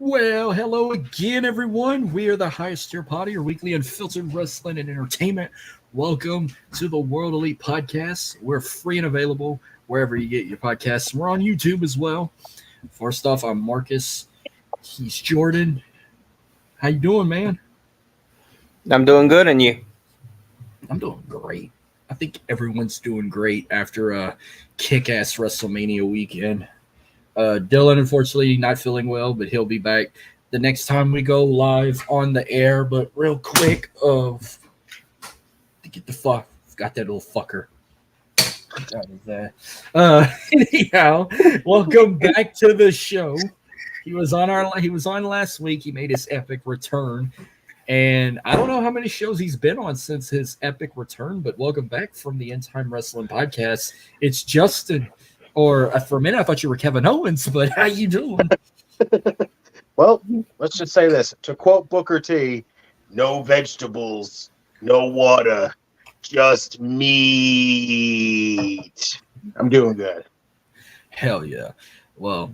Well, hello again, everyone. We are the Highest Tier Potty, your weekly unfiltered wrestling and entertainment. Welcome to the World Elite Podcast. We're free and available wherever you get your podcasts. We're on YouTube as well. First off, I'm Marcus. He's Jordan. How you doing, man? I'm doing good, and you? I'm doing great. I think everyone's doing great after a kick-ass WrestleMania weekend. Dylan, unfortunately, not feeling well, but he'll be back the next time we go live on the air. But real quick, to get the fuck, got that little fucker. Out of that. Anyhow, welcome back to the show. He was on last week. He made his epic return, and I don't know how many shows he's been on since his epic return. But welcome back from the End Time Wrestling Podcast. It's Justin. Or for a minute, I thought you were Kevin Owens, but how you doing? Well, let's just say this. To quote Booker T, no vegetables, no water, just meat. I'm doing good. Hell yeah. Well,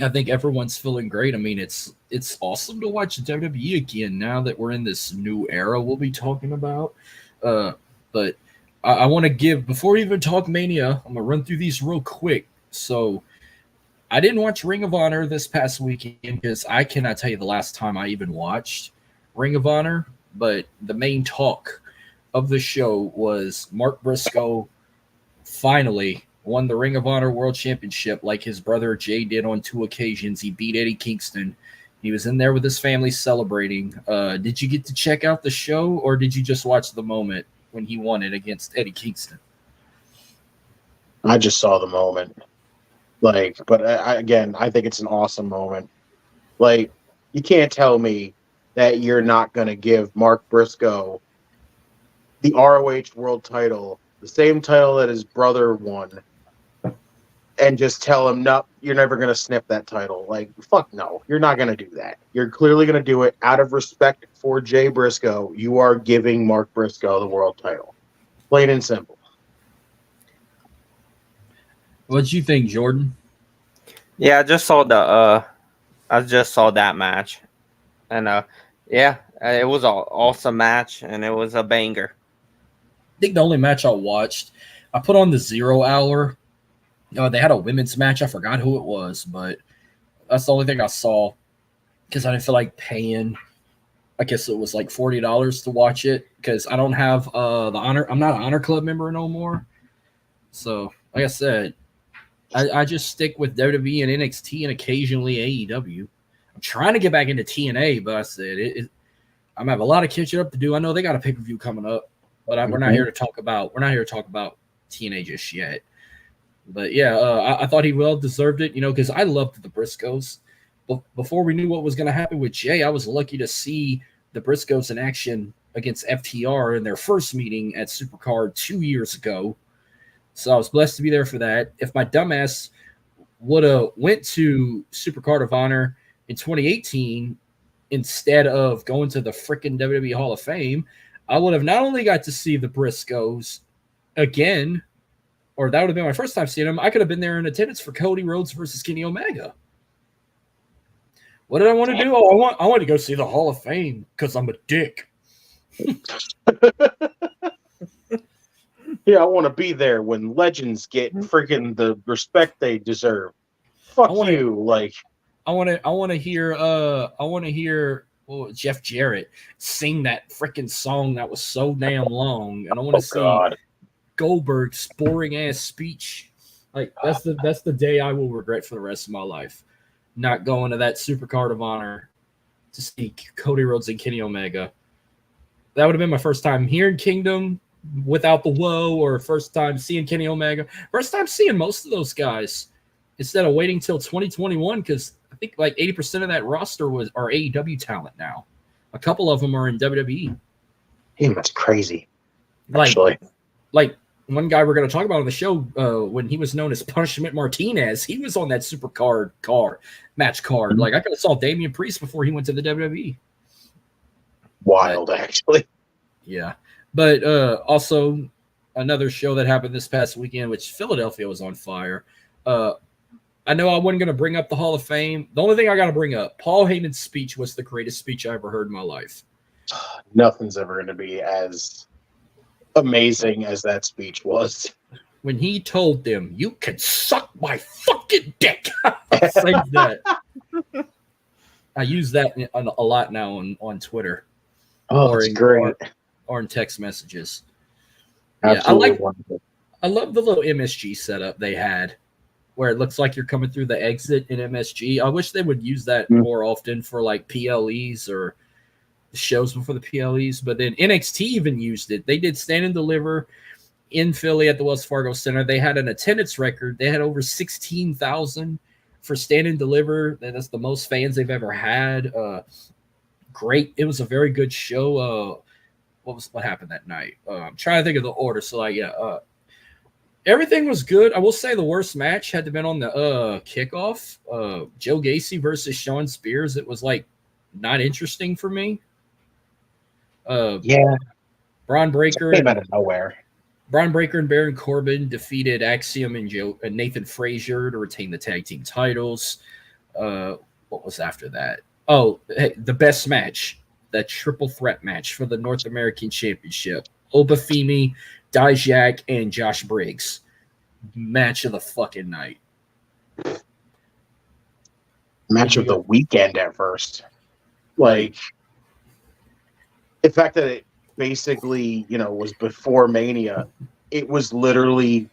I think everyone's feeling great. I mean, it's awesome to watch WWE again now that we're in this new era we'll be talking about. But I want to give, before we even talk Mania, I'm going to run through these real quick. So, I didn't watch Ring of Honor this past weekend because I cannot tell you the last time I even watched Ring of Honor, but the main talk of the show was Mark Briscoe finally won the Ring of Honor World Championship like his brother Jay did on 2 occasions. He beat Eddie Kingston. He was in there with his family celebrating. Did you get to check out the show, or did you just watch the moment when he won it against Eddie Kingston? I just saw the moment. But I think it's an awesome moment. Like, you can't tell me that you're not going to give Mark Briscoe the ROH World title, the same title that his brother won, and just tell him, no, you're never going to snip that title. Like, fuck no, you're not going to do that. You're clearly going to do it out of respect for Jay Briscoe. You are giving Mark Briscoe the world title. Plain and simple. What'd you think, Jordan? Yeah, I just saw that match, and it was an awesome match, and it was a banger. I think the only match I watched, I put on the 0 Hour. They had a women's match. I forgot who it was, but that's the only thing I saw because I didn't feel like paying. I guess it was like $40 to watch it because I don't have the honor. I'm not an Honor Club member no more. So, like I said, I just stick with WWE and NXT and occasionally AEW. I'm trying to get back into TNA, but I said I'm gonna have a lot of catching up to do. I know they got a pay-per-view coming up, but we're not here to talk about TNA just yet. But yeah, I thought he well deserved it, because I loved the Briscoes. But before we knew what was going to happen with Jay, I was lucky to see the Briscoes in action against FTR in their first meeting at Supercard 2 years ago. So I was blessed to be there for that. If my dumbass would have went to Supercard of Honor in 2018 instead of going to the freaking WWE Hall of Fame, I would have not only got to see the Briscoes again, or that would have been my first time seeing them, I could have been there in attendance for Cody Rhodes versus Kenny Omega. What did I want to do? I want to go see the Hall of Fame because I'm a dick. Yeah, I want to be there when legends get freaking the respect they deserve. Fuck you, like. I want to hear Jeff Jarrett sing that freaking song that was so damn long, and I want to see Goldberg's boring ass speech. Like that's the day I will regret for the rest of my life, not going to that Supercard of Honor to see Cody Rhodes and Kenny Omega. That would have been my first time here in Kingdom without the woe, or first time seeing Kenny Omega. First time seeing most of those guys instead of waiting till 2021, because I think like 80% of that roster are AEW talent now. A couple of them are in WWE. Damn, that's crazy. Actually. Like one guy we're going to talk about on the show, when he was known as Punishment Martinez, he was on that match card. Like I could have saw Damian Priest before he went to the WWE. Wild, actually. Yeah. But also another show that happened this past weekend, which Philadelphia was on fire. I know I wasn't going to bring up the Hall of Fame. The only thing I got to bring up, Paul Heyman's speech was the greatest speech I ever heard in my life. Nothing's ever going to be as amazing as that speech was. When he told them, "You can suck my fucking dick," I saved that. I use that a lot now on Twitter. Oh, it's great. Or in text messages. Absolutely Yeah, wonderful. I love the little MSG setup they had, where it looks like you're coming through the exit in MSG. I wish they would use that more often for like PLEs or shows before the PLEs. But then NXT even used it. They did Stand and Deliver in Philly at the Wells Fargo Center. They had an attendance record. They had over 16,000 for Stand and Deliver. That's the most fans they've ever had. Great. It was a very good show. What happened that night? I'm trying to think of the order. So everything was good. I will say the worst match had to been on the kickoff. Joe Gacy versus Shawn Spears. It was like not interesting for me. Braun Breaker came out of nowhere. Braun Breaker and Baron Corbin defeated Axiom and Nathan Frazier to retain the tag team titles. What was after that? Oh, the best match, that triple threat match for the North American Championship. Obafemi, Dijak, and Josh Briggs. Match of the fucking night. Match of the weekend at first. Like, the fact that it basically, was before Mania, it was literally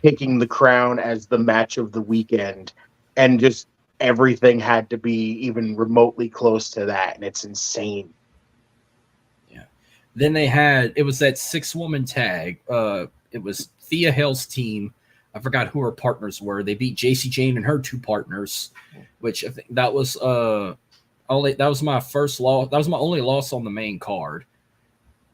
taking the crown as the match of the weekend, and just everything had to be even remotely close to that, and it's insane. Yeah. Then it was that 6-woman tag. It was Thea Hale's team. I forgot who her partners were. They beat JC Jane and her 2 partners, which I think that was my first loss. That was my only loss on the main card.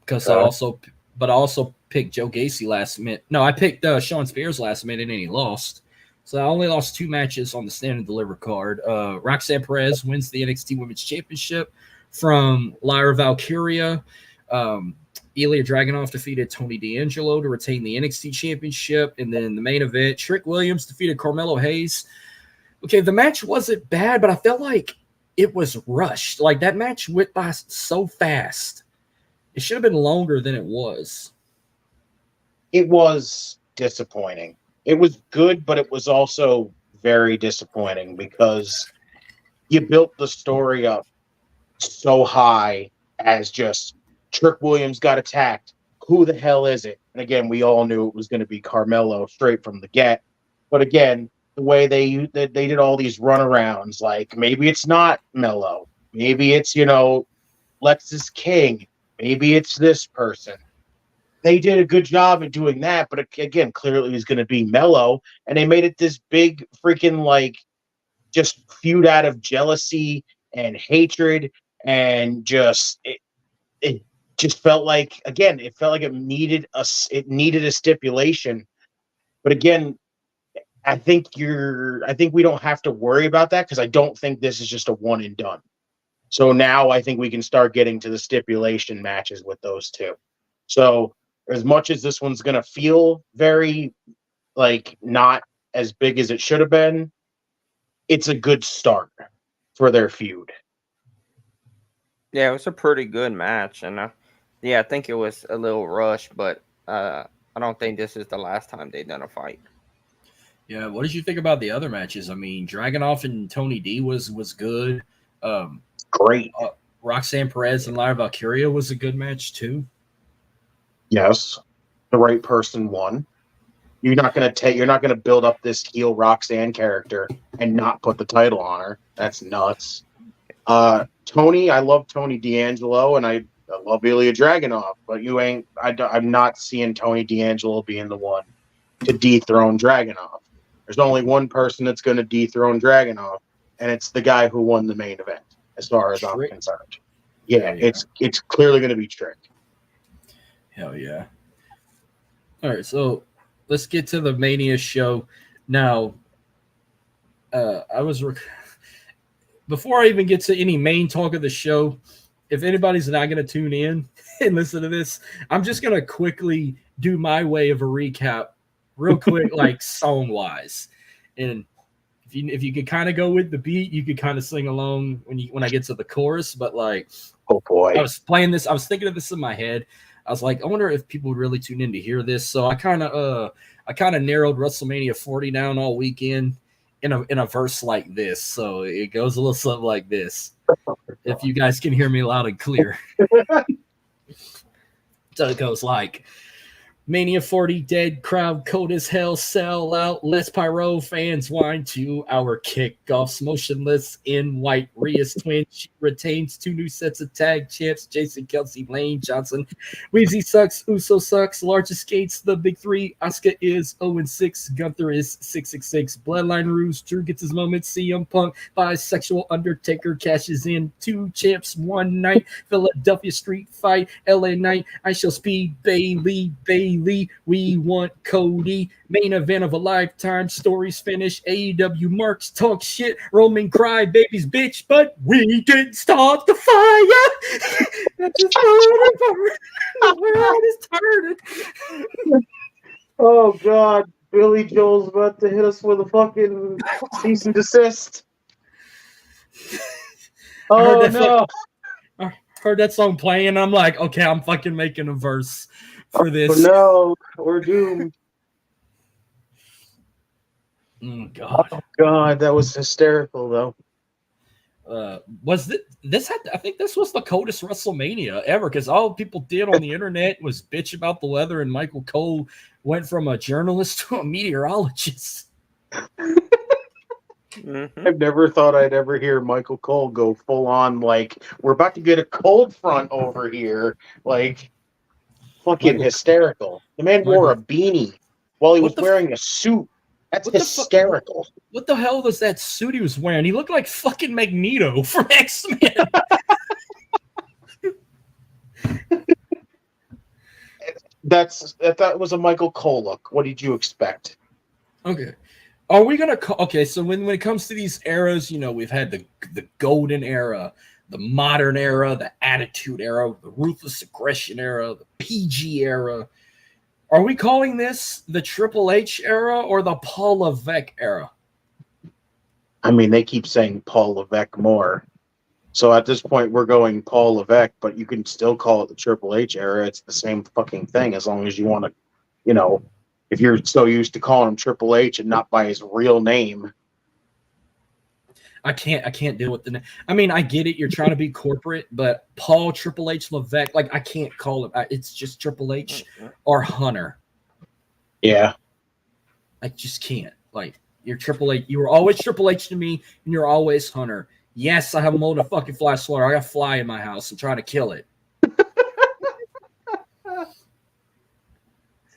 Because I also picked Joe Gacy last minute. No, I picked Shawn Spears last minute and he lost. So I only lost 2 matches on the Stand and Deliver card. Roxanne Perez wins the NXT Women's Championship from Lyra Valkyria. Ilya Dragunov defeated Tony D'Angelo to retain the NXT Championship. And then the main event, Trick Williams defeated Carmelo Hayes. Okay, the match wasn't bad, but I felt like it was rushed. Like, that match went by so fast. It should have been longer than it was. It was disappointing. It was good, but it was also very disappointing because you built the story up so high as just Trick Williams got attacked. Who the hell is it? And again, we all knew it was going to be Carmelo straight from the get. But again, the way they did all these runarounds, like maybe it's not Mello, maybe it's Lexus King, maybe it's this person. They did a good job at doing that, but again, clearly it was going to be Mello, and they made it this big freaking just feud out of jealousy and hatred, and it just felt like, again, it needed a stipulation. But again, I think we don't have to worry about that because I don't think this is just a one and done. So now I think we can start getting to the stipulation matches with those 2. So as much as this one's going to feel very not as big as it should have been, it's a good start for their feud. Yeah, it was a pretty good match. And I think it was a little rushed, but I don't think this is the last time they've done a fight. Yeah, what did you think about the other matches? I mean, Dragunov and Tony D was good. Great. Roxanne Perez and Lyra Valkyria was a good match too. Yes, the right person won. You're not gonna build up this heel Roxanne character and not put the title on her. That's nuts. Tony, I love Tony D'Angelo and I love Ilya Dragunov, but I'm not seeing Tony D'Angelo being the one to dethrone Dragunov. There's only one person that's going to dethrone Dragunov, and it's the guy who won the main event, as far as I'm concerned. Yeah, it's clearly going to be Trick. Hell yeah. All right, so let's get to the Mania show. Now, before I even get to any main talk of the show, if anybody's not going to tune in and listen to this, I'm just going to quickly do my way of a recap real quick, like song-wise. And if you could kind of go with the beat, you could kind of sing along when I get to the chorus. But like, Oh boy, I was playing this, I was thinking of this in my head. I was like, I wonder if people would really tune in to hear this. So I kind of narrowed WrestleMania 40 down all weekend in a verse like this. So it goes a little something like this. If you guys can hear me loud and clear. So it goes like, Mania 40 dead, crowd cold as hell, sell out, less pyro, fans whine to our kickoffs, motionless in white, Rhea's twin, she retains 2 new sets of tag champs, Jason Kelsey, Lane Johnson, Weezy sucks, Uso sucks, largest skates, the big 3, Asuka is 0-6, Gunther is 666, Bloodline Ruse, Drew gets his moment, CM Punk, bisexual Undertaker cashes in, 2 champs, 1 night, Philadelphia street fight, LA Knight, I shall speed, Bailey, we want Cody, main event of a lifetime, stories finish, AEW marks, talk shit, Roman cry, babies bitch, but we didn't start the fire. That's just the world is turning. oh god, Billy Joel's about to hit us with a fucking cease and desist. Oh no! I heard that song playing, and I'm like, okay, I'm fucking making a verse for this. Oh, no, we're doomed. God. Oh god, that was hysterical though. Was this had? I think this was the coldest WrestleMania ever, because all people did on the internet was bitch about the weather, and Michael Cole went from a journalist to a meteorologist. Mm-hmm. I've never thought I'd ever hear Michael Cole go full on like, we're about to get a cold front over here, like fucking hysterical. The man wore a beanie while he was wearing a suit. That's hysterical. What the hell was that suit he was wearing? He looked like fucking Magneto from X-Men. That was a Michael Cole look. What did you expect? Okay. Are we gonna okay, so when it comes to these eras, you know, we've had the golden era, the modern era, the attitude era, the ruthless aggression era, the PG era. Are we calling this the Triple H era or the Paul Levesque era? I mean, they keep saying Paul Levesque more. So at this point, we're going Paul Levesque, but you can still call it the Triple H era. It's the same fucking thing as long as you want to, you know, if you're so used to calling him Triple H and not by his real name. I can't deal with the name. I mean, I get it. You're trying to be corporate, but Paul Triple H Levesque, like I can't call it. It's just Triple H or Hunter. Yeah. I just can't. Like, you're Triple H. You were always Triple H to me, and you're always Hunter. Yes, I have a mold of fucking fly swatter. I got a fly in my house. I'm trying to kill it.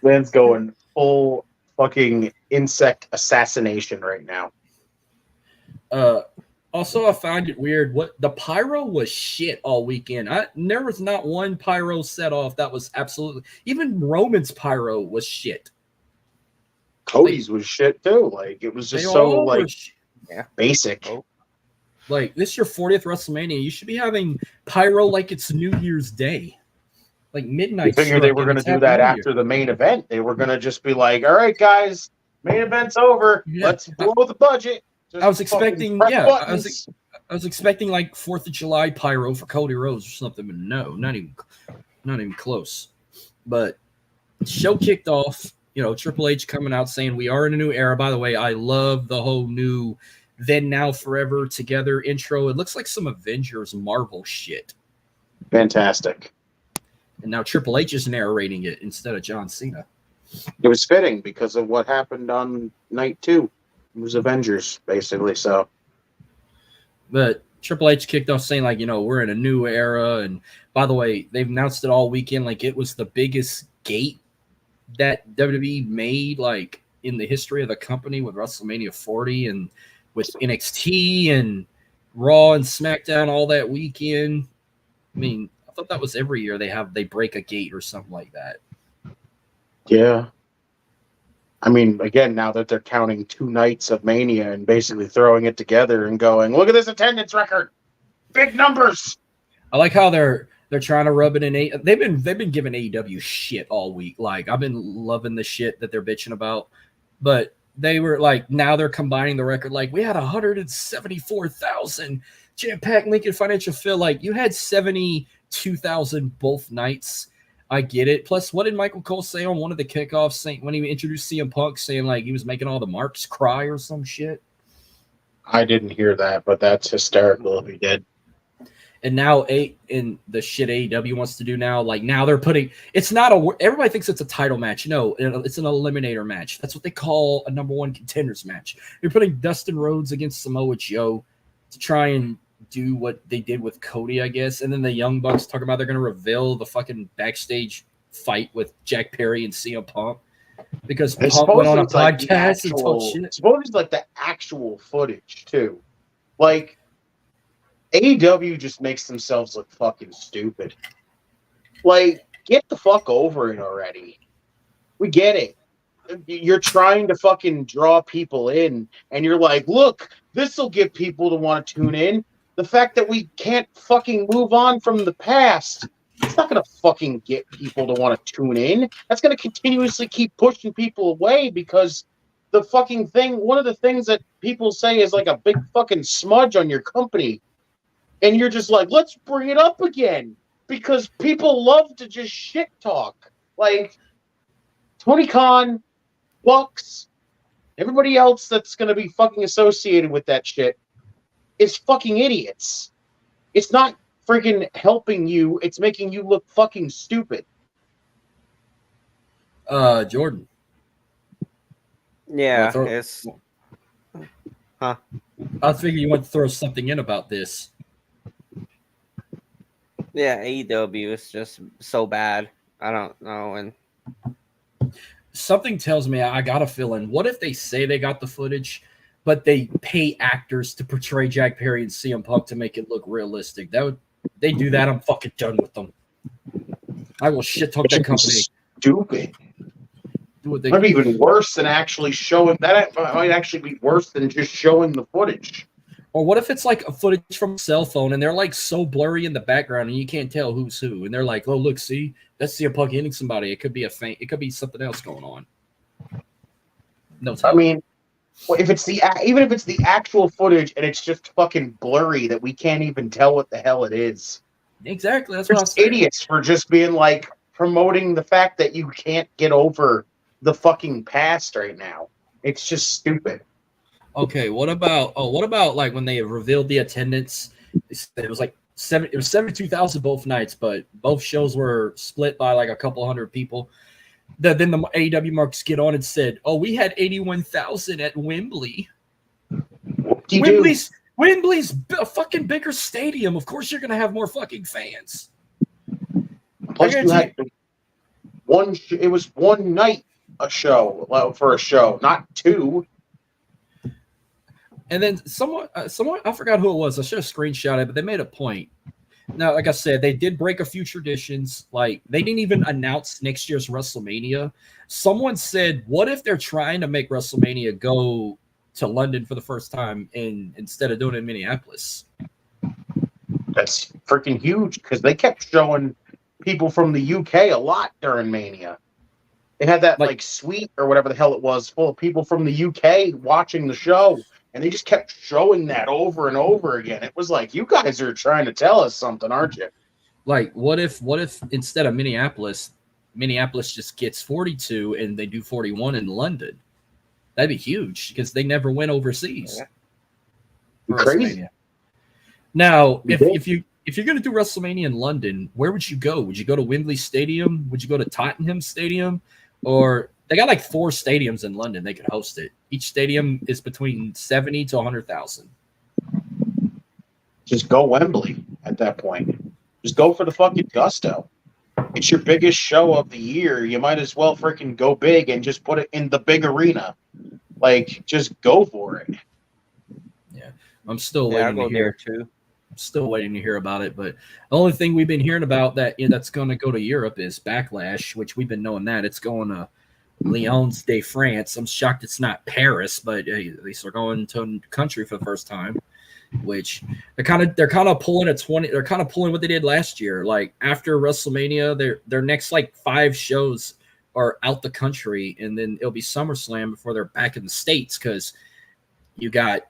Man's going full fucking insect assassination right now. Also, I find it weird. What the pyro was shit all weekend. There was not one pyro set off that was absolutely. Even Roman's pyro was shit. Cody's was shit too. Like it was just so like basic. Like this is your 40th WrestleMania. You should be having pyro like it's New Year's Day, like midnight. You figure they were going to do that after the main event. They were going to just be like, "All right, guys, main event's over. Yeah. Let's blow the budget." I was expecting, I was expecting like 4th of July pyro for Cody Rhodes or something, but no, not even close. But show kicked off, you know, Triple H coming out saying we are in a new era. By the way, I love the whole new then now forever together intro. It looks like some Avengers Marvel shit. Fantastic. And now Triple H is narrating it instead of John Cena. It was fitting because of what happened on night 2. It was Avengers, basically, so. But Triple H kicked off saying, like, you know, we're in a new era. And by the way, they've announced it all weekend. Like, it was the biggest gate that WWE made, like, in the history of the company with WrestleMania 40 and with NXT and Raw and SmackDown all that weekend. I mean, I thought that was every year they break a gate or something like that. Yeah. I mean, again, now that they're counting 2 nights of Mania and basically throwing it together and going, look at this attendance record, big numbers. I like how they're trying to rub it in. They've been giving AEW shit all week. Like I've been loving the shit that they're bitching about, but they were like, now they're combining the record. Like, we had 174,000 jam-packed Lincoln Financial Field. Like, you had 72,000 both nights. I get it. Plus, what did Michael Cole say on one of the kickoffs saying when he introduced CM Punk, saying like he was making all the marks cry or some shit? I didn't hear that, but that's hysterical if he did. And now in the shit AEW wants to do now, like now they're putting it's not everybody thinks it's a title match. No, it's an eliminator match. That's what they call a number one contenders match. You're putting Dustin Rhodes against Samoa Joe to try and do what they did with Cody, I guess. And then the Young Bucks talk about they're going to reveal the fucking backstage fight with Jack Perry and CM Punk because Punk went on a podcast and told shit. Suppose it's like the actual footage too. Like AEW just makes themselves look fucking stupid. Like, get the fuck over it already. We get it. You're trying to fucking draw people in, and you're like, look, this will get people to want to tune in. The fact that we can't fucking move on from the past, it's not going to fucking get people to want to tune in. That's going to continuously keep pushing people away because the fucking thing, one of the things that people say is like a big fucking smudge on your company. And you're just like, let's bring it up again because people love to just shit talk. Like Tony Khan, Bucks, everybody else that's going to be fucking associated with that shit is fucking idiots. It's not freaking helping you. It's making you look fucking stupid. Jordan. Yeah, it's... Huh? I was thinking you want to throw something in about this. Yeah, AEW is just so bad. I don't know. And something tells me I got a feeling. What if they say they got the footage, but they pay actors to portray Jack Perry and CM Punk to make it look realistic? They do that. I'm fucking done with them. I will shit talk that company. Stupid. It might be even worse than actually showing. That might actually be worse than just showing the footage. Or what if it's like a footage from a cell phone and they're like so blurry in the background and you can't tell who's who, and they're like, "Oh, look, see, that's CM Punk hitting somebody. It could be a feint. It could be something else going on." No time. I mean, even if it's the actual footage and it's just fucking blurry that we can't even tell what the hell it is. Exactly. That's what I'm saying. Idiots for just being like promoting the fact that you can't get over the fucking past right now. It's just stupid. Okay, what about like when they revealed the attendance? It was like 72,000 both nights, but both shows were split by like a couple hundred people. Then the AEW marks get on and said, "Oh, we had 81,000 at Wembley. Wembley's a fucking bigger stadium. Of course, you're gonna have more fucking fans." Plus, you had one. It was one night a show for a show, not two. And then someone, I forgot who it was. I should have screenshot it, but they made a point. Now, like I said, they did break a few traditions. Like, they didn't even announce next year's WrestleMania. Someone said, what if they're trying to make WrestleMania go to London for the first time instead of doing it in Minneapolis? That's freaking huge because they kept showing people from the UK a lot during Mania. They had that like suite or whatever the hell it was full of people from the UK watching the show. And they just kept showing that over and over again. It was like, you guys are trying to tell us something, aren't you? Like, what if instead of Minneapolis just gets 42 and they do 41 in London? That'd be huge because they never went overseas. Yeah. Crazy. Now, if you're going to do WrestleMania in London, where would you go? Would you go to Wembley Stadium? Would you go to Tottenham Stadium? Or they got like 4 stadiums in London they could host it. Each stadium is between 70 to 100,000. Just go Wembley at that point. Just go for the fucking gusto. It's your biggest show of the year. You might as well freaking go big and just put it in the big arena. Like, just go for it. Yeah, I'm still waiting to hear too. I'm still waiting to hear about it, but the only thing we've been hearing about that's going to go to Europe is Backlash, which we've been knowing that it's going to Lyons de France. I'm shocked it's not Paris, but at least they're going to a country for the first time. Which they're kind of pulling They're kind of pulling what they did last year. Like after WrestleMania, their next like 5 shows are out the country, and then it'll be SummerSlam before they're back in the States, because you got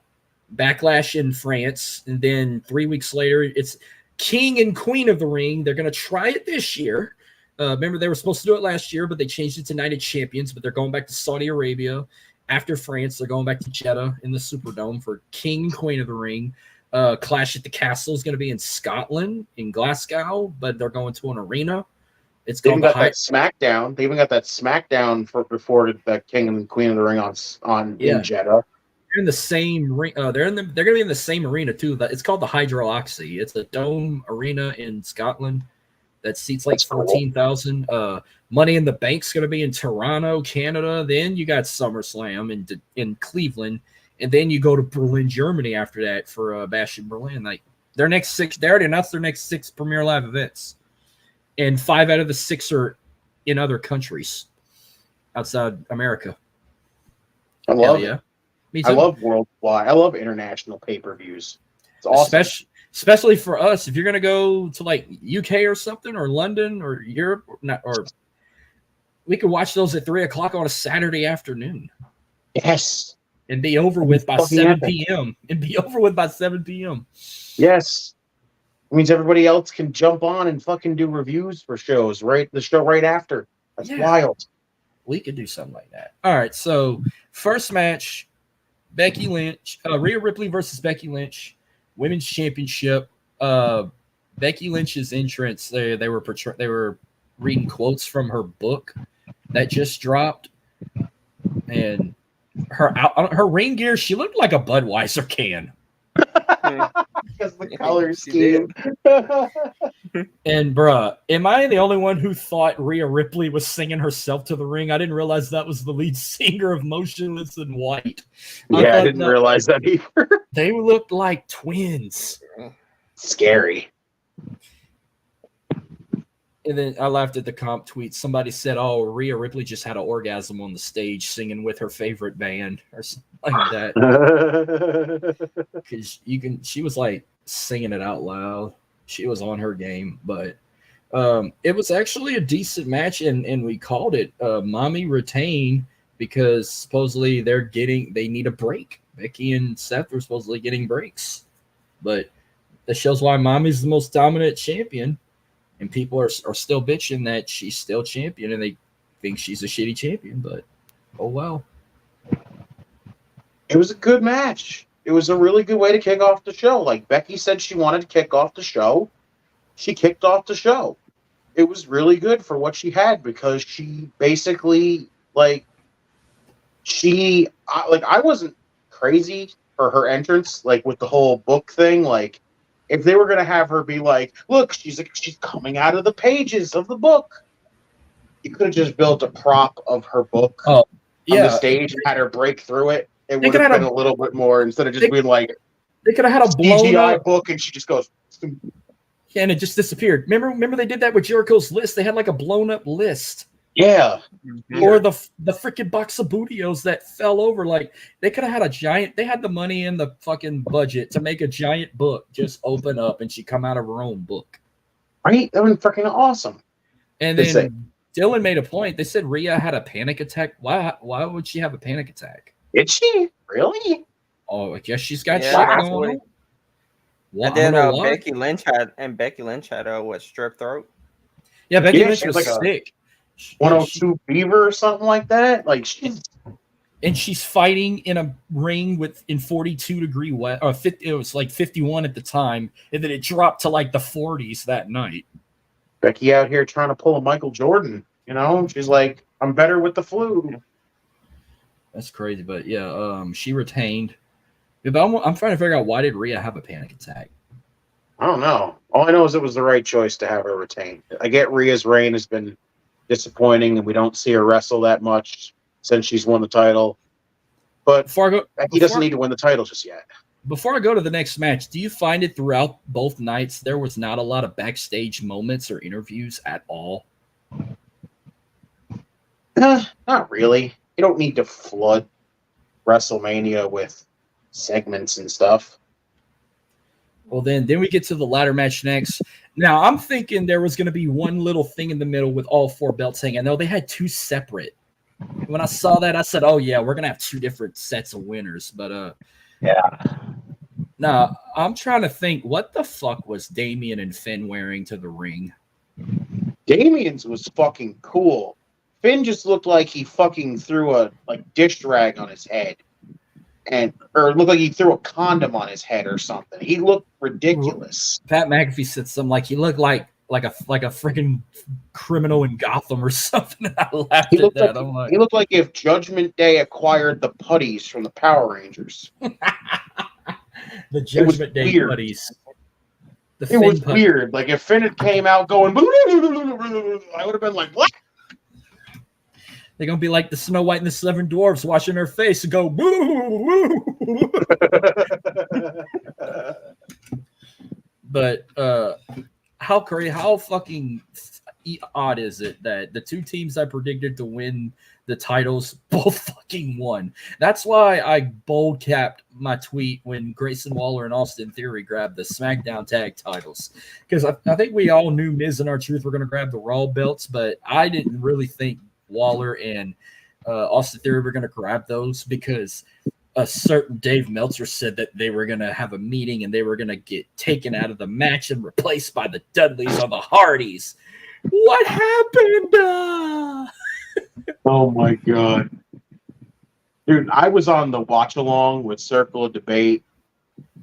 Backlash in France, and then 3 weeks later it's King and Queen of the Ring. They're going to try it this year. Remember, they were supposed to do it last year, but they changed it to Night of Champions, but they're going back to Saudi Arabia. After France, they're going back to Jeddah in the Superdome for King and Queen of the Ring. Clash at the Castle is going to be in Scotland, in Glasgow, but they're going to an arena. It's They called even got that SmackDown. They even got that SmackDown before the King and Queen of the Ring in Jeddah. They're in the same ring. They're going to be in the same arena too. It's called the Hydro Oxy. It's a dome arena in Scotland that seats like 14,000. Money in the Bank's going to be in Toronto, Canada. Then you got SummerSlam in Cleveland, and then you go to Berlin, Germany after that for Bash in Berlin. Like their next 6, they already announced their next 6 Premier Live events, and 5 out of the 6 are in other countries outside America. I love it. Me too. I love worldwide. I love international pay-per-views. It's awesome. Especially for us, if you're going to go to like UK or something, or London or Europe, or we could watch those at 3 o'clock on a Saturday afternoon. Yes. And be over with by 7 p.m. Yes. It means everybody else can jump on and fucking do reviews for shows, right? The show right after. That's wild. We could do something like that. All right, so first match, Becky Lynch, Rhea Ripley versus Becky Lynch, Women's Championship. Becky Lynch's entrance, they were reading quotes from her book that just dropped, and her ring gear, she looked like a Budweiser can. Because the color scheme. And bruh, am I the only one who thought Rhea Ripley was singing herself to the ring? I didn't realize that was the lead singer of Motionless in White. I didn't realize that either. They looked like twins. Scary. And then I laughed at the comp tweet. Somebody said, "Oh, Rhea Ripley just had an orgasm on the stage singing with her favorite band," or something like that. Because she was like singing it out loud. She was on her game, but it was actually a decent match, and we called it. Mommy retained because supposedly they need a break. Becky and Seth are supposedly getting breaks, but that shows why Mommy's the most dominant champion. And people are still bitching that she's still champion, and they think she's a shitty champion. But oh well. It was a good match. It was a really good way to kick off the show. Like Becky said, she wanted to kick off the show. She kicked off the show. It was really good for what she had, because she basically I wasn't crazy for her entrance, like with the whole book thing, like. If they were going to have her be like, look, she's coming out of the pages of the book, you could have just built a prop of her book on the stage and had her break through it. It would have been a little bit more, instead of just being like, they could have had a blown CGI up book, and she just goes. Yeah, and it just disappeared. Remember they did that with Jericho's list. They had like a blown up list. Yeah. Or the freaking box of Bootios that fell over. Like they could have had a giant. They had the money and the fucking budget to make a giant book just open up and she come out of her own book. Right? That would be freaking awesome. And then Dylan made a point. They said Rhea had a panic attack. Why would she have a panic attack? Did she really? Oh, I guess she's got shit going on. And then Becky Lynch had a strep throat. Yeah, Becky Lynch was like sick. 102 fever or something like that. Like she's fighting in a ring in 42-degree wet. It was like 51 at the time, and then it dropped to like the 40s that night. Becky out here trying to pull a Michael Jordan. You know, she's like, I'm better with the flu. That's crazy, but yeah, she retained. Yeah, but I'm trying to figure out, why did Rhea have a panic attack? I don't know. All I know is it was the right choice to have her retain. I get Rhea's reign has been disappointing, and we don't see her wrestle that much since she's won the title. But Becky doesn't need to win the title just yet. Before I go to the next match, do you find it throughout both nights there was not a lot of backstage moments or interviews at all? Not really. You don't need to flood WrestleMania with segments and stuff. Well, then we get to the ladder match next. Now, I'm thinking there was going to be one little thing in the middle with all 4 belts hanging. No, they had 2 separate. When I saw that, I said, "Oh yeah, we're gonna have 2 different sets of winners." But Yeah. now I'm trying to think, what the fuck was Damian and Finn wearing to the ring? Damian's was fucking cool. Finn just looked like he fucking threw a dish rag on his head, or it looked like he threw a condom on his head or something. He looked ridiculous. Pat McAfee said something like he looked like a freaking criminal in Gotham or something. I laughed at that. He looked like if Judgment Day acquired the putties from the Power Rangers. The Judgment Day weird. putties. It was weird. Like if Finn had came out going, I would have been like, "What?" They're gonna be like the Snow White and the 7 Dwarfs, washing their face and go, "Woo, woo." But how fucking odd is it that the 2 teams I predicted to win the titles both fucking won? That's why I bold capped my tweet when Grayson Waller and Austin Theory grabbed the SmackDown tag titles, because I think we all knew Miz and R-Truth were going to grab the Raw belts, but I didn't really think Waller and Austin Theory were going to grab those, because a certain Dave Meltzer said that they were going to have a meeting and they were going to get taken out of the match and replaced by the Dudleys or the Hardys. What happened? Oh my god. Dude, I was on the watch along with Circle of Debate,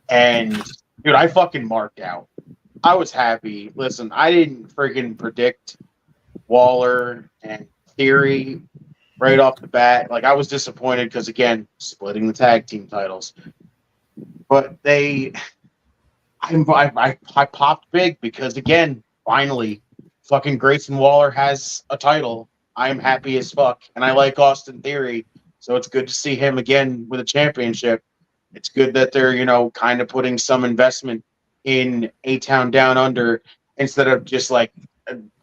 and dude, I fucking marked out. I was happy. Listen, I didn't freaking predict Waller and Theory right off the bat. Like, I was disappointed because, again, splitting the tag team titles. But I popped big because, again, finally, fucking Grayson Waller has a title. I'm happy as fuck, and I like Austin Theory, so it's good to see him again with a championship. It's good that they're, kind of putting some investment in A-Town Down Under instead of just it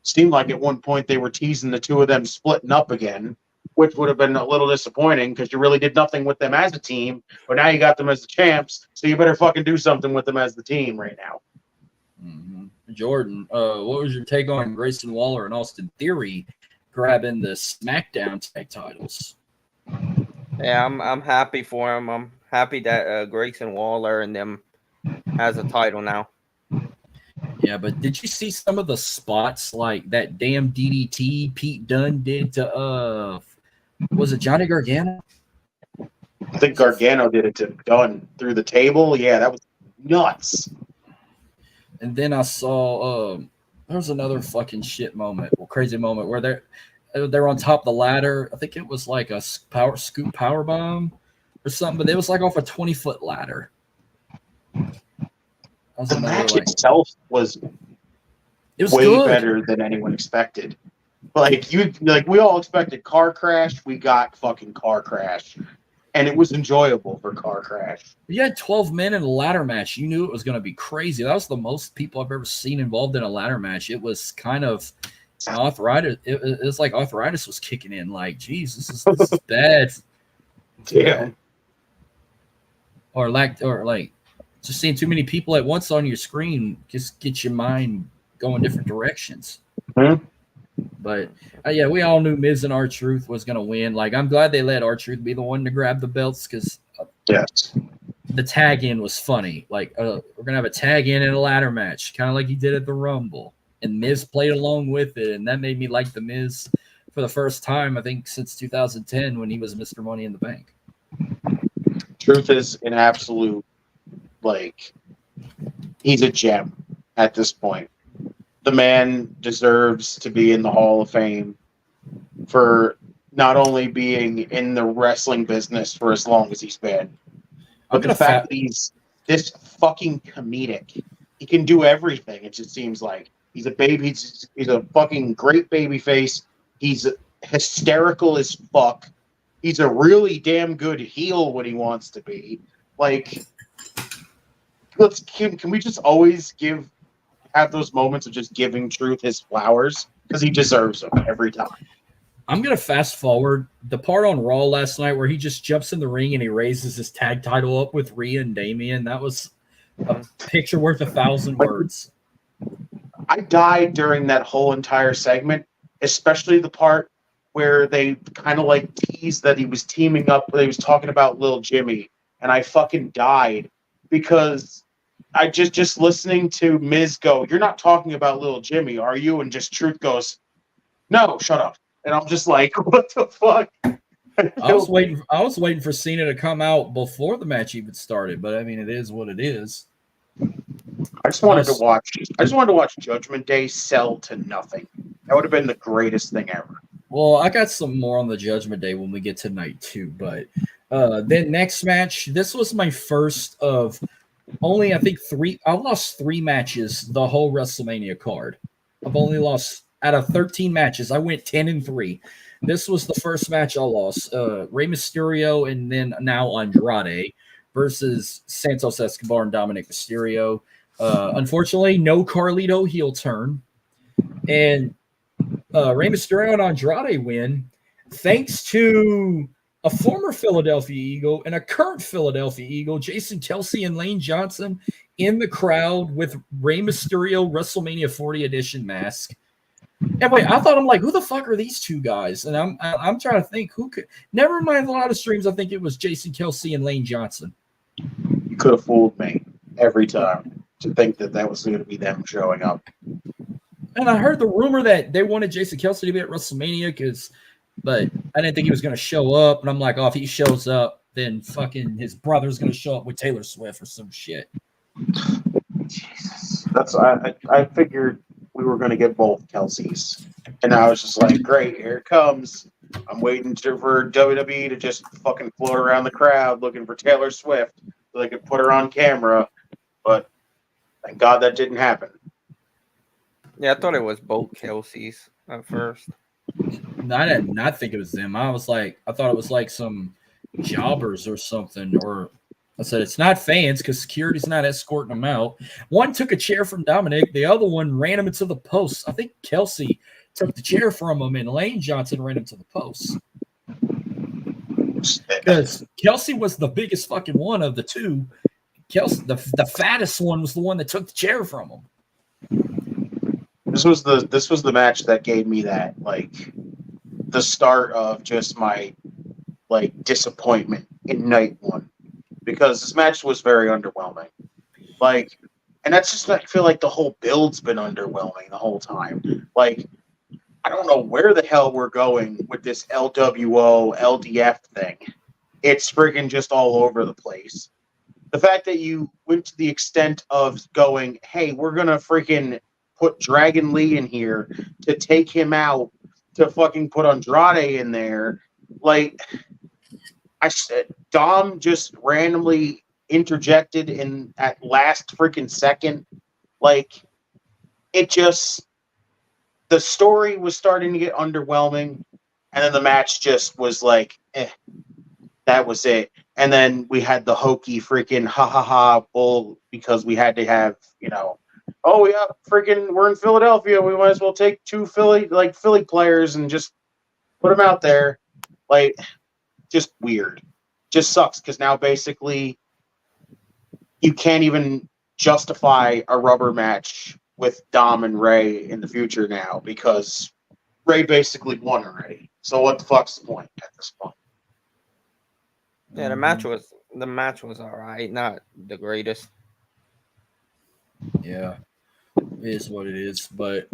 seemed like at one point they were teasing the 2 of them splitting up again, which would have been a little disappointing because you really did nothing with them as a team, but now you got them as the champs, so you better fucking do something with them as the team right now. Mm-hmm. Jordan, what was your take on Grayson Waller and Austin Theory grabbing the SmackDown tag titles? Yeah, I'm happy for him. I'm happy that Grayson Waller and them has a title now. Yeah, but did you see some of the spots like that damn DDT Pete Dunne did to was it Johnny Gargano? I think Gargano did it to Dunne through the table. Yeah, that was nuts. And then I saw there was another fucking shit moment, crazy moment where they're on top of the ladder. I think it was like a scoop power bomb or something, but it was like off a 20-foot ladder. The match itself was way good. Better than anyone expected. We all expected car crash. We got fucking car crash, and it was enjoyable for car crash. You had 12 men in a ladder match. You knew it was going to be crazy. That was the most people I've ever seen involved in a ladder match. It was kind of arthritis. It was like arthritis was kicking in. Like, geez, this is bad. Yeah. Or just seeing too many people at once on your screen just gets your mind going different directions. Mm-hmm. But yeah, we all knew Miz and R-Truth was going to win. Like, I'm glad they let R-Truth be the one to grab the belts because yes, the tag in was funny. Like, we're going to have a tag in a ladder match, kind of like he did at the Rumble. And Miz played along with it, and that made me like the Miz for the first time, I think, since 2010 when he was Mr. Money in the Bank. Truth is an absolute, he's a gem at this point. The man deserves to be in the Hall of Fame for not only being in the wrestling business for as long as he's been, but the fact that he's this fucking comedic. He can do everything, it just seems like. He's a baby. He's a fucking great baby face. He's hysterical as fuck. He's a really damn good heel when he wants to be. Can we just always have those moments of just giving Truth his flowers? Because he deserves them every time. I'm going to fast forward the part on Raw last night where he just jumps in the ring and he raises his tag title up with Rhea and Damian. That was A picture worth 1,000 words. I died during that whole entire segment, especially the part where they kind of like teased that he was teaming up, he was talking about Lil Jimmy, and I fucking died because I just listening to Miz go, "You're not talking about Lil Jimmy, are you?" And just Truth goes, "No, shut up." And I'm just like, "What the fuck?" I was waiting for Cena to come out before the match even started, but I mean, it is what it is. I just wanted to watch Judgment Day sell to nothing. That would have been the greatest thing ever. Well, I got some more on the Judgment Day when we get to night 2, but then next match, this was my first of only, I think, 3. I lost 3 matches the whole WrestleMania card. I've only lost out of 13 matches. I went 10-3. This was the first match I lost. Rey Mysterio and then now Andrade versus Santos Escobar and Dominic Mysterio. Unfortunately, no Carlito heel turn. And Rey Mysterio and Andrade win thanks to a former Philadelphia Eagle and a current Philadelphia Eagle, Jason Kelsey and Lane Johnson, in the crowd with Rey Mysterio WrestleMania 40 edition mask. And wait, I'm like, who the fuck are these two guys? And I'm trying to think who could. Never mind a lot of streams. I think it was Jason Kelsey and Lane Johnson. You could have fooled me every time to think that was going to be them showing up. And I heard the rumor that they wanted Jason Kelsey to be at WrestleMania but I didn't think he was going to show up. And I'm like, oh, if he shows up, then fucking his brother's going to show up with Taylor Swift or some shit. Jesus. I figured we were going to get both Kelseys. And I was just like, great, here it comes. I'm waiting for WWE to just fucking float around the crowd looking for Taylor Swift so they could put her on camera. But thank God that didn't happen. Yeah, I thought it was both Kelseys at first. No, I did not think it was them. I thought it was like some jobbers or something. Or I said, it's not fans because security's not escorting them out. One took a chair from Dominic. The other one ran him into the post. I think Kelsey took the chair from him and Lane Johnson ran him to the post. Because Kelsey was the biggest fucking one of the two. Kelsey, the fattest one, was the one that took the chair from him. This was the match that gave me that, like, the start of just my, like, disappointment in night 1, because this match was very underwhelming. Like, and that's just, I feel like the whole build's been underwhelming the whole time. Like, I don't know where the hell we're going with this LWO LDF thing. It's freaking just all over the place. The fact that you went to the extent of going, hey, we're gonna freaking put Dragon Lee in here to take him out, to fucking put Andrade in there. Like, I said, Dom just randomly interjected in at last freaking second. Like, it just, the story was starting to get underwhelming, and then the match just was like, that was it. And then we had the hokey freaking ha bull because we had to have, oh yeah, freaking, we're in Philadelphia. We might as well take 2 Philly players and just put them out there. Like, just weird. Just sucks because now basically you can't even justify a rubber match with Dom and Ray in the future now because Ray basically won already. So what the fuck's the point at this point? Yeah, the match was all right, not the greatest. Yeah, it is what it is. But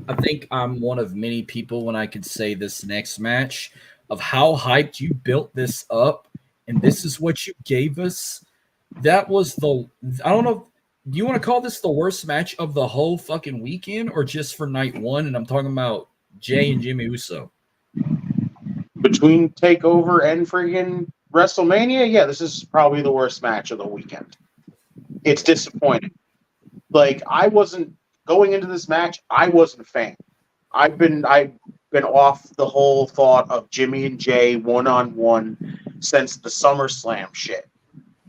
I think I'm one of many people when I could say this next match of how hyped you built this up, and this is what you gave us. That was I don't know. Do you want to call this the worst match of the whole fucking weekend or just for night 1? And I'm talking about Jay and Jimmy Uso. Between TakeOver and friggin' WrestleMania, yeah, this is probably the worst match of the weekend. It's disappointing. Like, I wasn't going into this match, I wasn't a fan. I've been off the whole thought of Jimmy and Jay one-on-one since the SummerSlam shit.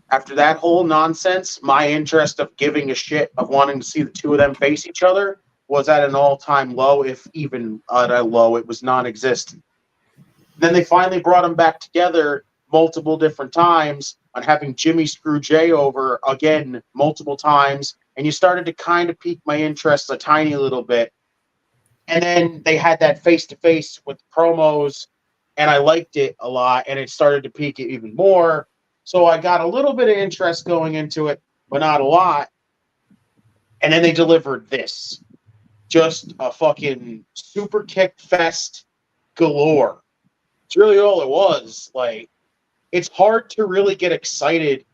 After that whole nonsense, my interest of giving a shit of wanting to see the two of them face each other was at an all-time low, if even at a low, it was non-existent. Then they finally brought them back together, multiple different times, on having Jimmy screw Jay over again multiple times, and you started to kind of pique my interest a tiny little bit. And then they had that face-to-face with promos, and I liked it a lot, and it started to pique it even more. So I got a little bit of interest going into it, but not a lot. And then they delivered this. Just a fucking super kick fest galore. It's really all it was. Like, it's hard to really get excited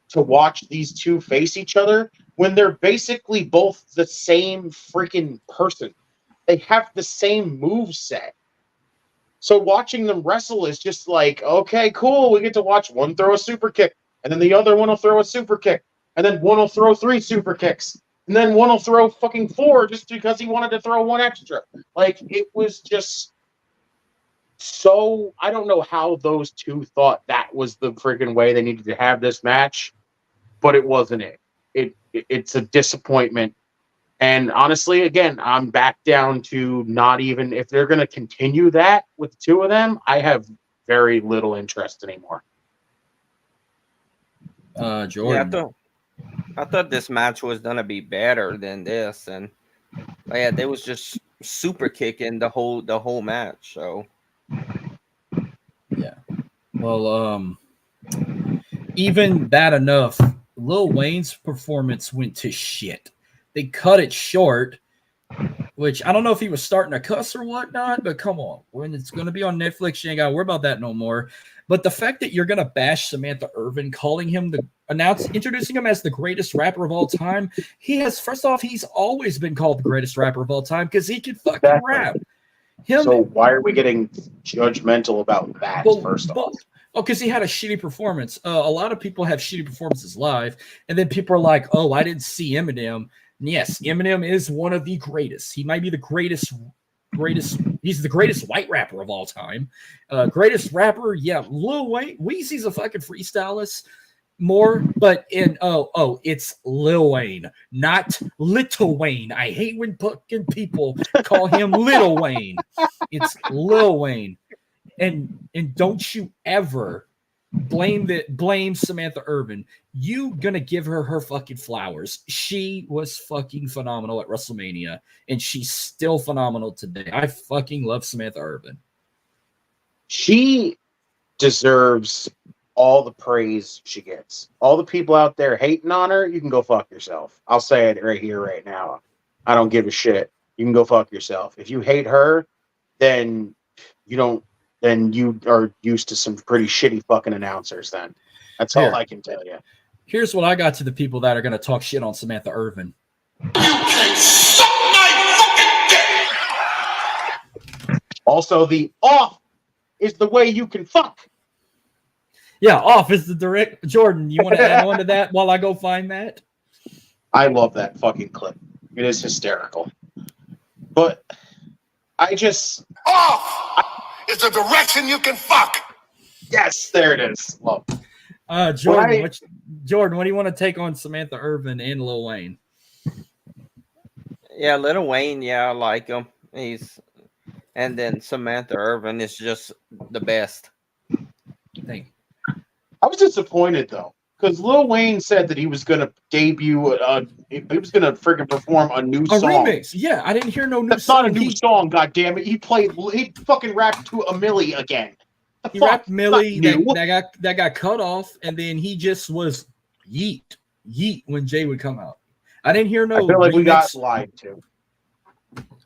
to watch these two face each other when they're basically both the same freaking person. They have the same move set. So watching them wrestle is just like, okay, cool. We get to watch one throw a super kick, and then the other one will throw a super kick, and then one will throw 3 super kicks, and then one will throw fucking 4 just because he wanted to throw one extra. Like, it was just so, I don't know how those two thought that was the freaking way they needed to have this match, but it wasn't it. It's a disappointment. And honestly, again, I'm back down to not even, if they're going to continue that with the two of them, I have very little interest anymore. Jordan. Yeah, I thought this match was gonna be better than this, and yeah, they was just super kicking the whole match. So yeah, well, even bad enough, Lil Wayne's performance went to shit. They cut it short, which I don't know if he was starting to cuss or whatnot, but come on. When it's going to be on Netflix, you ain't got to worry about that no more. But the fact that you're going to bash Samantha Irvin, calling him introducing him as the greatest rapper of all time, first off, he's always been called the greatest rapper of all time because he can fucking rap. So why are we getting judgmental about that, first off? Oh, because he had a shitty performance. A lot of people have shitty performances live, and then people are like, oh, I didn't see Eminem. And yes, Eminem is one of the greatest. He might be the greatest. He's the greatest white rapper of all time. Greatest rapper, yeah. Lil Wayne, Weezy's a fucking freestylist more, but it's Lil Wayne, not Little Wayne. I hate when fucking people call him Little Wayne. It's Lil Wayne, and don't you ever blame Samantha Irvin. You gonna give her fucking flowers. She was fucking phenomenal at WrestleMania, and she's still phenomenal today. I fucking love Samantha Irvin. She deserves all the praise she gets. All the people out there hating on her, you can go fuck yourself. I'll say it right here, right now. I don't give a shit. You can go fuck yourself. If you hate her, then you are used to some pretty shitty fucking announcers then. That's all I can tell you. Here's what I got to the people that are going to talk shit on Samantha Irvin. You can suck my fucking dick! Also, the off is the way you can fuck. Yeah, off is the direct. Jordan, you want to add on to that while I go find that? I love that fucking clip. It is hysterical. But I just... Off is the direction you can fuck! Yes, there it is. Love. Jordan, what do you want to take on Samantha Irvin and Lil Wayne? yeah, Lil Wayne, yeah, I like him. And then Samantha Irvin is just the best. Thank you. I was disappointed though, because Lil Wayne said that he was going to debut. He was going to freaking perform a new song. Remix. Yeah, I didn't hear no new That's song. not a new song. God damn it! He fucking rapped to a Millie again. He rapped Millie that got cut off, and then he just was yeet when Jay would come out. I didn't hear no. I feel like we got remix, lied to,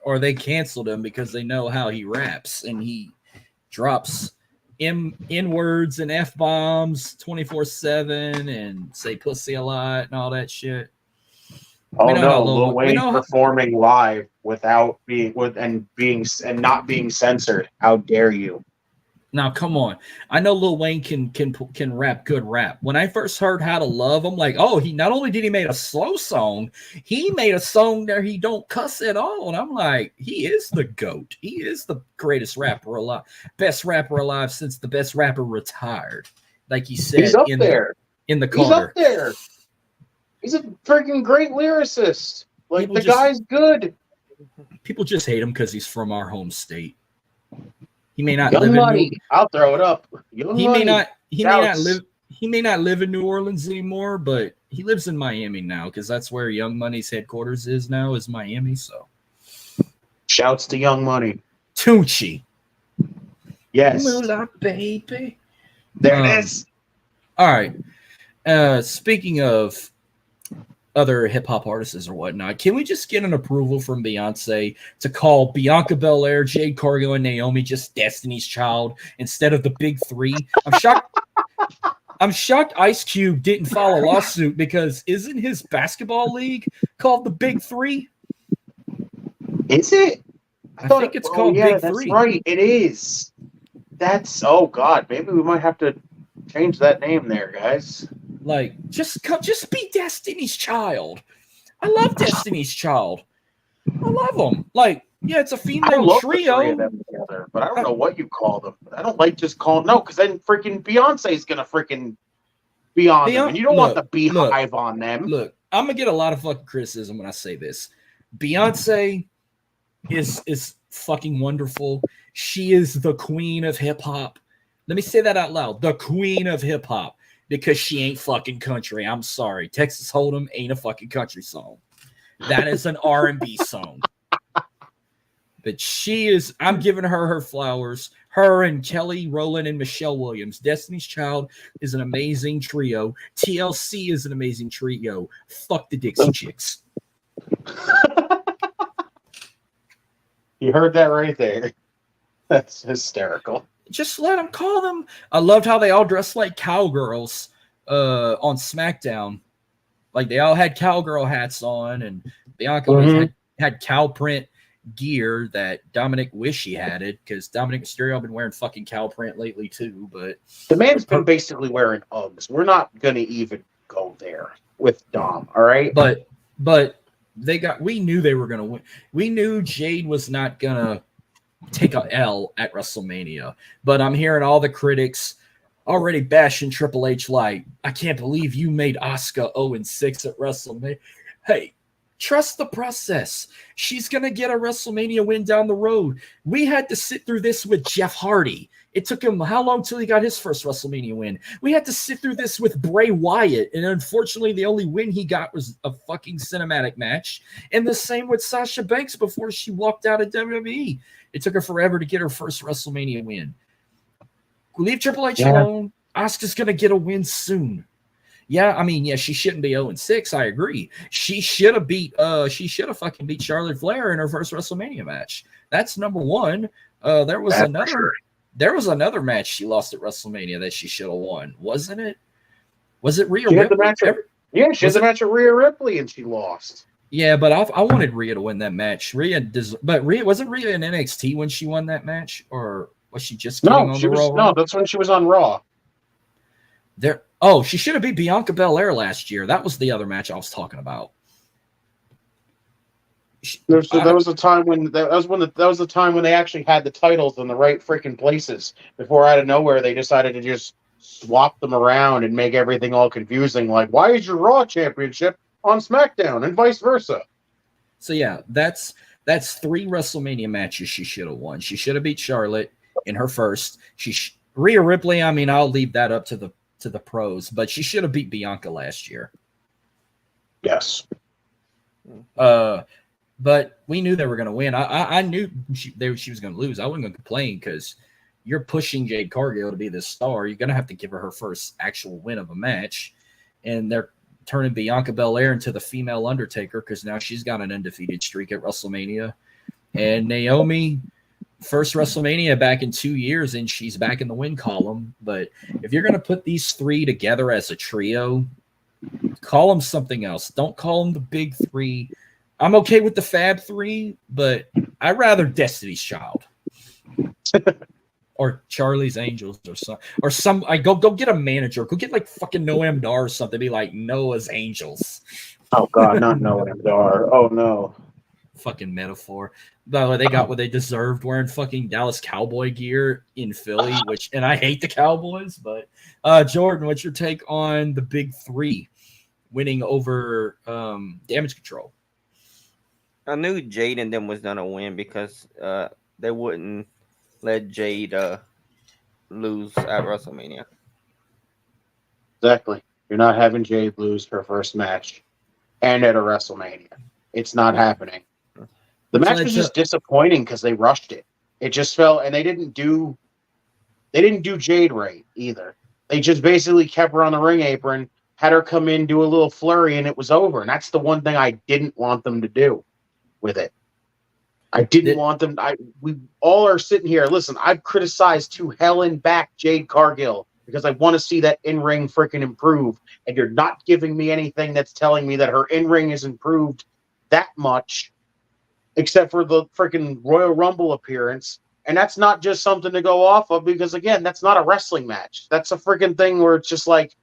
or they canceled him because they know how he raps and he drops N words and F bombs 24/7 and say pussy a lot and all that shit. Oh no, Lil Wayne performing live without not being censored. How dare you? Now, come on. I know Lil Wayne can rap good rap. When I first heard How to Love, I'm like, oh, he not only did he make a slow song, he made a song that he don't cuss at all. And I'm like, he is the GOAT. He is the greatest rapper alive, best rapper alive since the best rapper retired. Like he said, he's up there in the corner. He's up there. He's a freaking great lyricist. Like, the guy's good. People just hate him because he's from our home state. He may not Young live Money. in I'll throw it up. Young Money. he may not live. He may not live in New Orleans anymore, but he lives in Miami now because that's where Young Money's headquarters is now. Is Miami? So, shouts to Young Money. Tunchi. Yes, Moolah, baby. there it is. All right. Speaking of other hip hop artists or whatnot, can we just get an approval from Beyonce to call Bianca Belair, Jade Cargill, and Naomi just Destiny's Child instead of the big three? I'm shocked Ice Cube didn't file a lawsuit because isn't his basketball league called the Big Three? Is it? I think it's called Big that's Three. Right, it is. Oh God, maybe we might have to change that name there, guys. Like, just be Destiny's Child. I love Destiny's Child. I love them. Like, yeah, it's a female trio. The three of them together, but I don't know what you call them. I don't like just calling because then freaking Beyonce's gonna freaking be on them, and you don't want the beehive on them. Look, I'm gonna get a lot of fucking criticism when I say this. Beyonce is fucking wonderful. She is the queen of hip hop. Let me say that out loud. The queen of hip hop. Because she ain't fucking country. I'm sorry. Texas Hold'em ain't a fucking country song. That is an R&B song. But she is, I'm giving her flowers. Her and Kelly Rowland and Michelle Williams. Destiny's Child is an amazing trio. TLC is an amazing trio. Fuck the Dixie Chicks. You heard that right there. That's hysterical. Just let them call them. I loved how they all dressed like cowgirls on SmackDown. Like they all had cowgirl hats on, and Bianca had cow print gear that Dominic wished he had it because Dominic Mysterio been wearing fucking cow print lately too. But the man's been basically wearing Uggs. We're not gonna even go there with Dom. All right, but we knew they were gonna win. We knew Jade was not gonna take a L at WrestleMania, but I'm hearing all the critics already bashing Triple H like, I can't believe you made Asuka 0-6 at WrestleMania. Hey, trust the process. She's gonna get a WrestleMania win down the road. We had to sit through this with Jeff Hardy. It took him how long till he got his first WrestleMania win? We had to sit through this with Bray Wyatt, and unfortunately the only win he got was a fucking cinematic match. And the same with Sasha Banks before she walked out of WWE. It took her forever to get her first WrestleMania win. Leave Triple H alone. Asuka's going to get a win soon. Yeah, I mean, yeah, she shouldn't be 0-6. I agree. She should have fucking beat Charlotte Flair in her first WrestleMania match. That's number one. There was another match she lost at WrestleMania that she should have won, wasn't it? Was it Rhea Ripley? She had the match with Rhea Ripley and she lost. Yeah, but I wanted Rhea to win that match. But Rhea wasn't Rhea in NXT when she won that match, or was she just on the Raw? No, that's when she was on Raw. She should have beat Bianca Belair last year. That was the other match I was talking about. That was the time when they actually had the titles in the right freaking places. Before out of nowhere they decided to just swap them around and make everything all confusing. Like, why is your Raw championship on SmackDown and vice versa? So yeah, that's 3 WrestleMania matches she should have won. She should have beat Charlotte in her first. Rhea Ripley, I mean, I'll leave that up to the pros, but she should have beat Bianca last year. Yes. But we knew they were going to win. I knew she was going to lose. I wasn't going to complain because you're pushing Jade Cargill to be the star. You're going to have to give her first actual win of a match. And they're turning Bianca Belair into the female Undertaker because now she's got an undefeated streak at WrestleMania. And Naomi, first WrestleMania back in 2 years, and she's back in the win column. But if you're going to put these 3 together as a trio, call them something else. Don't call them the Big Three. I'm okay with the Fab 3, but I'd rather Destiny's Child or Charlie's Angels or some. I go get a manager. Go get like fucking Noam Dar or something. Be like Noah's Angels. Oh God, not Noam Dar. Oh no. Fucking metaphor. By the way, they got what they deserved wearing fucking Dallas Cowboy gear in Philly, and I hate the Cowboys, but Jordan, what's your take on the Big Three winning over Damage Control? I knew Jade and them was gonna win because they wouldn't let Jade lose at WrestleMania. Exactly. You're not having Jade lose her first match and at a WrestleMania. It's not happening. The Which match led was to just disappointing because they rushed it. It just felt, and they didn't do Jade right either. They just basically kept her on the ring apron, had her come in, do a little flurry, and it was over. And that's the one thing I didn't want them to do with it. I didn't want them. We all are sitting here. Listen, I've criticized to hell and back Jade Cargill because I want to see that in-ring freaking improve. And you're not giving me anything that's telling me that her in-ring is improved that much, except for the freaking Royal Rumble appearance. And that's not just something to go off of because, again, that's not a wrestling match. That's a freaking thing where it's just like,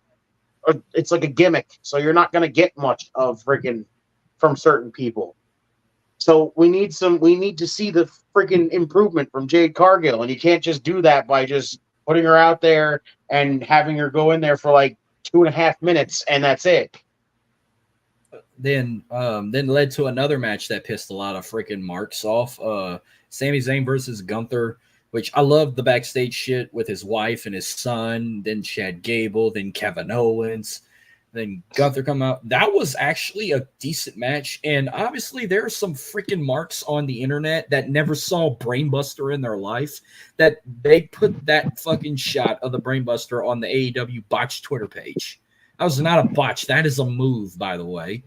it's like a gimmick. So you're not going to get much of freaking from certain people. So we need to see the freaking improvement from Jade Cargill. And you can't just do that by just putting her out there and having her go in there for like 2.5 minutes and that's it. Then led to another match that pissed a lot of freaking marks off. Sami Zayn versus Gunther, which I love the backstage shit with his wife and his son. Then Chad Gable, then Kevin Owens, then Gunther come out. That was actually a decent match, and obviously there are some freaking marks on the internet that never saw Brainbuster in their life. That they put that fucking shot of the Brainbuster on the AEW botched Twitter page. That was not a botch. That is a move, by the way.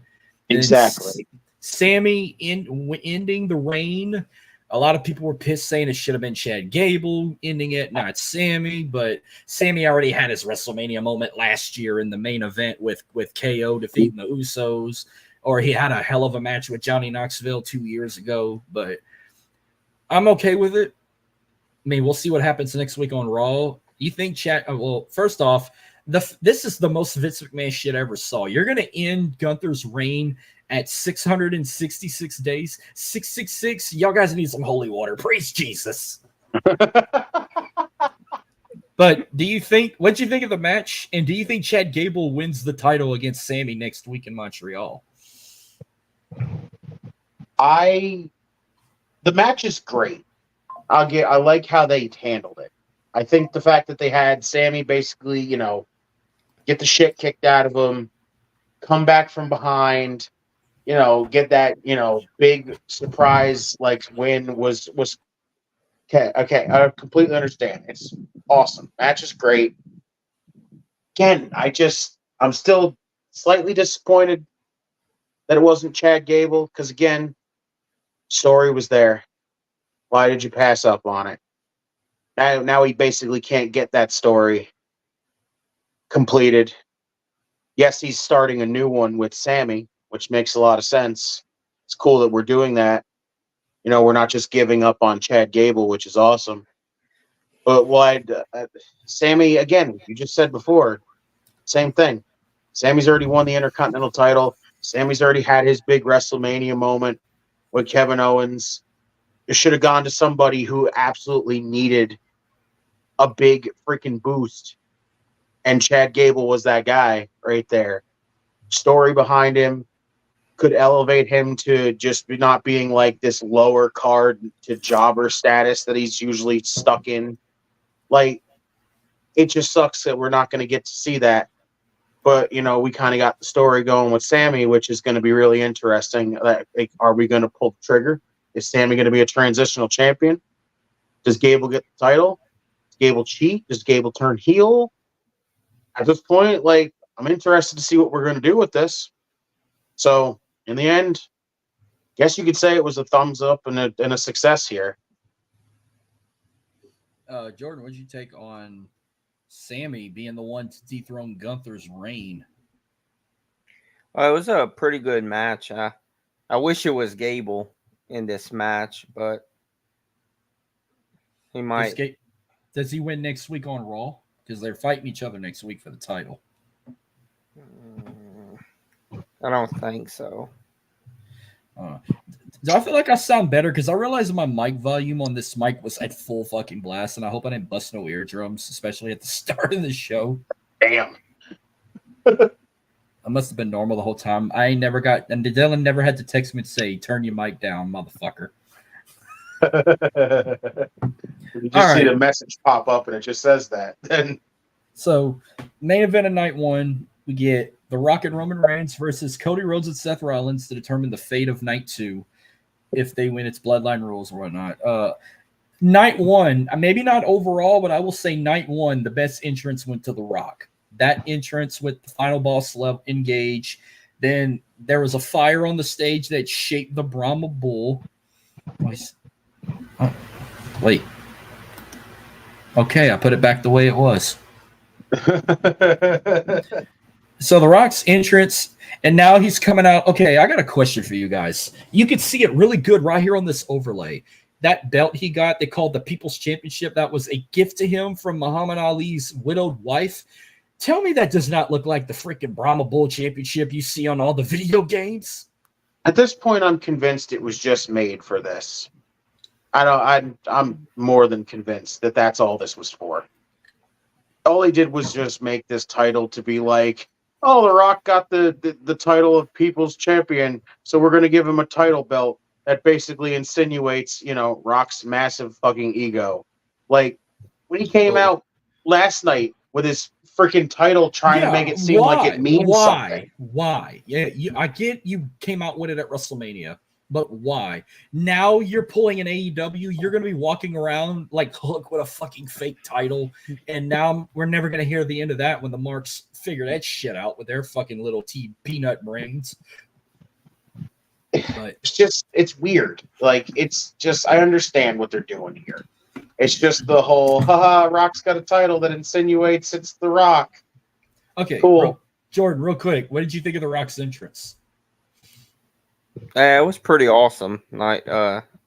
Exactly. Sammy ending the reign. A lot of people were pissed saying it should have been Chad Gable ending it, not Sammy. But Sammy already had his WrestleMania moment last year in the main event with KO defeating the Usos. Or he had a hell of a match with Johnny Knoxville 2 years ago. But I'm okay with it. I mean, we'll see what happens next week on Raw. You think Chad... Well, first off, this is the most Vince McMahon shit I ever saw. You're going to end Gunther's reign at 666 days. 666. Y'all guys need some holy water. Praise Jesus. But what'd you think of the match? And do you think Chad Gable wins the title against Sammy next week in Montreal? The match is great. I like how they handled it. I think the fact that they had Sammy basically, get the shit kicked out of him, come back from behind, get that, big surprise like win was okay. Okay, I completely understand. It's awesome. Match is great. Again, I'm still slightly disappointed that it wasn't Chad Gable because again, story was there. Why did you pass up on it? Now he basically can't get that story completed. Yes, he's starting a new one with Sammy, which makes a lot of sense. It's cool that we're doing that. We're not just giving up on Chad Gable, which is awesome. But Sammy, again, you just said before, same thing. Sammy's already won the Intercontinental title. Sammy's already had his big WrestleMania moment with Kevin Owens. It should have gone to somebody who absolutely needed a big freaking boost. And Chad Gable was that guy right there. Story behind him could elevate him to just not being like this lower card to jobber status that he's usually stuck in. Like, it just sucks that we're not going to get to see that. But, we kind of got the story going with Sammy, which is going to be really interesting. Are we going to pull the trigger? Is Sammy going to be a transitional champion? Does Gable get the title? Does Gable cheat? Does Gable turn heel? At this point, I'm interested to see what we're going to do with this. So, in the end, guess you could say it was a thumbs up and a success here. Jordan, what'd you take on Sammy being the one to dethrone Gunther's reign? It was a pretty good match. I wish it was Gable in this match, but he might. Does he win next week on Raw? Because they're fighting each other next week for the title. I don't think so. Do I feel like I sound better? Because I realized my mic volume on this mic was at full fucking blast, and I hope I didn't bust no eardrums, especially at the start of the show. Damn. I must have been normal the whole time. And Dylan never had to text me to say, "Turn your mic down, motherfucker." You just see the message pop up and it just says that. Then So, main event of night one, we get The Rock and Roman Reigns versus Cody Rhodes and Seth Rollins to determine the fate of night two. If they win, it's bloodline rules or whatnot. Night one, maybe not overall, but I will say night one, the best entrance went to The Rock. That entrance with the final boss level engage. Then there was a fire on the stage that shaped the Brahma Bull. Oh, wait. Okay, I put it back the way it was. So The Rock's entrance, and now he's coming out. Okay, I got a question for you guys. You can see it really good right here on this overlay. That belt he got, they called the People's Championship. That was a gift to him from Muhammad Ali's widowed wife. Tell me that does not look like the freaking Brahma Bull Championship you see on all the video games. At this point, I'm convinced it was just made for this. I'm more than convinced that that's all this was for. All he did was just make this title to be like, oh, The Rock got the title of People's Champion, so we're going to give him a title belt that basically insinuates, Rock's massive fucking ego. Like, when he came out last night with his freaking title trying to make it seem like it means something. Why? Yeah, I get you came out with it at WrestleMania, but why? Now you're pulling an AEW, you're going to be walking around like Hook with a fucking fake title, and now we're never going to hear the end of that when the Marks figure that shit out with their fucking little peanut brains. But it's weird. Like, it's just, I understand what they're doing here. It's just the whole, haha, Rock's got a title that insinuates it's The Rock. Okay, cool. Jordan, real quick, what did you think of The Rock's entrance? It was pretty awesome. Night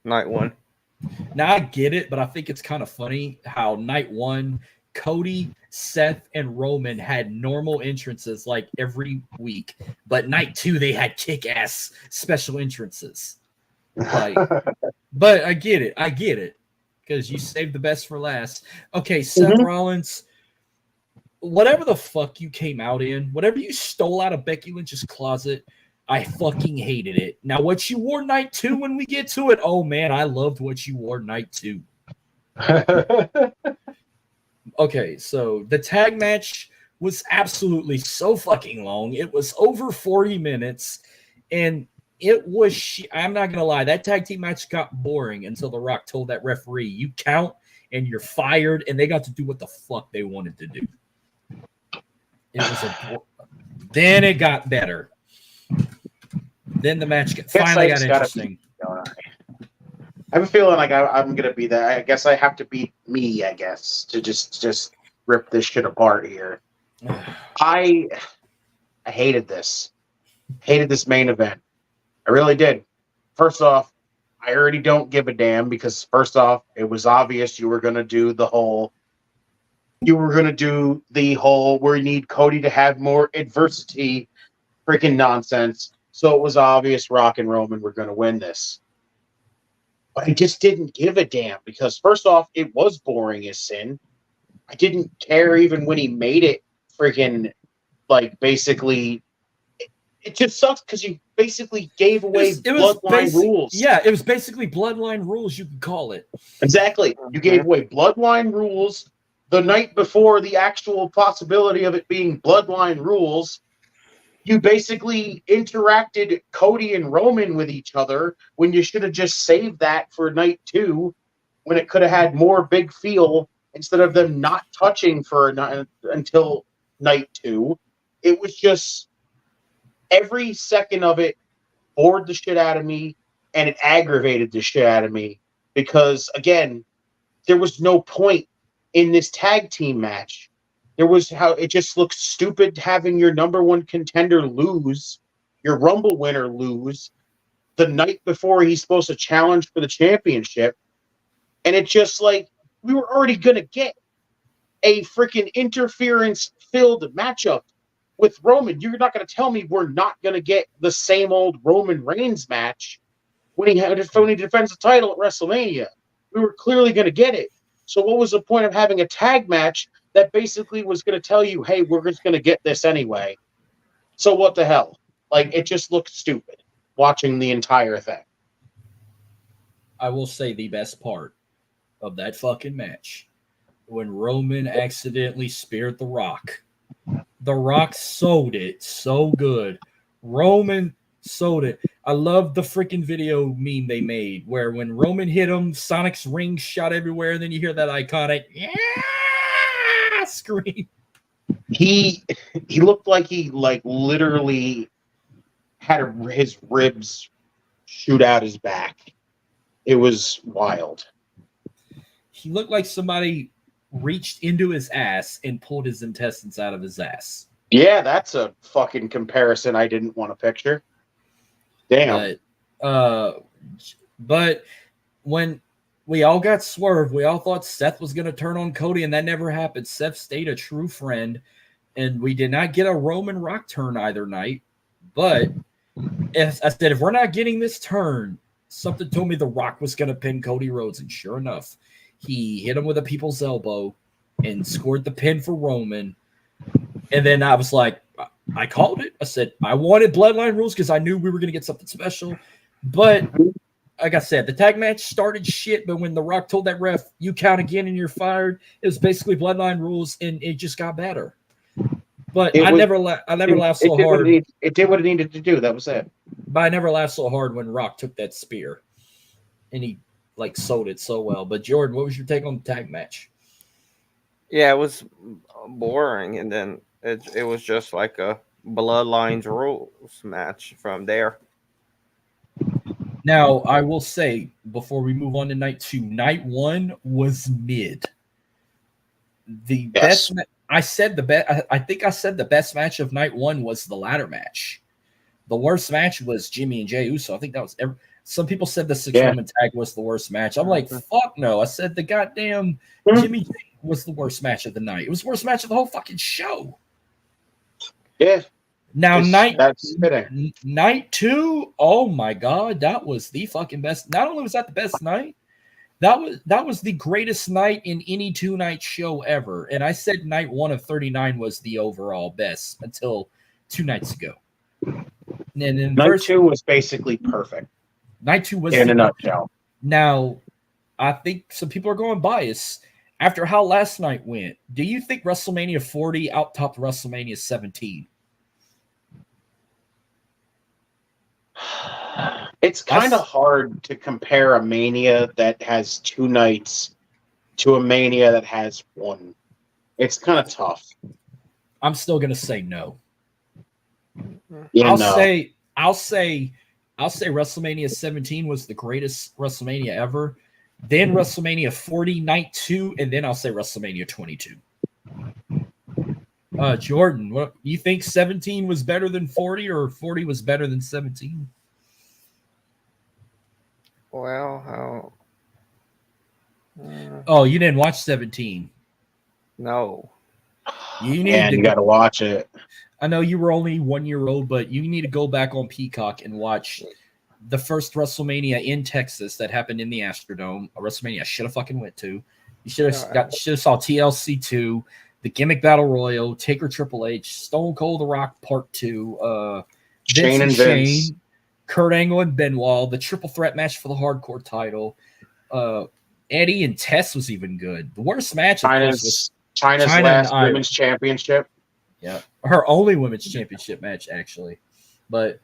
one. Now I get it, but I think it's kind of funny how night one, Cody, Seth, and Roman had normal entrances like every week, but night two they had kick-ass special entrances. Like, but I get it, because you saved the best for last. Okay, Seth Rollins, whatever the fuck you came out in, whatever you stole out of Becky Lynch's closet, I fucking hated it. Now, what you wore night two when we get to it, oh man, I loved what you wore night two. Okay, so the tag match was absolutely so fucking long. It was over 40 minutes, and it was, I'm not going to lie, that tag team match got boring until The Rock told that referee, you count and you're fired, and they got to do what the fuck they wanted to do. Then it got better. Then the match finally got interesting. I have a feeling like I'm going to be that. I guess I have to be me, I guess, to just rip this shit apart here. I hated this. Hated this main event. I really did. First off, I already don't give a damn because first off, it was obvious you were going to do the whole where you need Cody to have more adversity freaking nonsense. So it was obvious Rock and Roman were going to win this. But I just didn't give a damn because first off, it was boring as sin. I didn't care even when he made it freaking like basically. It just sucks because you basically gave away bloodline rules. Yeah, it was basically bloodline rules, you could call it. Exactly. You gave away bloodline rules the night before the actual possibility of it being bloodline rules. You basically interacted Cody and Roman with each other when you should have just saved that for night two when it could have had more big feel instead of them not touching until night two. It was just every second of it bored the shit out of me and it aggravated the shit out of me because, again, there was no point in this tag team match. There was how it just looks stupid having your number one contender lose, your Rumble winner lose, the night before he's supposed to challenge for the championship. And it's just like, we were already going to get a freaking interference-filled matchup with Roman. You're not going to tell me we're not going to get the same old Roman Reigns match when he defends the title at WrestleMania. We were clearly going to get it. So what was the point of having a tag match that basically was going to tell you, hey, we're just going to get this anyway? So what the hell? Like, it just looked stupid watching the entire thing. I will say the best part of that fucking match when Roman accidentally speared The Rock. The Rock sold it so good. Roman sold it. I love the freaking video meme they made where when Roman hit him, Sonic's ring shot everywhere, and then you hear that iconic scream. He looked like he literally had his ribs shoot out his back. It was wild. He looked like somebody reached into his ass and pulled his intestines out of his ass. Yeah, that's a fucking comparison I didn't want to picture. Damn. But when we all got swerved, we all thought Seth was going to turn on Cody, and that never happened. Seth stayed a true friend, and we did not get a Roman Rock turn either night. But if I said, if we're not getting this turn, something told me The Rock was going to pin Cody Rhodes, and sure enough, he hit him with a people's elbow and scored the pin for Roman. And then I was like, I called it. I said, I wanted Bloodline rules because I knew we were going to get something special. But like I said, the tag match started shit. But when The Rock told that ref, you count again and you're fired, it was basically Bloodline rules, and it just got better. But I never laughed so hard. It did what it needed to do. That was it. But I never laughed so hard when Rock took that spear, and he sold it so well. But Jordan, what was your take on the tag match? Yeah, it was boring, and then it was just like a Bloodlines rules match from there. Now, I will say, before we move on to night 2, night 1 was mid. The best I said the best. I think I said the best match of night 1 was the ladder match. The worst match was Jimmy and Jey Uso. I think that was some people said the 6-woman tag was the worst match. I'm like, fuck no. I said the goddamn Jimmy Jey was the worst match of the night. It was the worst match of the whole fucking show. Yeah. Now night 2, oh my god, that was the fucking best. Not only was that the best night, that was the greatest night in any 2-night show ever. And I said night 1 of 39 was the overall best until 2 nights ago. And then night 2 was basically perfect. Night 2 was in a nutshell. Now, I think some people are going biased after how last night went. Do you think WrestleMania 40 out-topped WrestleMania 17? It's kind of hard to compare a Mania that has 2 nights to a Mania that has 1. It's kind of tough. I'm still going to say no. Yeah, I'll say WrestleMania 17 was the greatest WrestleMania ever. Then WrestleMania 40 night 2, and then I'll say WrestleMania 22. Jordan, what you think 17 was better than 40 or 40 was better than 17? Well, oh, you didn't watch 17. No. You got to watch it. I know you were only 1 year old, but you need to go back on Peacock and watch the first WrestleMania in Texas that happened in the Astrodome. A WrestleMania I should have fucking went to. You should have saw TLC 2, the Gimmick Battle Royal, Taker Triple H, Stone Cold The Rock Part 2, Shane and Vince. Kurt Angle and Benoit, the triple threat match for the hardcore title. Eddie and Tess was even good. The worst match was China's last women's championship. Yeah, her only women's championship match, actually. But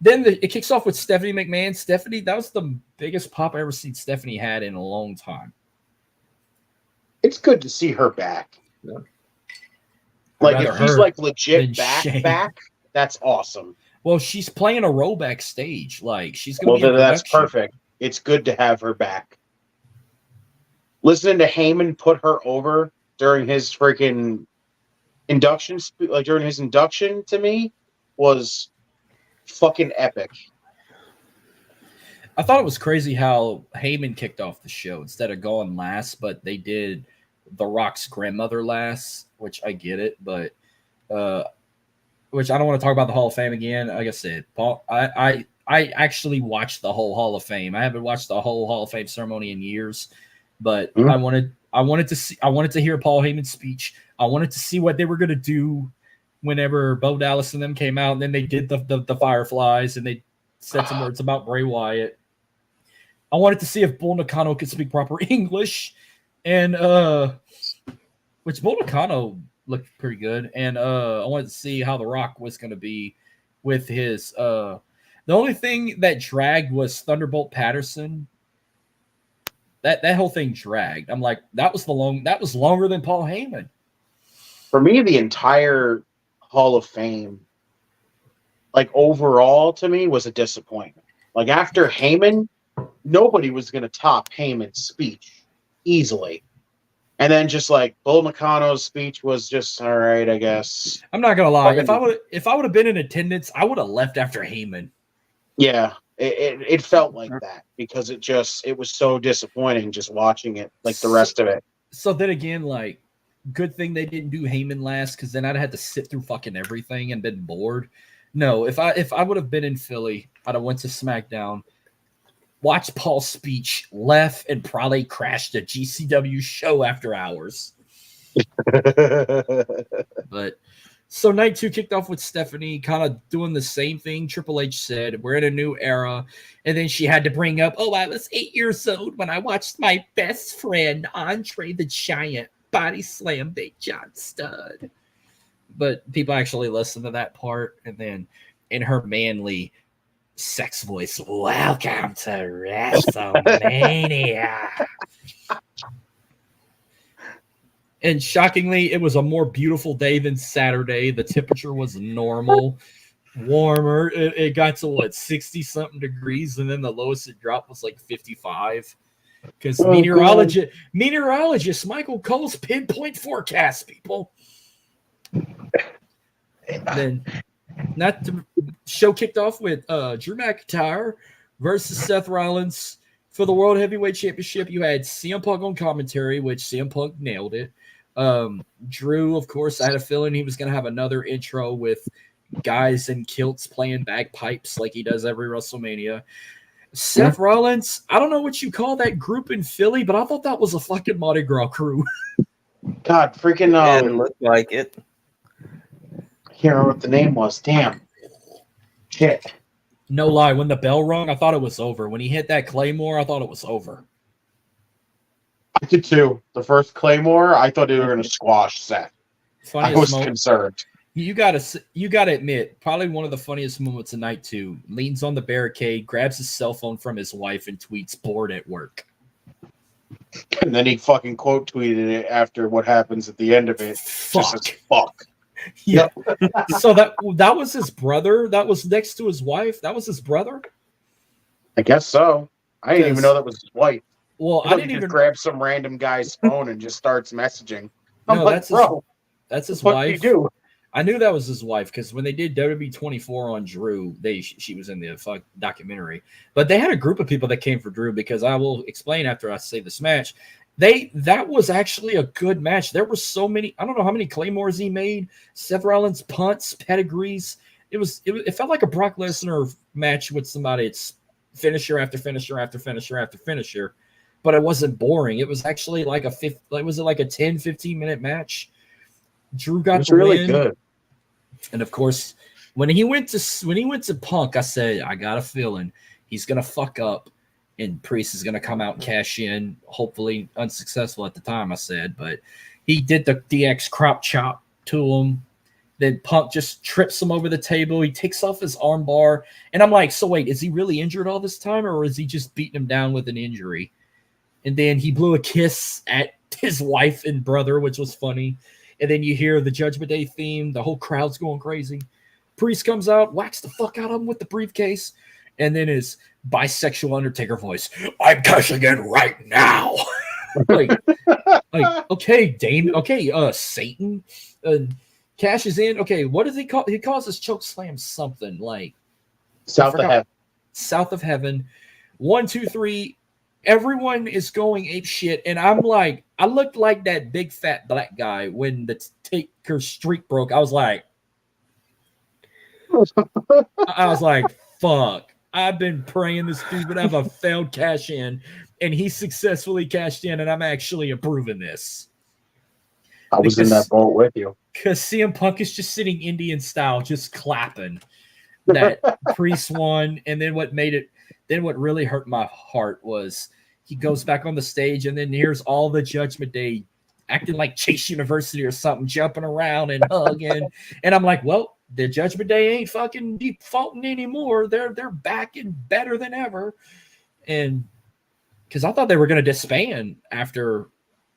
then it kicks off with Stephanie McMahon. Stephanie, that was the biggest pop I ever seen Stephanie had in a long time. It's good to see her back. Yeah. Like, if she's legit back, that's awesome. Well, she's playing a role backstage. Like, she's going to be that's perfect. It's good to have her back. Listening to Heyman put her over during his freaking induction, during his induction to me, was fucking epic. I thought it was crazy how Heyman kicked off the show instead of going last, but they did The Rock's grandmother last, which I get it, but which I don't want to talk about the Hall of Fame again. Like I said, Paul, I actually watched the whole Hall of Fame. I haven't watched the whole Hall of Fame ceremony in years, but I wanted to hear Paul Heyman's speech. I wanted to see what they were going to do whenever Bo Dallas and them came out, and then they did the Fireflies, and they said some words about Bray Wyatt. I wanted to see if Bull Nakano could speak proper English, and which Bull Nakano looked pretty good. And I wanted to see how The Rock was going to be with his. The only thing that dragged was Thunderbolt Patterson. That whole thing dragged. I'm like, that was longer than Paul Heyman. For me, the entire Hall of Fame, like overall to me, was a disappointment. Like after Heyman, nobody was going to top Heyman's speech easily. And then just like Bull Nakano's speech was just all right, I guess. I'm not gonna lie. If I would have been in attendance, I would have left after Heyman. Yeah, it felt like that because it was so disappointing just watching it, like the rest of it. So then again, like, good thing they didn't do Heyman last, because then I'd have had to sit through fucking everything and been bored. No, if I would have been in Philly, I'd have went to SmackDown, watched Paul's speech, left, and probably crashed a GCW show after hours. But so night 2 kicked off with Stephanie kind of doing the same thing Triple H said. We're in a new era. And then she had to bring up, I was 8 years old when I watched my best friend, Andre the Giant, body slam Big John Studd. But people actually listened to that part. And then in her manly sex voice, welcome to WrestleMania. And shockingly, it was a more beautiful day than Saturday. The temperature was normal, warmer. It got to 60-something degrees, and then the lowest it dropped was like 55. Because meteorologist Michael Cole's pinpoint forecast, people. Then, the show kicked off with Drew McIntyre versus Seth Rollins for the World Heavyweight Championship. You had CM Punk on commentary, which CM Punk nailed it. Drew, of course, I had a feeling he was going to have another intro with guys in kilts playing bagpipes like he does every WrestleMania. Seth Rollins, I don't know what you call that group in Philly, but I thought that was a fucking Mardi Gras crew. God, freaking it looked like it. I can't remember what the name was. Damn. Shit. No lie, when the bell rung, I thought it was over. When he hit that Claymore, I thought it was over. I did too. The first Claymore, I thought they were going to squash Seth. I was concerned. You gotta admit, probably one of the funniest moments of night 2. Leans on the barricade, grabs his cell phone from his wife, and tweets, "Bored at work." And then he fucking quote tweeted it after what happens at the end of it. Fuck. Just says, fuck. Yeah. So that was his brother. That was next to his wife. That was his brother. I guess so. I didn't even know that was his wife. Well, I didn't even grab some random guy's phone and just starts messaging. I'm no, like, that's his what wife. Do you do? I knew that was his wife because when they did WWE 24 on Drew, she was in the documentary. But they had a group of people that came for Drew because I will explain after I say this match. That was actually a good match. There were so many. I don't know how many Claymores he made. Seth Rollins punts, pedigrees. It felt like a Brock Lesnar match with somebody. It's finisher after finisher after finisher after finisher. But it wasn't boring. It was actually like a 10, 15 minute match. Drew got the really win. Good. And of course, when he went to Punk, I said, I got a feeling he's gonna fuck up and Priest is gonna come out and cash in, hopefully unsuccessful at the time, I said, but he did the DX crop chop to him. Then Punk just trips him over the table. He takes off his armbar. And I'm like, so wait, is he really injured all this time, or is he just beating him down with an injury? And then he blew a kiss at his wife and brother, which was funny. And then you hear the Judgment Day theme. The whole crowd's going crazy. Priest comes out, whacks the fuck out of him with the briefcase. And then his bisexual Undertaker voice, I'm cashing in right now. like, okay, Dame. Okay, Satan. Cashes in. Okay, what does he call? He calls his choke slam something like South of Heaven. South of Heaven. 1, 2, 3. Everyone is going ape shit, and I'm like, I looked like that big fat black guy when the Taker streak broke. I was like, fuck. I've been praying this dude would have a failed cash in, and he successfully cashed in, and I'm actually approving this. I was in that boat with you. Because CM Punk is just sitting Indian style, just clapping that Priest won, and then what really hurt my heart was he goes back on the stage, and then here's all the Judgment Day acting like Chase University or something, jumping around and hugging. And I'm like, well, the Judgment Day ain't fucking defaulting anymore. They're back and better than ever. And because I thought they were going to disband after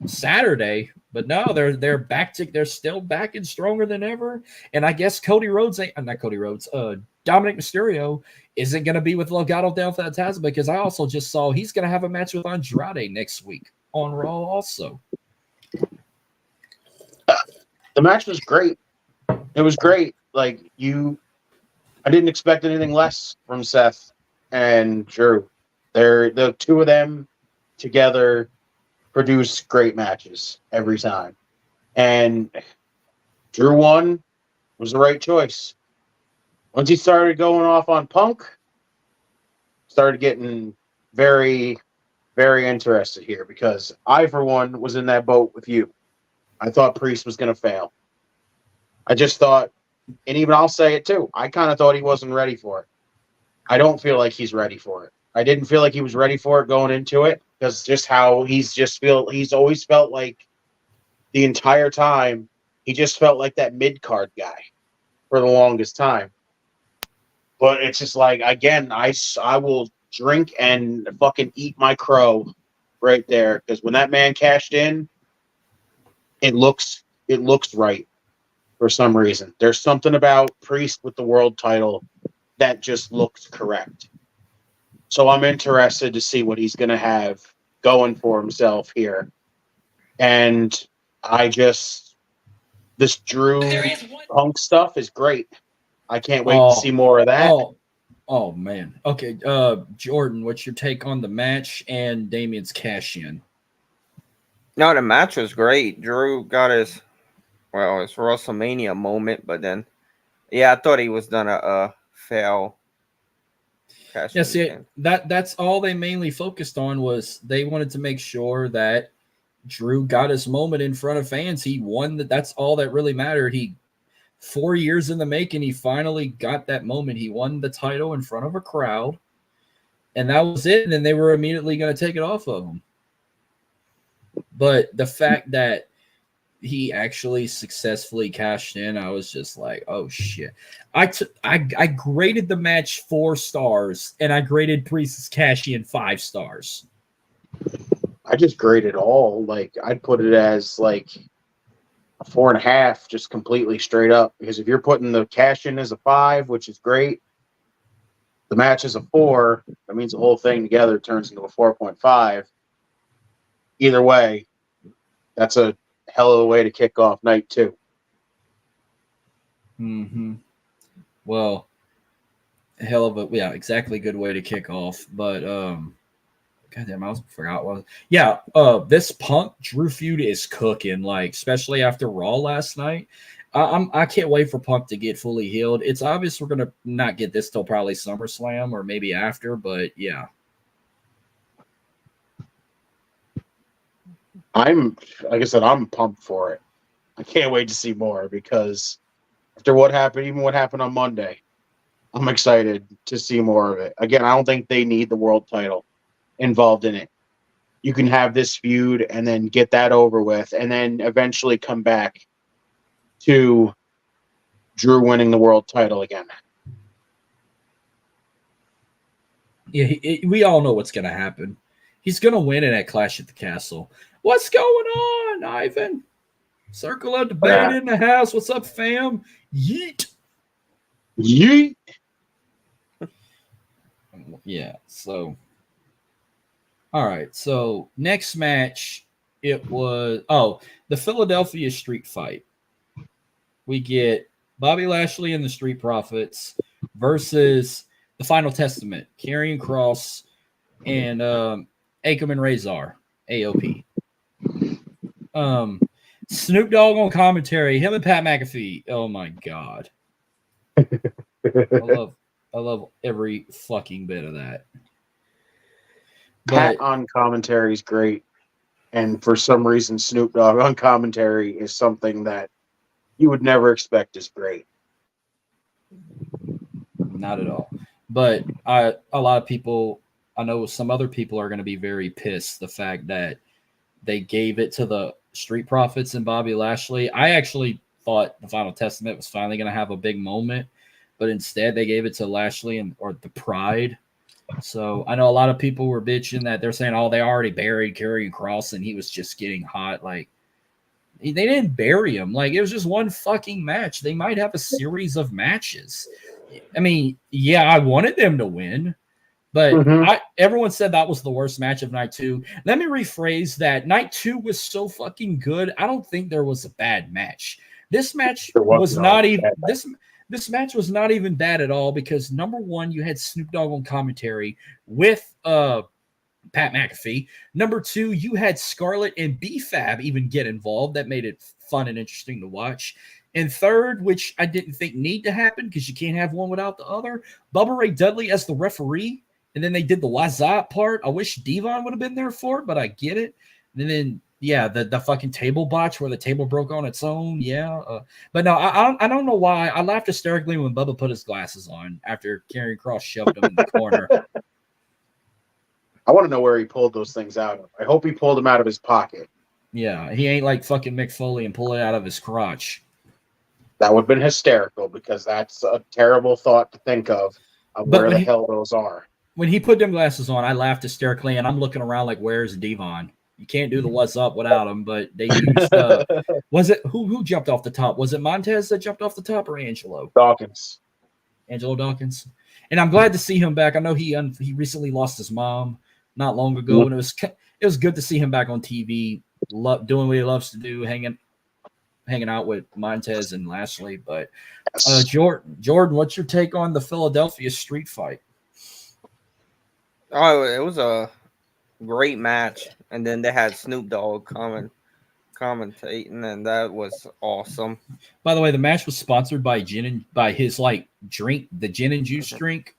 Saturday, but no, they're still back and stronger than ever. And I guess Dominic Mysterio isn't going to be with Legado del Fantasma, because I also just saw he's going to have a match with Andrade next week on Raw also. The match was great. It was great. I didn't expect anything less from Seth and Drew. The two of them together produce great matches every time. And Drew won, was the right choice. Once he started going off on Punk, started getting very, very interested here, because I, for one, was in that boat with you. I thought Priest was going to fail. I just thought, and even I'll say it too, I kind of thought he wasn't ready for it. I don't feel like he's ready for it. I didn't feel like he was ready for it going into it, because just how he's always felt like the entire time, he just felt like that mid-card guy for the longest time. But it's just like, again, I will drink and fucking eat my crow right there, because when that man cashed in, it looks right for some reason. There's something about Priest with the world title that just looks correct. So I'm interested to see what he's going to have going for himself here. And this Drew Punk stuff is great. I can't wait to see more of that. Oh man. Okay. Jordan, what's your take on the match and Damian's cash in? No, the match was great. Drew got his WrestleMania moment, but then, I thought he was gonna fail. Yeah, see, that's all they mainly focused on, was they wanted to make sure that Drew got his moment in front of fans. He won. That's all that really mattered. 4 years in the making, he finally got that moment. He won the title in front of a crowd, and that was it. And then they were immediately going to take it off of him. But the fact that he actually successfully cashed in, I was just like, oh shit. I graded the match 4 stars, and I graded Priest's cash in 5 stars. I just graded all. I'd put it as a 4.5, just completely straight up. Because if you're putting the cash in as a 5, which is great, the match is a 4, that means the whole thing together turns into a 4.5. Either way, that's a hell of a way to kick off night 2. Mm-hmm. Well, hell of a exactly good way to kick off. But goddamn, I forgot what. Yeah, this Punk Drew feud is cooking. Especially after Raw last night. I can't wait for Punk to get fully healed. It's obvious we're gonna not get this till probably SummerSlam or maybe after. But yeah. Like I said, I'm pumped for it. I can't wait to see more, because after what happened on Monday, I'm excited to see more of it. Again, I don't think they need the world title involved in it. You can have this feud and then get that over with, and then eventually come back to Drew winning the world title again. Yeah, we all know what's going to happen. He's going to win it at Clash at the Castle. What's going on, Ivan? Circle of debate in the house. What's up, fam? Yeet. Yeet. Yeah, so. All right, so next match, it was, the Philadelphia Street Fight. We get Bobby Lashley and the Street Profits versus the Final Testament, Karrion Kross and Akam and Razor, AOP. Snoop Dogg on commentary, him and Pat McAfee. Oh my god. I love every fucking bit of that. Pat on commentary is great. And for some reason, Snoop Dogg on commentary is something that you would never expect is great. Not at all. But a lot of people, I know some other people are going to be very pissed the fact that they gave it to the Street Profits and Bobby Lashley. I actually thought the Final Testament was finally going to have a big moment, but instead they gave it to Lashley or the Pride. So I know a lot of people were bitching that they're saying, oh, they already buried Karrion Kross and he was just getting hot. Like, they didn't bury him. Like, it was just one fucking match. They might have a series of matches. I mean, yeah, I wanted them to win, but everyone said that was the worst match of night 2. Let me rephrase that. Night 2 was so fucking good. I don't think there was a bad match. This match was not even this match was not even bad at all because number one, you had Snoop Dogg on commentary with Pat McAfee. Number 2, you had Scarlett and B-Fab even get involved. That made it fun and interesting to watch. And third, which I didn't think need to happen because you can't have one without the other, Bubba Ray Dudley as the referee. And then they did the What's Up part. I wish Devon would have been there for it, but I get it. And then, yeah, the fucking table botch where the table broke on its own. Yeah. But no, I don't know why. I laughed hysterically when Bubba put his glasses on after Karrion Kross shoved him in the corner. I want to know where he pulled those things out of. I hope he pulled them out of his pocket. Yeah, he ain't like fucking Mick Foley and pull it out of his crotch. That would have been hysterical because that's a terrible thought to think of where the hell those are. When he put them glasses on, I laughed hysterically, and I'm looking around like, where's Devon? You can't do the What's Up without him, but they used was it who jumped off the top? Was it Montez that jumped off the top or Angelo? Angelo Dawkins. And I'm glad to see him back. I know he recently lost his mom not long ago, and it was good to see him back on TV, doing what he loves to do, hanging out with Montez and Lashley. But Jordan, what's your take on the Philadelphia street fight? Oh, it was a great match, and then they had Snoop Dogg commentating, and that was awesome. By the way, the match was sponsored by his like drink, the gin and juice drink.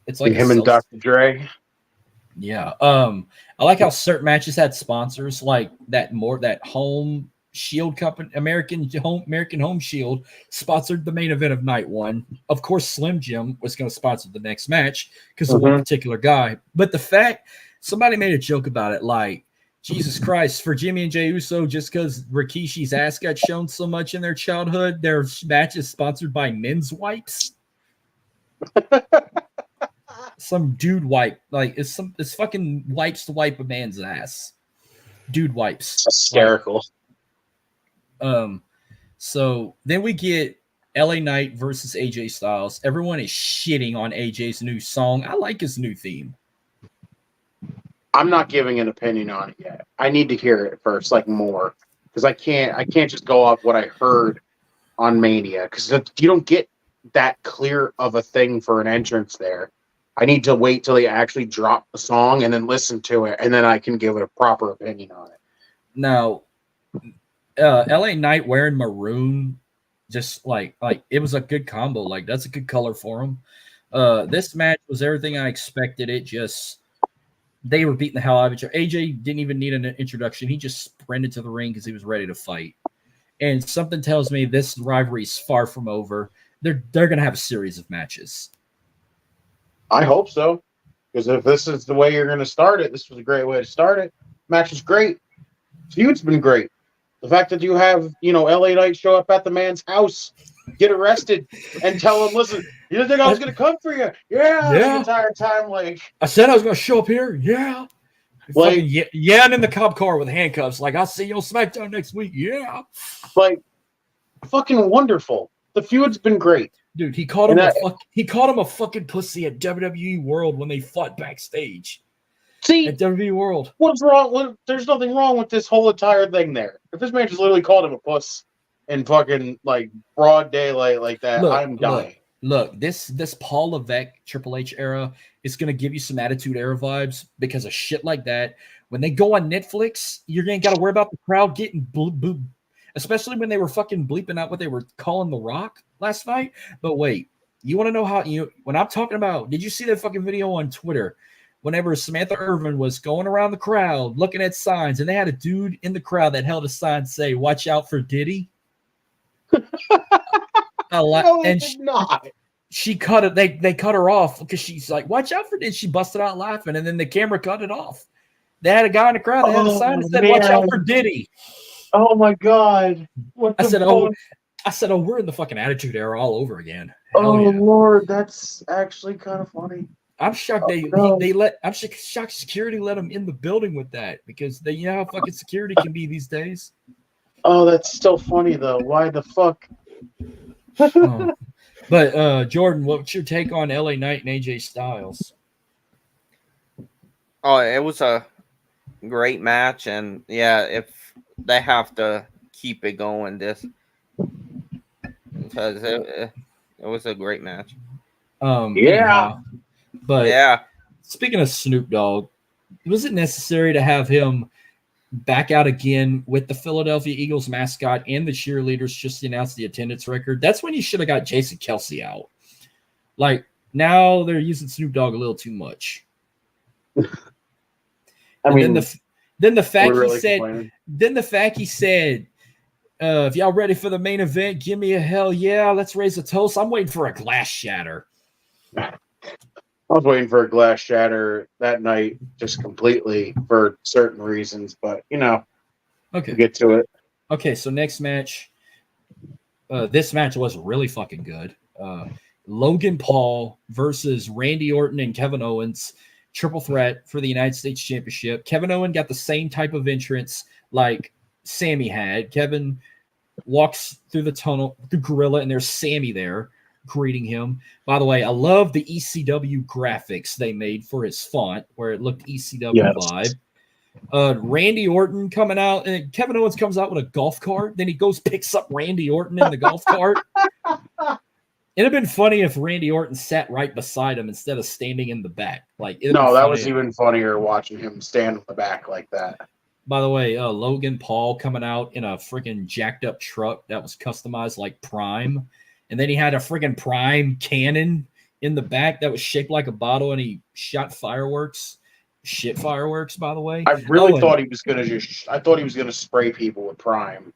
It's like him and Dr. Dre. Yeah. I like how certain matches had sponsors like that Home Shield company, American Home Shield sponsored the main event of night 1. Of course, Slim Jim was going to sponsor the next match because of one particular guy. But the fact somebody made a joke about it, like, Jesus Christ, for Jimmy and Jey Uso, just because Rikishi's ass got shown so much in their childhood, their match is sponsored by men's wipes. Some dude wipe, like it's fucking wipes to wipe a man's ass. Dude wipes. It's hysterical. So then we get LA Knight versus AJ Styles. Everyone is shitting on AJ's new song. I like his new theme. I'm not giving an opinion on it yet. I need to hear it first, like more, because I can't just go off what I heard on Mania, because you don't get that clear of a thing for an entrance there. I need to wait till they actually drop the song and then listen to it, and then I can give it a proper opinion on it. Now, LA Knight wearing maroon, just like it was a good combo. Like, that's a good color for him. This match was everything I expected. They were beating the hell out of each other. AJ didn't even need an introduction. He just sprinted to the ring because he was ready to fight. And something tells me this rivalry is far from over. They're going to have a series of matches. I hope so, because if this is the way you're going to start it, this was a great way to start it. Match is great. Feud's been great. The fact that you have, LA Knight show up at the man's house, get arrested, and tell him, listen, you didn't think I was going to come for you? Yeah. The entire time, like, I said I was going to show up here. Yeah. Like, yeah, and in the cop car with handcuffs. Like, I'll see you on SmackDown next week. Yeah. Like, fucking wonderful. The feud's been great. Dude, he called him a fucking pussy at WWE World when they fought backstage. See, at WWE World. What's wrong? There's nothing wrong with this whole entire thing there. If this man just literally called him a puss in fucking like broad daylight like that, I'm dying. Look, this Paul Levesque Triple H era is going to give you some Attitude Era vibes because of shit like that. When they go on Netflix, you're going to got to worry about the crowd getting booed. Especially when they were fucking bleeping out what they were calling The Rock last night. But wait, you want to know how when I'm talking about, did you see that fucking video on Twitter? Whenever Samantha Irvin was going around the crowd looking at signs, and they had a dude in the crowd that held a sign say, "Watch out for Diddy." No, and she cut it. They cut her off because she's like, "Watch out for Diddy." She busted out laughing, and then the camera cut it off. They had a guy in the crowd that had a sign that said, "Watch out for Diddy." Oh my God! What I the said, fuck? "Oh, we're in the fucking Attitude Era all over again." Oh Hell yeah! Lord, that's actually kind of funny. I'm shocked no. I'm shocked security let him in the building with that because you know how fucking security can be these days. Oh, that's still funny though. Why the fuck? Oh. But Jordan, what's your take on LA Knight and AJ Styles? Oh, it was a great match, and yeah, if they have to keep it going, because it was a great match. Anyhow, but Yeah, speaking of Snoop Dogg, was it necessary to have him back out again with the Philadelphia Eagles mascot and the cheerleaders just to announce the attendance record? That's when you should have got Jason Kelsey out. Like, now they're using Snoop Dogg a little too much. Then the fact he said, if y'all ready for the main event, give me a hell yeah, let's raise a toast. I'm waiting for a glass shatter. I was waiting for a glass shatter that night, just completely for certain reasons, but okay, we'll get to it. Okay, so next match. This match was really fucking good. Logan Paul versus Randy Orton and Kevin Owens, triple threat for the United States Championship. Kevin Owens got the same type of entrance like Sammy had. Kevin walks through the tunnel, the gorilla, and there's Sammy there greeting him. By the way, I love the ECW graphics they made for his font where it looked ECW vibe. Randy Orton coming out, and Kevin Owens comes out with a golf cart. Then he goes, picks up Randy Orton in the golf cart. It'd have been funny if Randy Orton sat right beside him instead of standing in the back. That was even funnier watching him stand in the back like that. By the way, Logan Paul coming out in a freaking jacked up truck that was customized like Prime. And then he had a freaking Prime cannon in the back that was shaped like a bottle, and he shot fireworks. Shit fireworks, by the way. I really thought he was gonna spray people with Prime.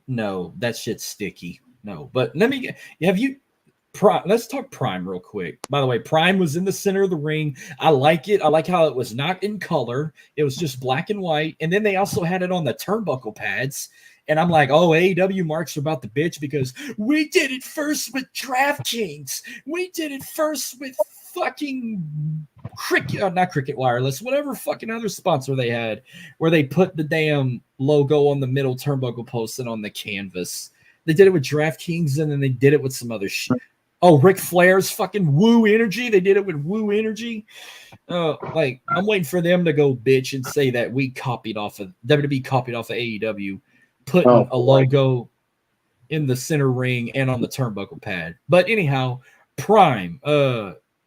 No, that shit's sticky. No, but let's talk Prime real quick. By the way, Prime was in the center of the ring. I like it. I like how it was not in color. It was just black and white. And then they also had it on the turnbuckle pads. And I'm like, oh, AEW marks are about the bitch because we did it first with DraftKings. We did it first with fucking not Cricket Wireless, whatever fucking other sponsor they had, where they put the damn logo on the middle turnbuckle post and on the canvas. They did it with DraftKings, and then they did it with some other shit. Oh, Ric Flair's fucking Woo Energy. They did it with Woo Energy. I'm waiting for them to go bitch and say that we copied off of WWE, copied off of AEW, putting a logo in the center ring and on the turnbuckle pad. But anyhow, Prime.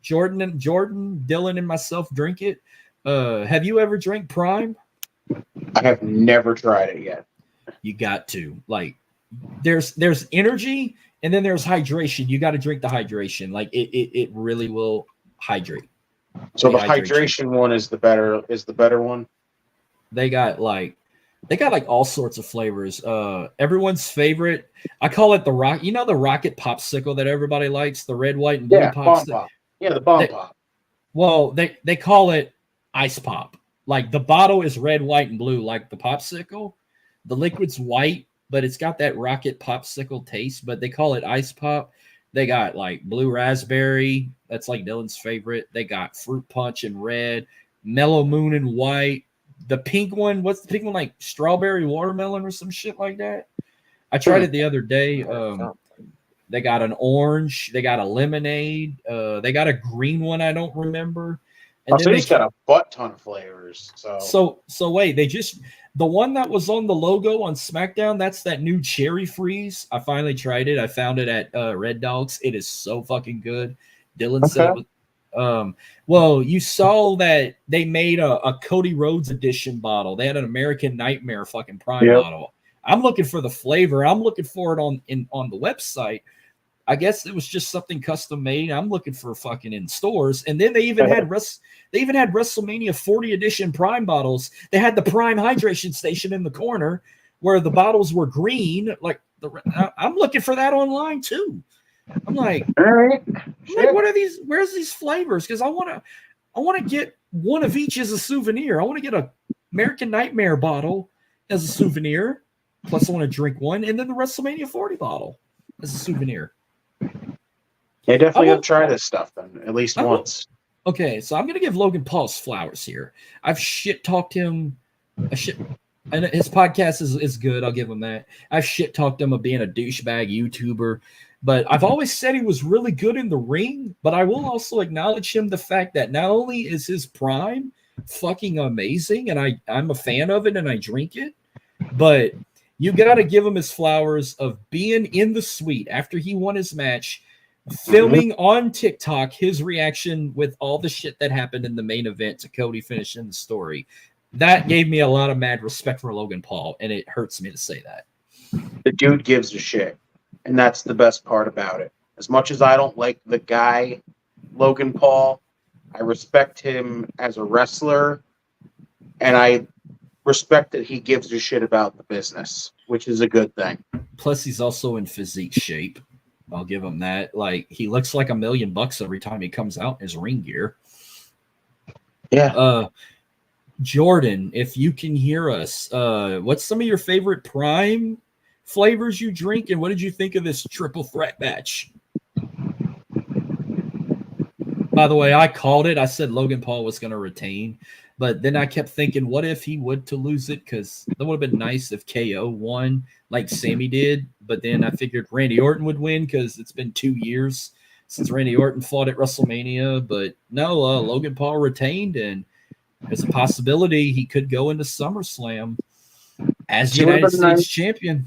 Jordan, Dylan, and myself drink it. Have you ever drank Prime? I have never tried it yet. You got to. There's energy, and then there's hydration. You got to drink the hydration. It really will hydrate. So the hydration one is the better one. They got all sorts of flavors. Everyone's favorite, I call it the rock. You know the rocket popsicle that everybody likes, the red, white, and blue popsicle. Yeah, the bomb pop. Well, they call it ice pop. Like the bottle is red, white, and blue, like the popsicle. The liquid's white, but it's got that rocket popsicle taste. But they call it ice pop. They got blue raspberry. That's like Dylan's favorite. They got fruit punch in red, mellow moon in white. The pink one, what's the pink one? Like strawberry watermelon or some shit like that. I tried it the other day. They got an orange. They got a lemonade. They got a green one. I don't remember. And then they got a butt ton of flavors. So wait, the one that was on the logo on SmackDown, that's that new cherry freeze. I finally tried it. I found it at Red Dogs. It is so fucking good. Dylan said it was, well, you saw that they made a Cody Rhodes edition bottle. They had an American Nightmare fucking Prime bottle. I'm looking for the flavor. I'm looking for it on the website. I guess it was just something custom made. I'm looking for fucking in stores. And then they even had WrestleMania 40 edition Prime bottles. They had the Prime hydration station in the corner where the bottles were green. I'm looking for that online too. I'm like, all right. What are these? Where's these flavors? Because I want to get one of each as a souvenir. I want to get a American Nightmare bottle as a souvenir. Plus, I want to drink one, and then the WrestleMania 40 bottle as a souvenir. Yeah, definitely gonna try this stuff then, at least once. Okay, so I'm gonna give Logan Paul his flowers here. I've shit talked him. And his podcast is good. I'll give him that. I've shit talked him of being a douchebag YouTuber, but I've always said he was really good in the ring. But I will also acknowledge him the fact that not only is his prime fucking amazing, and I'm a fan of it and I drink it, but you got to give him his flowers of being in the suite after he won his match, filming on TikTok his reaction with all the shit that happened in the main event to Cody finishing the story. That gave me a lot of mad respect for Logan Paul, and it hurts me to say that. The dude gives a shit, and that's the best part about it. As much as I don't like the guy, Logan Paul, I respect him as a wrestler, and I respect that he gives a shit about the business, which is a good thing. Plus, he's also in physique shape. I'll give him that. Like, he looks like $1 million every time he comes out in his ring gear. Yeah. Jordan, if you can hear us, what's some of your favorite Prime flavors you drink, and what did you think of this triple threat match? By the way, I called it. I said Logan Paul was going to retain, but then I kept thinking, what if he would to lose it? Because that would have been nice if KO won like Sammy did, but then I figured Randy Orton would win because it's been 2 years since Randy Orton fought at WrestleMania, but no, Logan Paul retained, and there's a possibility he could go into SummerSlam as United States champion.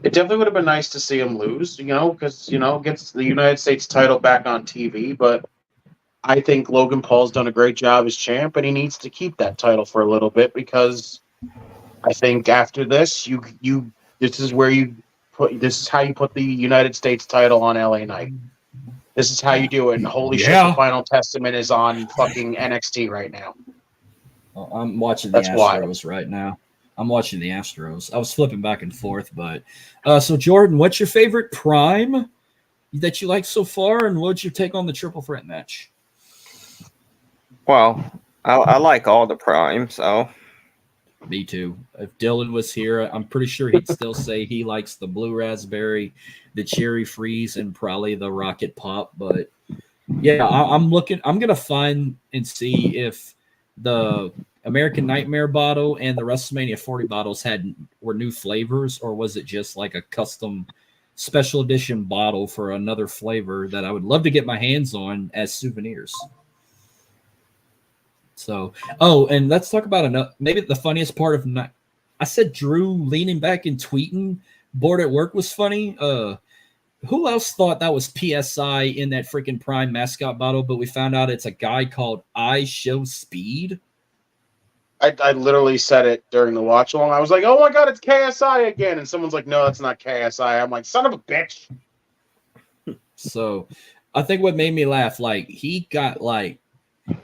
It definitely would have been nice to see him lose, because, gets the United States title back on TV. But I think Logan Paul's done a great job as champ, and he needs to keep that title for a little bit, because I think after this, this is how you put the United States title on LA Knight. This is how you do it. And holy shit, the Final Testament is on fucking NXT right now. I'm watching the Astros right now. I'm watching the Astros. I was flipping back and forth, but so Jordan, what's your favorite Prime that you like so far, and what's your take on the triple threat match? Well, I like all the Prime, so. Me too. If Dylan was here, I'm pretty sure he'd still say he likes the blue raspberry, the cherry freeze, and probably the rocket pop. But yeah, I'm gonna find and see if the American Nightmare bottle and the WrestleMania 40 bottles were new flavors, or was it just like a custom special edition bottle for another flavor that I would love to get my hands on as souvenirs. So, and let's talk about maybe the funniest part of night. I said Drew leaning back and tweeting bored at work was funny. Who else thought that was PSI in that freaking Prime mascot bottle? But we found out it's a guy called I Show Speed. I literally said it during the watch along. I was like, oh my God, it's KSI again. And someone's like, no, it's not KSI. I'm like, son of a bitch. So I think what made me laugh,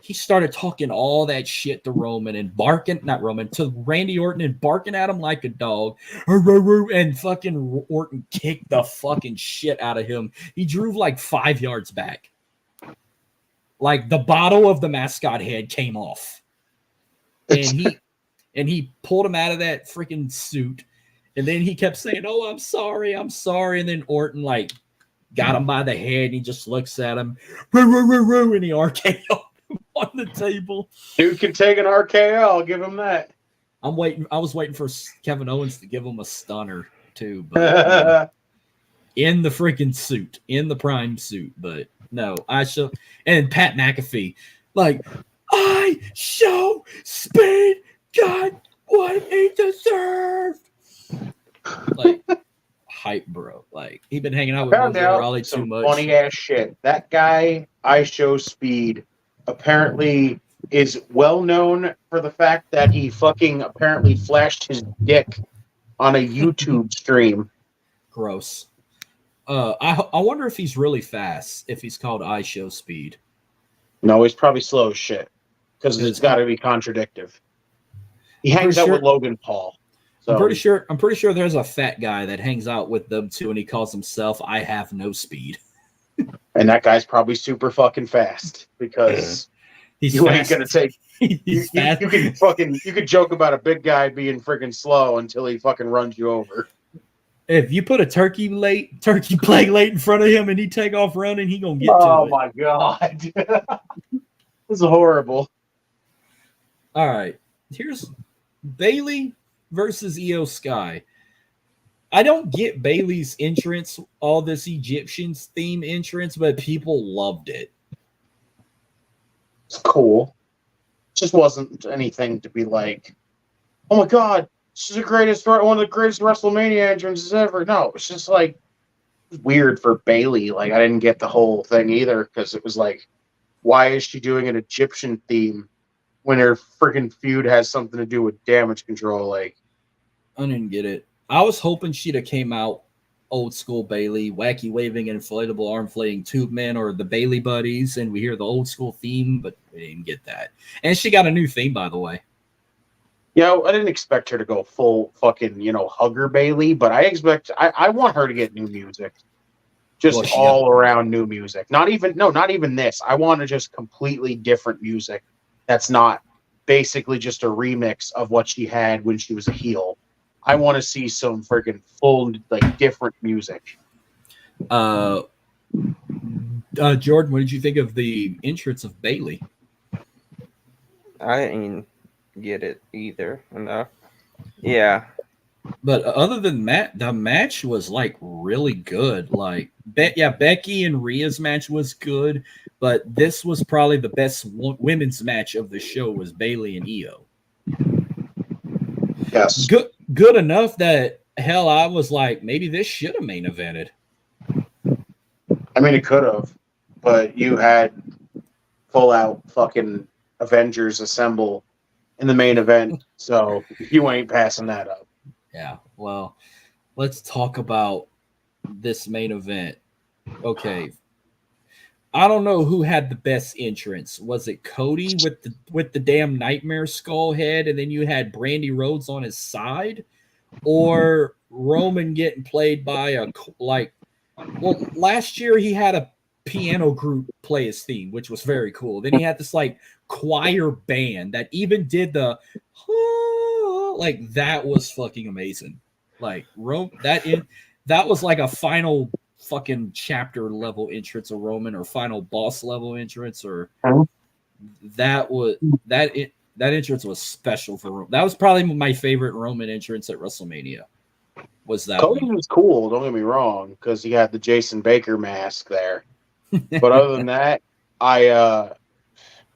he started talking all that shit to Roman and to Randy Orton and barking at him like a dog. And fucking Orton kicked the fucking shit out of him. He drove 5 yards back. The bottle of the mascot head came off. And he pulled him out of that freaking suit. And then he kept saying, oh, I'm sorry. And then Orton got him by the head and he just looks at him. And he RKO'd him on the table. Dude can take an RKO. I'll give him that. I was waiting for Kevin Owens to give him a stunner too. But in the freaking suit. In the Prime suit. But no, and Pat McAfee. I show Speed got what he deserved. Hype, bro. He been hanging out with Raleigh too much. Funny ass shit. That guy, I Show Speed, apparently is well known for the fact that he fucking apparently flashed his dick on a YouTube stream. Gross. I wonder if he's really fast. If he's called I Show Speed. No, he's probably slow as shit. Because it's got to be contradictive. He hangs out with Logan Paul. So. I'm pretty sure there's a fat guy that hangs out with them too, and he calls himself I Have No Speed. And that guy's probably super fucking fast because He's You ain't fast. gonna take. He's fast. You could joke about a big guy being freaking slow until he fucking runs you over. If you put a turkey play late in front of him and he take off running, he gonna get to it. Oh my god, this is horrible. All right, here's Bailey versus Io Sky. I don't get Bailey's entrance, all this Egyptians theme entrance, but people loved it. It's cool. It just wasn't anything to be like, oh my god, this is one of the greatest WrestleMania entrances ever. No, it's just like weird for Bailey. Like I didn't get the whole thing either because it was like, why is she doing an Egyptian theme when her freaking feud has something to do with damage control? Like, I didn't get it. I was hoping she'd have came out old school Bailey, wacky waving inflatable arm flaying tube man, or the Bailey buddies, and we hear the old school theme, but we didn't get that. And she got a new theme, by the way. yeah, I didn't expect her to go full fucking, hugger Bailey, but I want her to get new music. Just all around new music. Not even this. I want to just completely different music that's not basically just a remix of what she had when she was a heel. I want to see some freaking full, different music. Jordan, what did you think of the entrance of Bailey? I didn't get it either. No. Yeah. But other than that, the match was really good. Becky and Rhea's match was good, but this was probably the best women's match of the show was Bailey and Io. Yes. Good enough that hell, I was like, maybe this should have main evented. I mean, it could have, but you had full out fucking Avengers assemble in the main event, so you ain't passing that up. Yeah, well, let's talk about this main event. Okay. I don't know who had the best entrance. Was it Cody with the damn nightmare skull head, and then you had Brandy Rhodes on his side, or Roman getting played by last year he had a piano group play his theme, which was very cool. Then he had this choir band that even did the that was fucking amazing. That was like a final fucking chapter level entrance of Roman, or final boss level entrance, or that entrance was special for Roman. That was probably my favorite Roman entrance at WrestleMania. Was that Cody was cool, don't get me wrong, because he had the Jason Baker mask there. But other than that,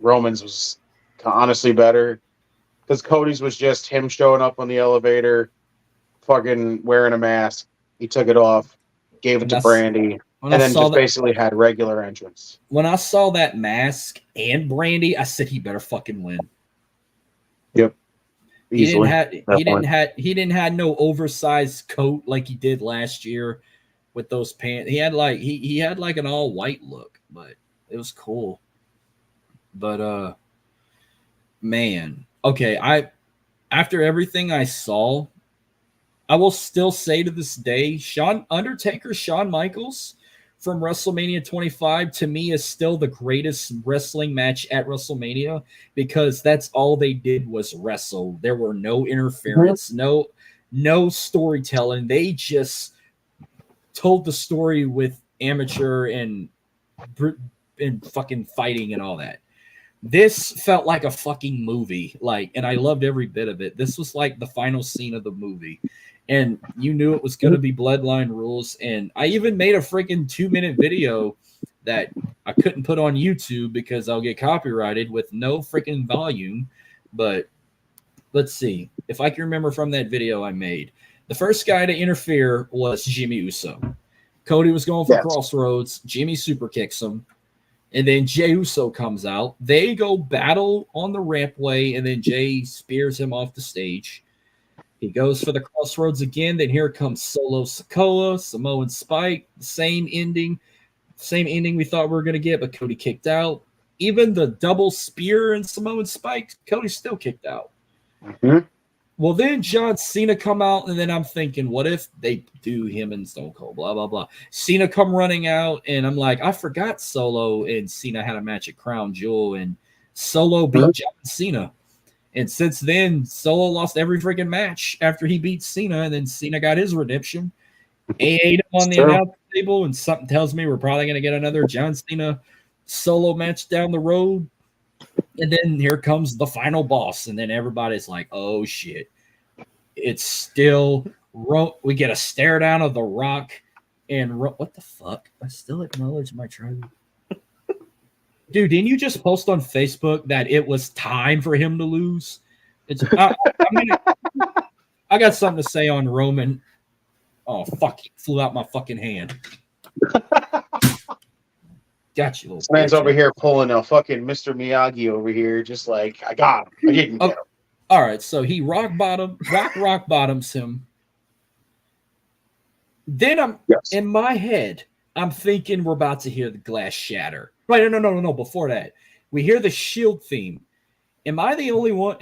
Roman's was honestly better, because Cody's was just him showing up on the elevator, fucking wearing a mask. He took it off, gave it to Brandy, and then just basically had regular entrance. When I saw that mask and Brandy, I said he better fucking win. Yep. Easily. He didn't have no oversized coat like he did last year with those pants. He had he had an all white look, but it was cool. But man, okay, after everything I saw, I will still say to this day, Shawn Michaels from WrestleMania 25 to me is still the greatest wrestling match at WrestleMania, because that's all they did was wrestle. There were no interference, no storytelling. They just told the story with amateur and fucking fighting and all that. This felt like a fucking movie, and I loved every bit of it. This was like the final scene of the movie. And you knew it was going to be Bloodline rules. And I even made a freaking 2-minute video that I couldn't put on YouTube because I'll get copyrighted with no freaking volume. But let's see if I can remember from that video I made. The first guy to interfere was Jimmy Uso. Cody was going for Crossroads. Jimmy super kicks him. And then Jey Uso comes out. They go battle on the rampway, and then Jey spears him off the stage. He goes for the Crossroads again. Then here comes Solo Sikoa, Samoan Spike. Same ending we thought we were going to get, but Cody kicked out. Even the double spear and Samoan Spike, Cody still kicked out. Mm-hmm. Well, then John Cena come out, and then I'm thinking, what if they do him and Stone Cold, blah, blah, blah. Cena come running out, and I'm like, I forgot Solo and Cena had a match at Crown Jewel, and Solo beat John Cena. And since then, Solo lost every freaking match after he beat Cena, and then Cena got his redemption. AA on the announce table, and something tells me we're probably going to get another John Cena Solo match down the road. And then here comes the final boss, and then everybody's like, oh shit. It's still we get a stare down of The Rock and what the fuck? I still acknowledge my tribe. Dude, didn't you just post on Facebook that it was time for him to lose? I got something to say on Roman. Oh, fuck. He flew out my fucking hand. Got you. This man's over here pulling a fucking Mr. Miyagi over here, just like, I got him. I didn't get him. All right, so he rock bottoms him. Then in my head, I'm thinking we're about to hear the glass shatter. Right, no. Before that, we hear the Shield theme. Am I the only one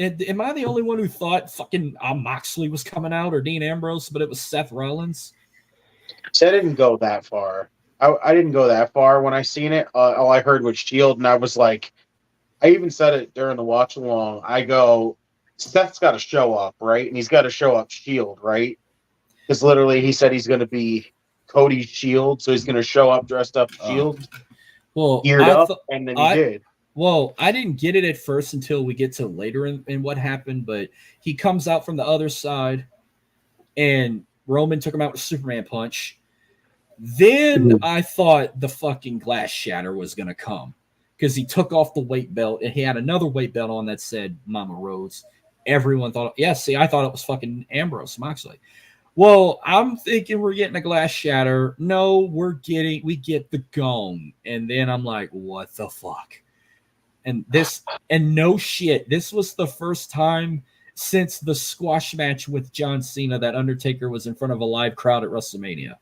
who thought fucking Moxley was coming out or Dean Ambrose, but it was Seth Rollins? So I didn't go that far. I didn't go that far when I seen it. All I heard was Shield, and I was like, I even said it during the watch along. I go, Seth's got to show up, right? And he's got to show up Shield, right? Because literally he said he's going to be Cody's Shield, so he's going to show up dressed up Shield. Geared up, and then he did. Well, I didn't get it at first until we get to later in what happened, but he comes out from the other side, and Roman took him out with Superman punch. Then I thought the fucking glass shatter was going to come because he took off the weight belt, and he had another weight belt on that said Mama Rhodes. Everyone thought, I thought it was fucking Ambrose Moxley. Well, I'm thinking we're getting a glass shatter. No, we get the gong. And then I'm like, what the fuck? And no shit. This was the first time since the squash match with John Cena that Undertaker was in front of a live crowd at WrestleMania.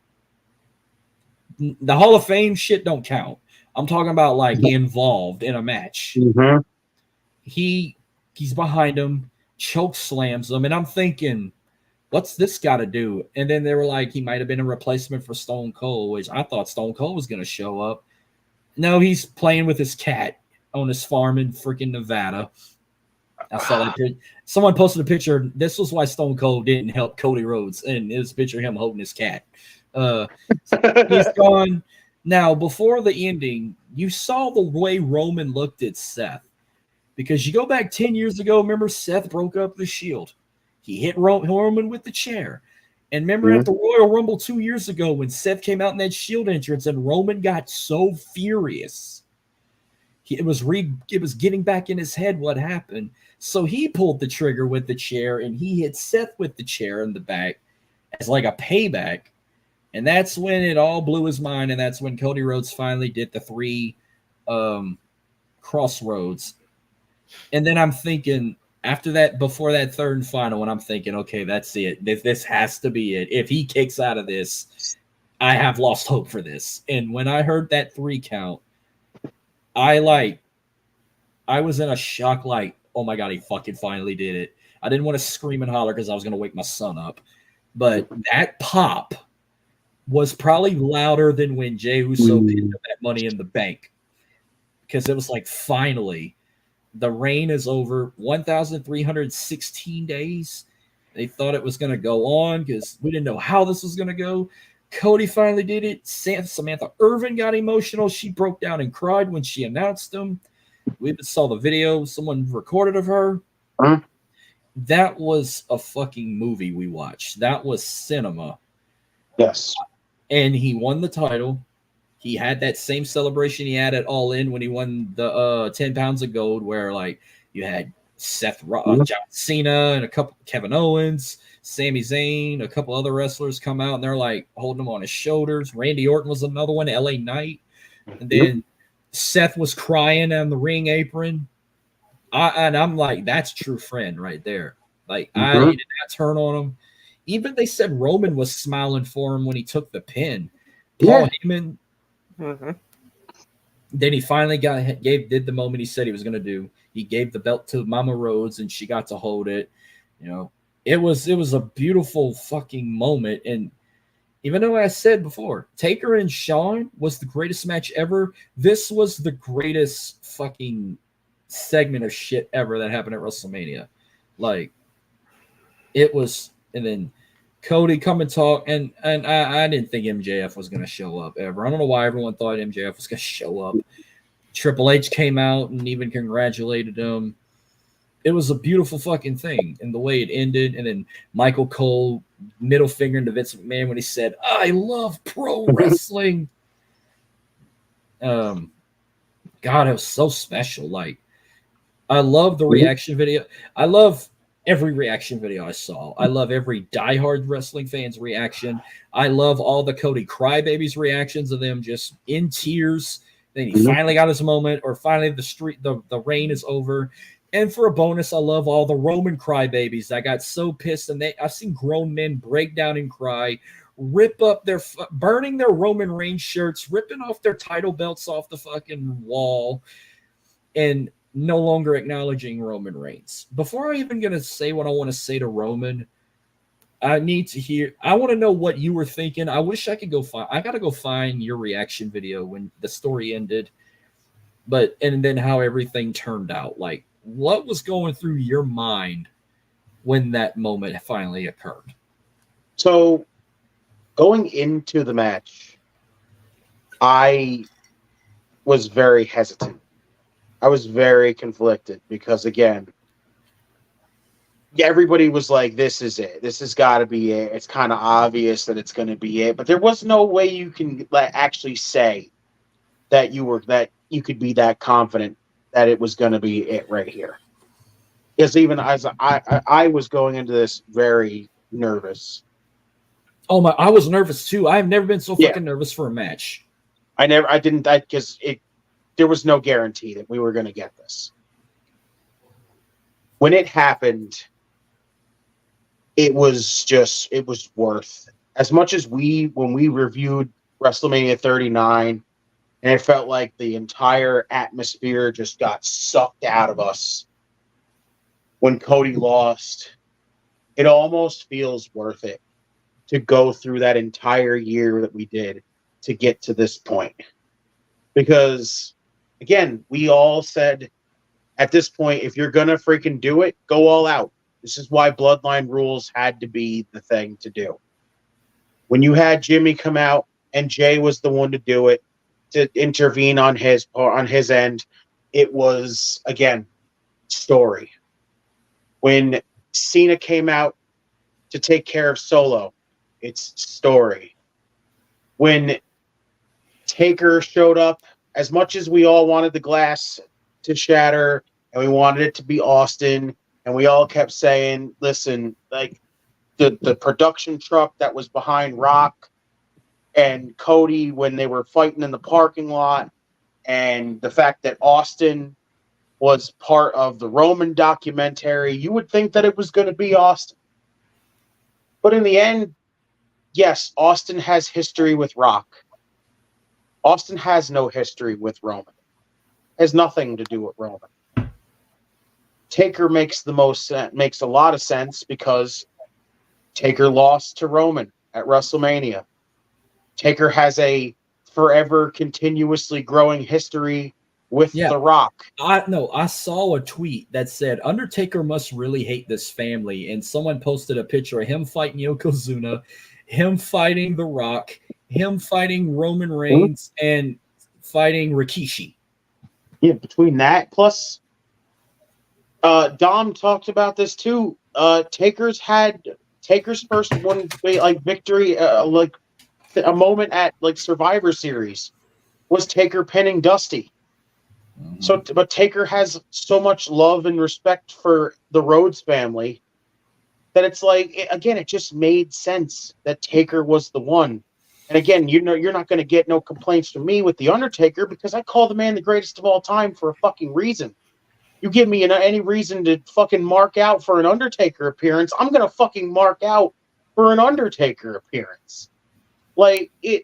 The Hall of Fame shit don't count. I'm talking about like involved in a match. Mm-hmm. He's behind him, choke slams him, and I'm thinking, what's this got to do? And then they were like, he might have been a replacement for Stone Cold, which I thought Stone Cold was going to show up. No, he's playing with his cat on his farm in freaking Nevada. I saw that. Someone posted a picture. This was why Stone Cold didn't help Cody Rhodes, and it was a picture of him holding his cat. He's gone. Now, before the ending, you saw the way Roman looked at Seth. Because you go back 10 years ago, remember Seth broke up the Shield. He hit Roman with the chair. And remember at the Royal Rumble 2 years ago when Seth came out in that Shield entrance and Roman got so furious. It was getting back in his head what happened. So he pulled the trigger with the chair and he hit Seth with the chair in the back as like a payback. And that's when it all blew his mind. And that's when Cody Rhodes finally did the 3 crossroads. And then I'm thinking, after that, before that third and final one, I'm thinking, okay, that's it. This has to be it. If he kicks out of this, I have lost hope for this. And when I heard that 3 count, I was in a shock, like, oh my God, he fucking finally did it. I didn't want to scream and holler because I was going to wake my son up. But that pop was probably louder than when Jey Uso picked up that Money in the Bank. Because it was like, finally, the reign is over. 1,316 days. They thought it was going to go on because we didn't know how this was going to go. Cody finally did it. Samantha Irvin got emotional. She broke down and cried when she announced him. We even saw the video someone recorded of her. Huh? That was a fucking movie we watched. That was cinema. Yes. And he won the title. He had that same celebration he had at All In when he won the 10 pounds of gold, where like you had John Cena and a couple Kevin Owens, Sami Zayn, a couple other wrestlers come out and they're like holding him on his shoulders. Randy Orton was another one, LA Knight. And then Seth was crying on the ring apron. I'm like, that's true friend right there. Like I did not turn on him. Even they said Roman was smiling for him when he took the pin. Paul Heyman. Then he finally did the moment he said he was going to do. He gave the belt to Mama Rhodes and she got to hold it. You know, it was a beautiful fucking moment. And even though I said before, Taker and Shawn was the greatest match ever, this was the greatest fucking segment of shit ever that happened at WrestleMania. Like, it was, and then Cody come and talk, and I didn't think MJF was going to show up ever. I don't know why everyone thought MJF was going to show up. Triple H came out and even congratulated him. It was a beautiful fucking thing, and the way it ended, and then Michael Cole middle finger to Vince McMahon when he said, "I love pro wrestling." God, it was so special. Like, I love the reaction video. I love every reaction video I saw. I love every diehard wrestling fan's reaction. I love all the Cody Crybabies reactions of them just in tears. Then he finally got his moment, or finally the reign is over. And for a bonus, I love all the Roman Crybabies that got so pissed, and I've seen grown men break down and cry, rip up burning their Roman Reigns shirts, ripping off their title belts off the fucking wall, and no longer acknowledging Roman Reigns. Before I even gonna say what I want to say to Roman, I want to know what you were thinking. I wish I could I gotta go find your reaction video when the story ended, and then how everything turned out. Like, what was going through your mind when that moment finally occurred? So, going into the match, I was very hesitant. I was very conflicted because, again, everybody was like, this is it. This has got to be it. It's kind of obvious that it's going to be it. But there was no way you can actually say that you could be that confident that it was going to be it right here. Because even as I was going into this very nervous. Oh my! I was nervous too. I have never been so fucking nervous for a match. Because there was no guarantee that we were going to get this. When it happened, it was worth as much as when we reviewed WrestleMania 39, and it felt like the entire atmosphere just got sucked out of us when Cody lost. It almost feels worth it to go through that entire year that we did to get to this point. Because, again, we all said at this point, if you're going to freaking do it, go all out. This is why Bloodline Rules had to be the thing to do. When you had Jimmy come out and Jay was the one to do it, to intervene on his end, it was, again, story. When Cena came out to take care of Solo, it's story. When Taker showed up, as much as we all wanted the glass to shatter and we wanted it to be Austin, and we all kept saying, listen, like the production truck that was behind Rock and Cody when they were fighting in the parking lot, and the fact that Austin was part of the Roman documentary, you would think that it was going to be Austin. But in the end, yes, Austin has history with Rock. Austin has no history with Roman. Has nothing to do with Roman. Taker makes a lot of sense because Taker lost to Roman at WrestleMania. Taker has a forever continuously growing history with The Rock. I saw a tweet that said Undertaker must really hate this family, and someone posted a picture of him fighting Yokozuna, him fighting The Rock, him fighting Roman Reigns, and fighting Rikishi. Yeah, between that plus Dom talked about this too. Taker's first one victory, a moment at Survivor Series was Taker pinning Dusty. Mm-hmm. So, but Taker has so much love and respect for the Rhodes family that it's it just made sense that Taker was the one. And again, you're not going to get no complaints from me with The Undertaker because I call the man the greatest of all time for a fucking reason. You give me any reason to fucking mark out for an Undertaker appearance, I'm going to fucking mark out for an Undertaker appearance. The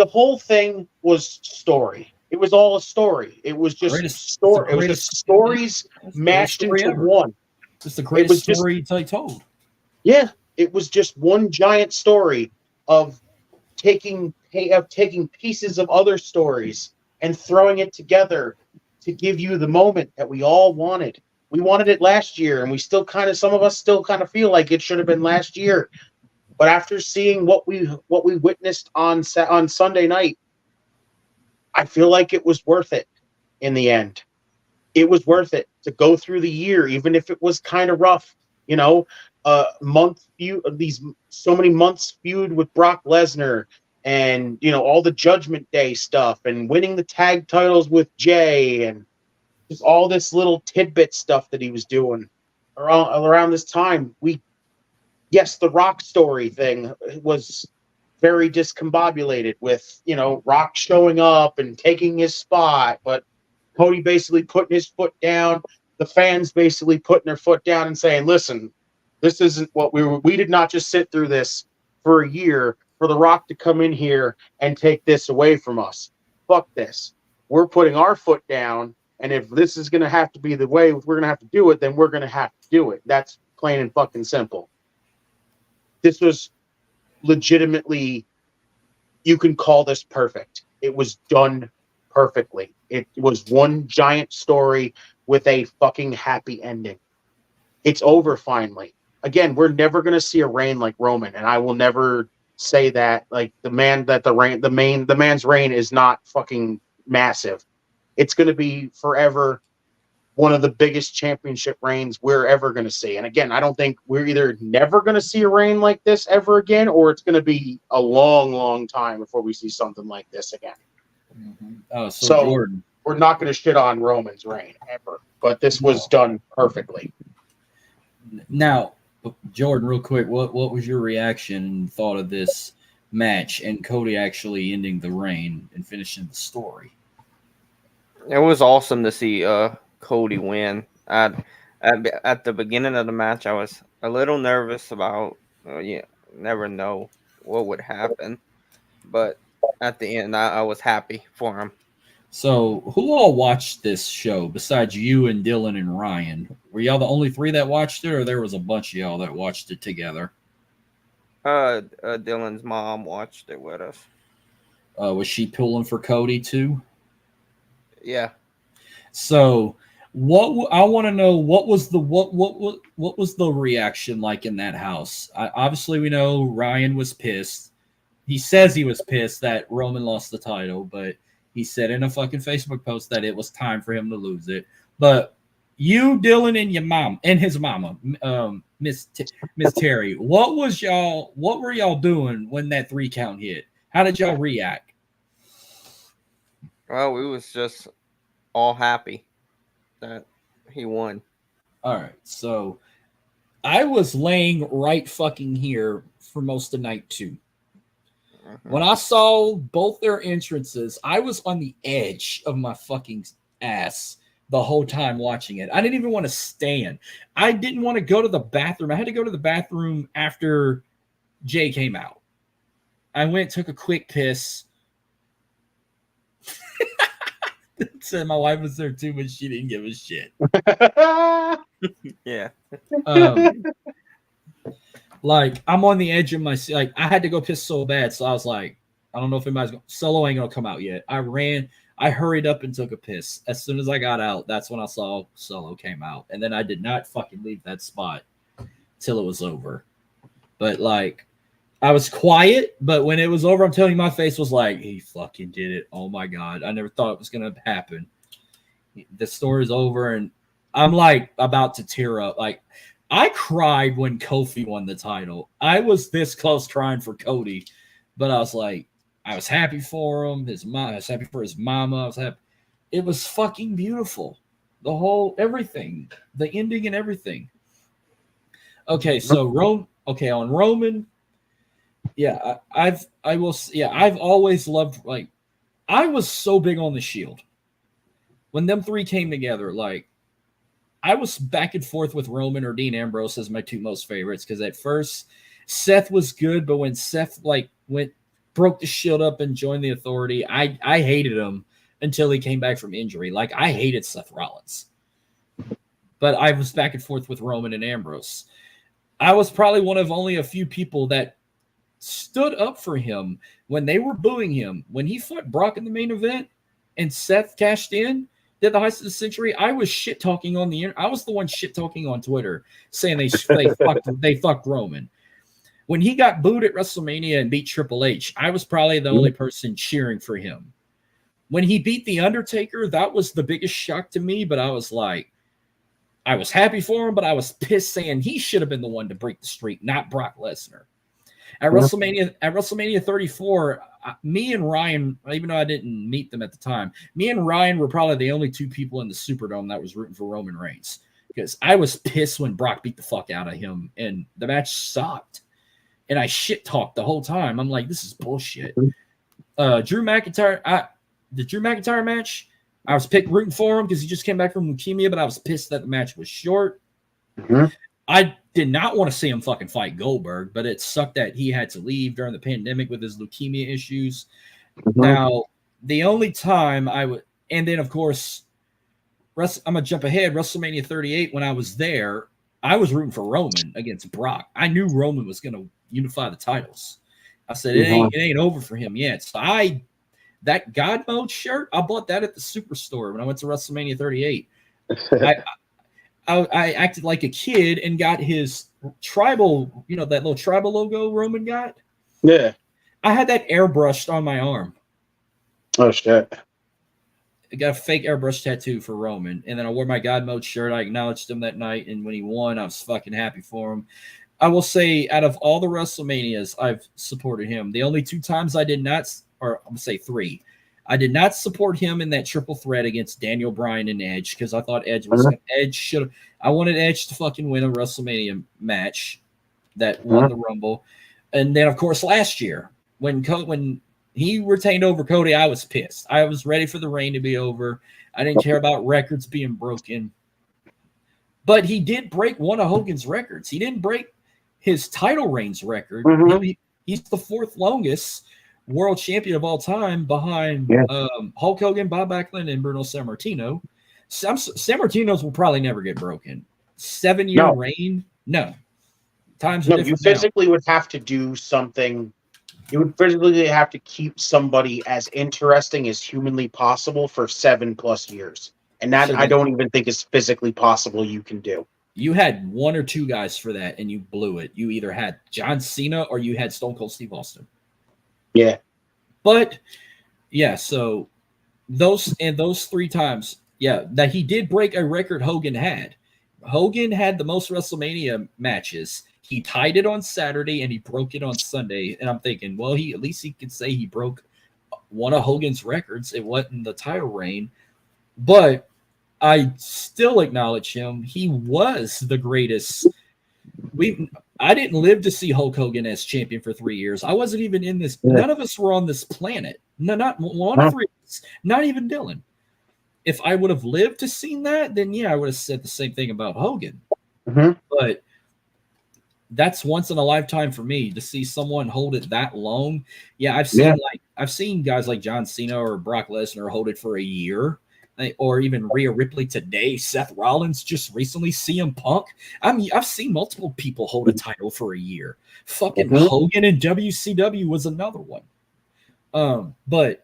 whole thing was story. It was all a story. It was just story. It was just stories mashed into one. It's the greatest story told. Yeah, it was just one giant story of taking pieces of other stories and throwing it together to give you the moment that we all wanted. We wanted it last year, and we still some of us still kind of feel like it should have been last year. But after seeing what we witnessed on Sunday night, I feel like it was worth it in the end. It was worth it to go through the year, even if it was kind of rough. Month feud, these so many months feud with Brock Lesnar, and all the Judgment Day stuff, and winning the tag titles with Jay, and just all this little tidbit stuff that he was doing around this time. Yes, the Rock story thing was very discombobulated with Rock showing up and taking his spot, but Cody basically putting his foot down, the fans basically putting their foot down and saying, listen, this isn't what we did not just sit through this for a year for The Rock to come in here and take this away from us. Fuck this. We're putting our foot down, and if this is going to have to be the way we're going to have to do it, then we're going to have to do it. That's plain and fucking simple. This was legitimately, you can call this perfect. It was done perfectly. It was one giant story with a fucking happy ending. It's over finally. Again, we're never going to see a reign like Roman, and I will never say that like the man's reign is not fucking massive. It's going to be forever one of the biggest championship reigns we're ever going to see. And again, I don't think we're either never going to see a reign like this ever again, or it's going to be a long, long time before we see something like this again. Mm-hmm. So Jordan, we're not going to shit on Roman's reign ever, but this was done perfectly. Now, Jordan, real quick, what was your reaction and thought of this match and Cody actually ending the reign and finishing the story? It was awesome to see Cody win. At the beginning of the match, I was a little nervous about, never know what would happen. But at the end, I was happy for him. So, who all watched this show besides you and Dylan and Ryan? Were y'all the only three that watched it, or there was a bunch of y'all that watched it together? Dylan's mom watched it with us. Was she pulling for Cody too? Yeah. So, I want to know what was the reaction like in that house? Obviously, we know Ryan was pissed. He says he was pissed that Roman lost the title, but he said in a fucking Facebook post that it was time for him to lose it. But you, Dylan, and your mom and his mama, Miss Terry, what were y'all doing when that 3 count hit? How did y'all react? Well, we was just all happy that he won. All right, so I was laying right fucking here for most of the night too. When I saw both their entrances, I was on the edge of my fucking ass the whole time watching it. I didn't even want to stand. I didn't want to go to the bathroom. I had to go to the bathroom after Jay came out. I went, took a quick piss. Said my wife was there too, but she didn't give a shit. Yeah. Like, I'm on the edge of my seat. Like, I had to go piss so bad. So I was like, I don't know if anybody's going to. Solo ain't going to come out yet. I hurried up and took a piss. As soon as I got out, that's when I saw Solo came out. And then I did not fucking leave that spot till it was over. But, like, I was quiet. But when it was over, I'm telling you, my face was like, he fucking did it. Oh, my God. I never thought it was going to happen. The story's over. And I'm, like, about to tear up. Like, I cried when Kofi won the title. I was this close crying for Cody, but I was like, I was happy for him. I was happy for his mama. I was happy. It was fucking beautiful. The whole everything, the ending and everything. Okay, so on Roman, yeah, I've always loved, like, I was so big on the Shield when them 3 came together. Like, I was back and forth with Roman or Dean Ambrose as my 2 most favorites, because at first Seth was good, but when Seth broke the Shield up and joined the Authority, I hated him until he came back from injury. Like, I hated Seth Rollins, but I was back and forth with Roman and Ambrose. I was probably one of only a few people that stood up for him when they were booing him when he fought Brock in the main event and Seth cashed in. did the heist of the century, I was shit talking on the I was the one shit talking on Twitter saying they fucked Roman. When he got booed at WrestleMania and beat Triple H, I was probably the only person cheering for him. When he beat The Undertaker, that was the biggest shock to me, but I was like, I was happy for him, but I was pissed saying he should have been the one to break the streak, not Brock Lesnar. At WrestleMania 34, me and Ryan, even though I didn't meet them at the time, me and Ryan were probably the only two people in the Superdome that was rooting for Roman Reigns, because I was pissed when Brock beat the fuck out of him and the match sucked. And I shit talked the whole time. I'm like, this is bullshit. Drew McIntyre, the Drew McIntyre match, I was rooting for him because he just came back from leukemia, but I was pissed that the match was short. I did not want to see him fucking fight Goldberg, but it sucked that he had to leave during the pandemic with his leukemia issues. Now, the only time I would, and then of course, I'm going to jump ahead. WrestleMania 38, when I was there, I was rooting for Roman against Brock. I knew Roman was going to unify the titles. I said, it ain't over for him yet. So that God Mode shirt, I bought that at the Superstore when I went to WrestleMania 38. I acted like a kid and got his tribal, that little tribal logo Roman got. Yeah. I had that airbrushed on my arm. Oh, shit. I got a fake airbrush tattoo for Roman. And then I wore my God Mode shirt. I acknowledged him that night. And when he won, I was fucking happy for him. I will say, out of all the WrestleManias, I've supported him. The only two times I did not, or I'm going to say three, I did not support him in that triple threat against Daniel Bryan and Edge because I thought Edge was I wanted Edge to fucking win a WrestleMania match that won the Rumble. And then, of course, last year when he retained over Cody, I was pissed. I was ready for the reign to be over. I didn't care about records being broken. But he did break one of Hogan's records. He didn't break his title reigns record. He's the fourth longest world champion of all time behind Hulk Hogan, Bob Backlund, and Bruno Sammartino. Sammartino's will probably never get broken. 7-year reign? No. Times are different. You physically would have to do something. You would physically have to keep somebody as interesting as humanly possible for 7+ years. And that I don't even think is physically possible you can do. You had one or two guys for that, and you blew it. You either had John Cena or you had Stone Cold Steve Austin. Yeah. But, yeah, so those 3 times, that he did break a record Hogan had. Hogan had the most WrestleMania matches. He tied it on Saturday, and he broke it on Sunday. And I'm thinking, well, at least he could say he broke one of Hogan's records. It wasn't the title reign. But I still acknowledge him. He was the greatest. I didn't live to see Hulk Hogan as champion for 3 years. I wasn't even in this. None of us were on this planet. No, not one of 3. Not even Dylan. If I would have lived to see that, then I would have said the same thing about Hogan. But that's once in a lifetime for me to see someone hold it that long. I've seen guys like John Cena or Brock Lesnar hold it for a year. Or even Rhea Ripley today, Seth Rollins just recently, CM Punk. I've seen multiple people hold a title for a year. Fucking Hogan and WCW was another one. But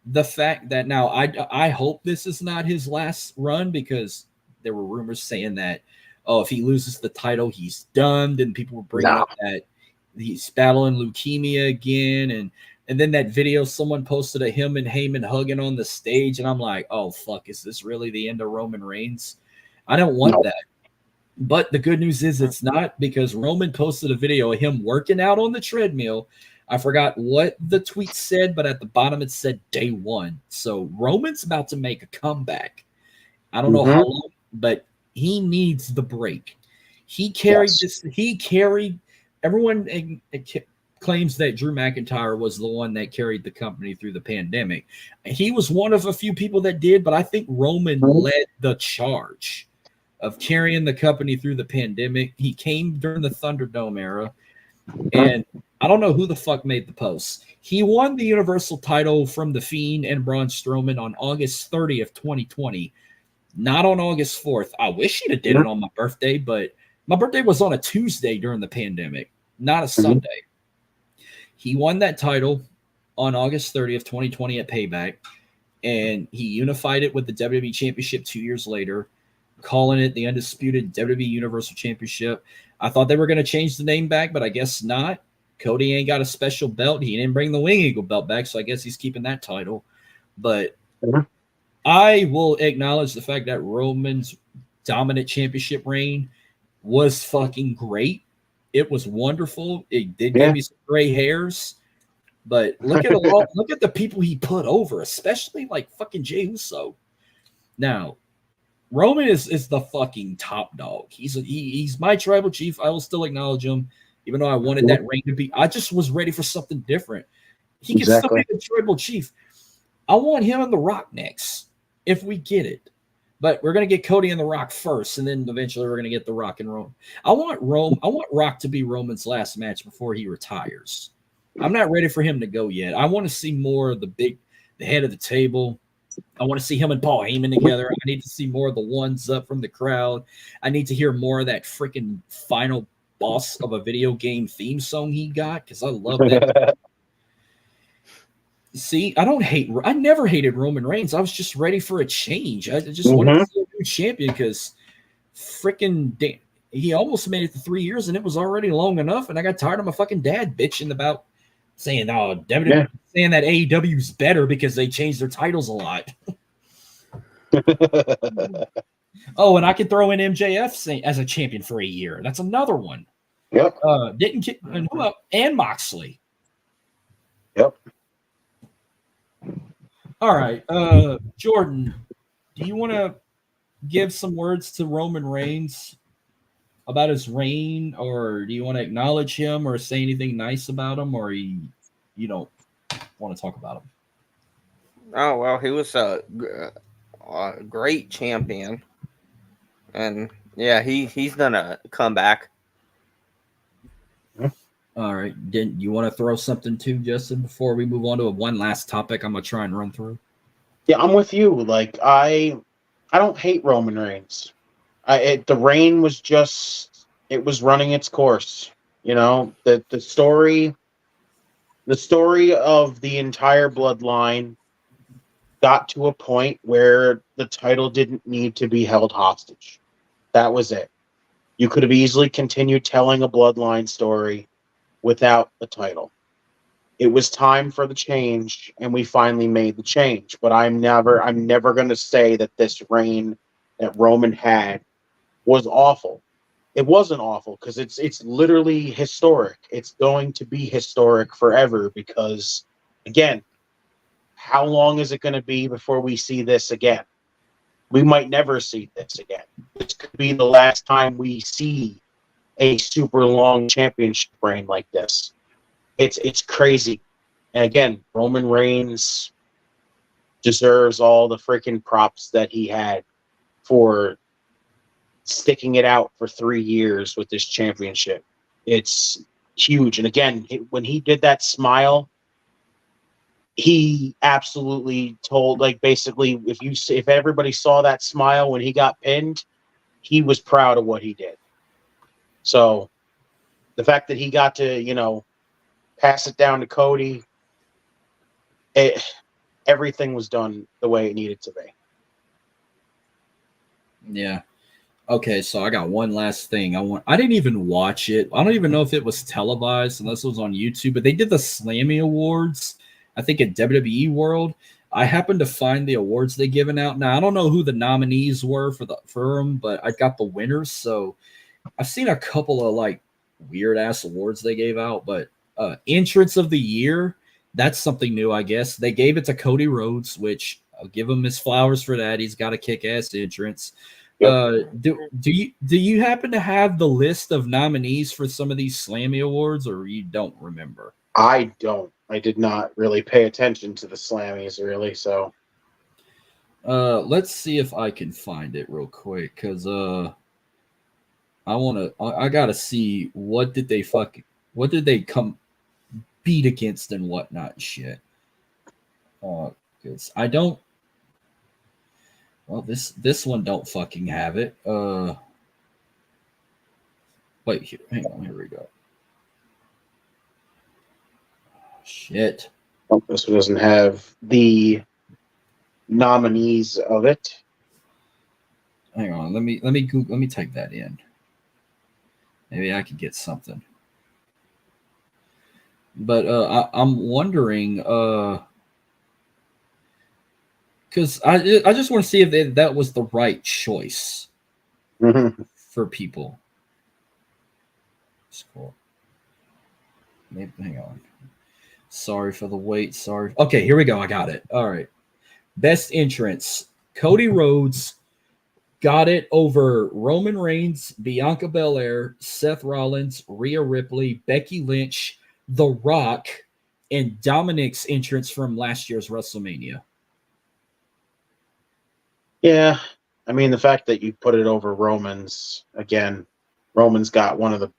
the fact that now I hope this is not his last run, because there were rumors saying that, if he loses the title, he's done. Then people were bringing up that he's battling leukemia again, and then that video someone posted of him and Heyman hugging on the stage, and I'm like, oh, fuck, is this really the end of Roman Reigns? I don't want that. But the good news is it's not, because Roman posted a video of him working out on the treadmill. I forgot what the tweet said, but at the bottom it said day 1. So Roman's about to make a comeback. I don't know how long, but he needs the break. He carried this. He carried everyone. Claims that Drew McIntyre was the one that carried the company through the pandemic. He was one of a few people that did, but I think Roman led the charge of carrying the company through the pandemic. He came during the Thunderdome era, and I don't know who the fuck made the post. He won the Universal title from The Fiend and Braun Strowman on August 30th, 2020, not on August 4th. I wish he'd have did it on my birthday, but my birthday was on a Tuesday during the pandemic, not a Sunday. He won that title on August 30th, 2020 at Payback. and he unified it with the WWE Championship 2 years later, calling it the undisputed WWE Universal Championship. I thought they were going to change the name back, but I guess not. Cody ain't got a special belt. He didn't bring the Wing Eagle belt back, so I guess he's keeping that title. But I will acknowledge the fact that Roman's dominant championship reign was fucking great. It was wonderful. It did give me some gray hairs. But look at look at the people he put over, especially like fucking Jey Uso. Now, Roman is the fucking top dog. He's my tribal chief. I will still acknowledge him, even though I wanted that reign to be. I just was ready for something different. He can still be the tribal chief. I want him and The Rock next, if we get it. But we're gonna get Cody and The Rock first, and then eventually we're gonna get The Rock and Roman. I want Rock to be Roman's last match before he retires. I'm not ready for him to go yet. I want to see more of the head of the table. I want to see him and Paul Heyman together. I need to see more of the ones up from the crowd. I need to hear more of that freaking final boss of a video game theme song he got, because I love that. See, I never hated Roman Reigns. I was just ready for a change. I just wanted to see a new champion, because freaking he almost made it to 3 years and it was already long enough. And I got tired of my fucking dad bitching about saying, WWE, saying that AEW's better because they changed their titles a lot. Oh, and I could throw in MJF as a champion for a year. That's another one. Yep. And Moxley. Yep. All right. Jordan, do you want to give some words to Roman Reigns about his reign, or do you want to acknowledge him or say anything nice about him, or you don't want to talk about him? Oh, well, he was a great champion. And yeah, he's done a comeback. All right. Didn't you want to throw something too, Justin, before we move on to one last topic I'm going to try and run through? Yeah, I'm with you. Like, I don't hate Roman Reigns. The reign was just, it was running its course. You know, the story of the entire bloodline got to a point where the title didn't need to be held hostage. That was it. You could have easily continued telling a bloodline story without the title. It was time for the change, and we finally made the change. But I'm never going to say that this reign that Roman had was awful. It wasn't awful, because it's literally historic. It's going to be historic forever, because, again, how long is it going to be before we see this again? We might never see this again. This could be the last time we see a super long championship reign like this. It's crazy. And again, Roman Reigns deserves all the freaking props that he had for sticking it out for 3 years with this championship. It's huge. And again, when he did that smile, he absolutely told, like, basically, if everybody saw that smile when he got pinned, he was proud of what he did. So the fact that he got to, pass it down to Cody, everything was done the way it needed to be. Yeah. Okay, so I got one last thing. I didn't even watch it. I don't even know if it was televised unless it was on YouTube, but they did the Slammy Awards, I think, at WWE World. I happened to find the awards they given out. Now, I don't know who the nominees were for them, but I got the winners. So I've seen a couple of like weird ass awards they gave out, but entrance of the year, that's something new, I guess. They gave it to Cody Rhodes, which I'll give him his flowers for that. He's got a kick-ass entrance. Yep. Do you happen to have the list of nominees for some of these Slammy Awards, or you don't remember? I don't. I did not really pay attention to the Slammies, really. So, let's see if I can find it real quick, because I gotta see what did they come beat against and whatnot shit. Because I don't. Well, this one don't fucking have it. Wait, hang on, here we go. Shit. This one doesn't have the nominees of it. Hang on, let me type that in. Maybe I could get something. But I'm wondering, because I just want to see if that was the right choice for people. Scroll. Maybe, hang on. Sorry for the wait. Sorry. Okay, here we go. I got it. All right. Best entrance. Cody Rhodes got it over Roman Reigns, Bianca Belair, Seth Rollins, Rhea Ripley, Becky Lynch, The Rock, and Dominic's entrance from last year's WrestleMania. Yeah. I mean, the fact that you put it over Roman's, again, Roman's got one of the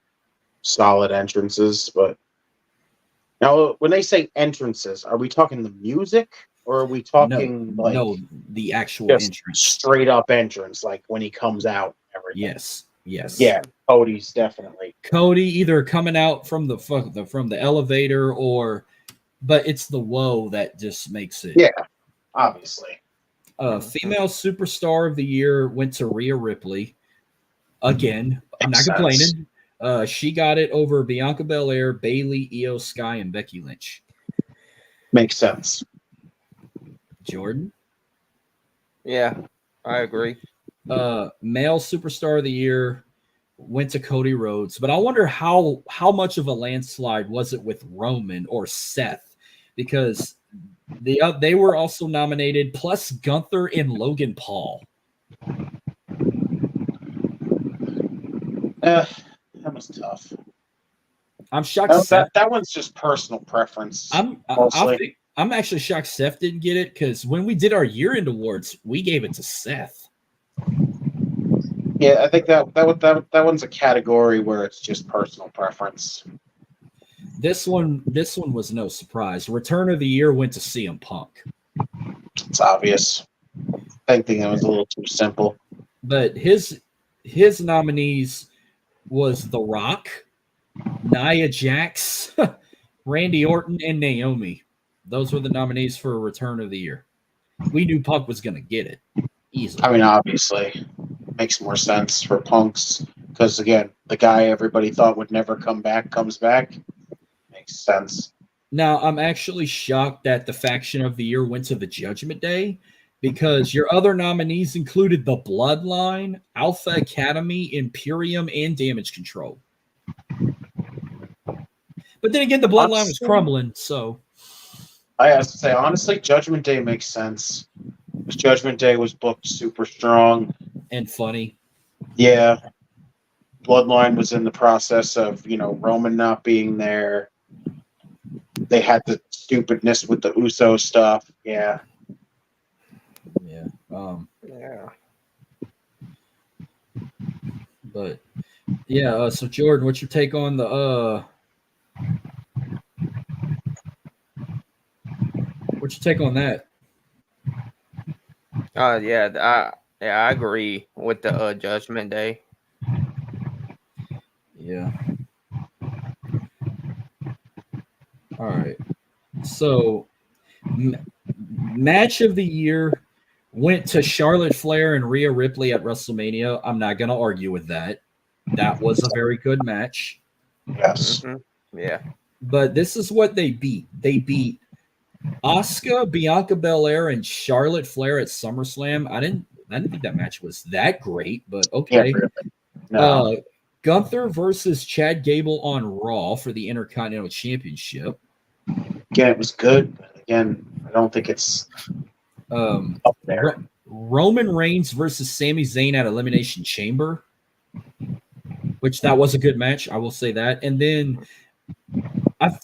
solid entrances, but now when they say entrances, are we talking the music or are we talking no, the actual just entrance? straight up entrance, like when he comes out and everything? Yes. Yeah, Cody's definitely. Cody either coming out from the elevator but it's the whoa that just makes it. Yeah, obviously. Female superstar of the year went to Rhea Ripley. Again, I'm not complaining. She got it over Bianca Belair, Bayley, Io Sky, and Becky Lynch. Makes sense. Jordan? Yeah, I agree. Male superstar of the year went to Cody Rhodes, but I wonder how much of a landslide was it with Roman or Seth, because they were also nominated, plus Gunther and Logan Paul. That was tough. I'm shocked. That one's just personal preference. I'm actually shocked Seth didn't get it, because when we did our year-end awards, we gave it to Seth. Yeah, I think that one's a category where it's just personal preference. This one was no surprise. Return of the year went to CM Punk. It's obvious. I think that was a little too simple. But his nominees was The Rock, Nia Jax, Randy Orton, and Naomi. Those were the nominees for Return of the Year. We knew Punk was going to get it easily. I mean, obviously, makes more sense for Punk's, because again, the guy everybody thought would never come back comes back. Makes sense. Now, I'm actually shocked that the Faction of the Year went to the Judgment Day, because your other nominees included the Bloodline, Alpha Academy, Imperium, and Damage Control. But then again, the Bloodline was crumbling, so. I have to say, honestly, Judgment Day makes sense. Because Judgment Day was booked super strong. And funny. Yeah. Bloodline was in the process of, Roman not being there. They had the stupidness with the Uso stuff. Yeah. Yeah. Yeah. But yeah, so Jordan, what's your take on what's your take on that? I agree with the Judgment Day. Yeah. All right. So, match of the year went to Charlotte Flair and Rhea Ripley at WrestleMania. I'm not going to argue with that. That was a very good match. Yes. Mm-hmm. Yeah. But this is what they beat. They beat Asuka, Bianca Belair, and Charlotte Flair at SummerSlam. I didn't think that match was that great, but okay. Yeah, really. No. Gunther versus Chad Gable on Raw for the Intercontinental Championship. Again, it was good, but again, I don't think it's up there. Roman Reigns versus Sami Zayn at Elimination Chamber, which that was a good match, I will say that. And then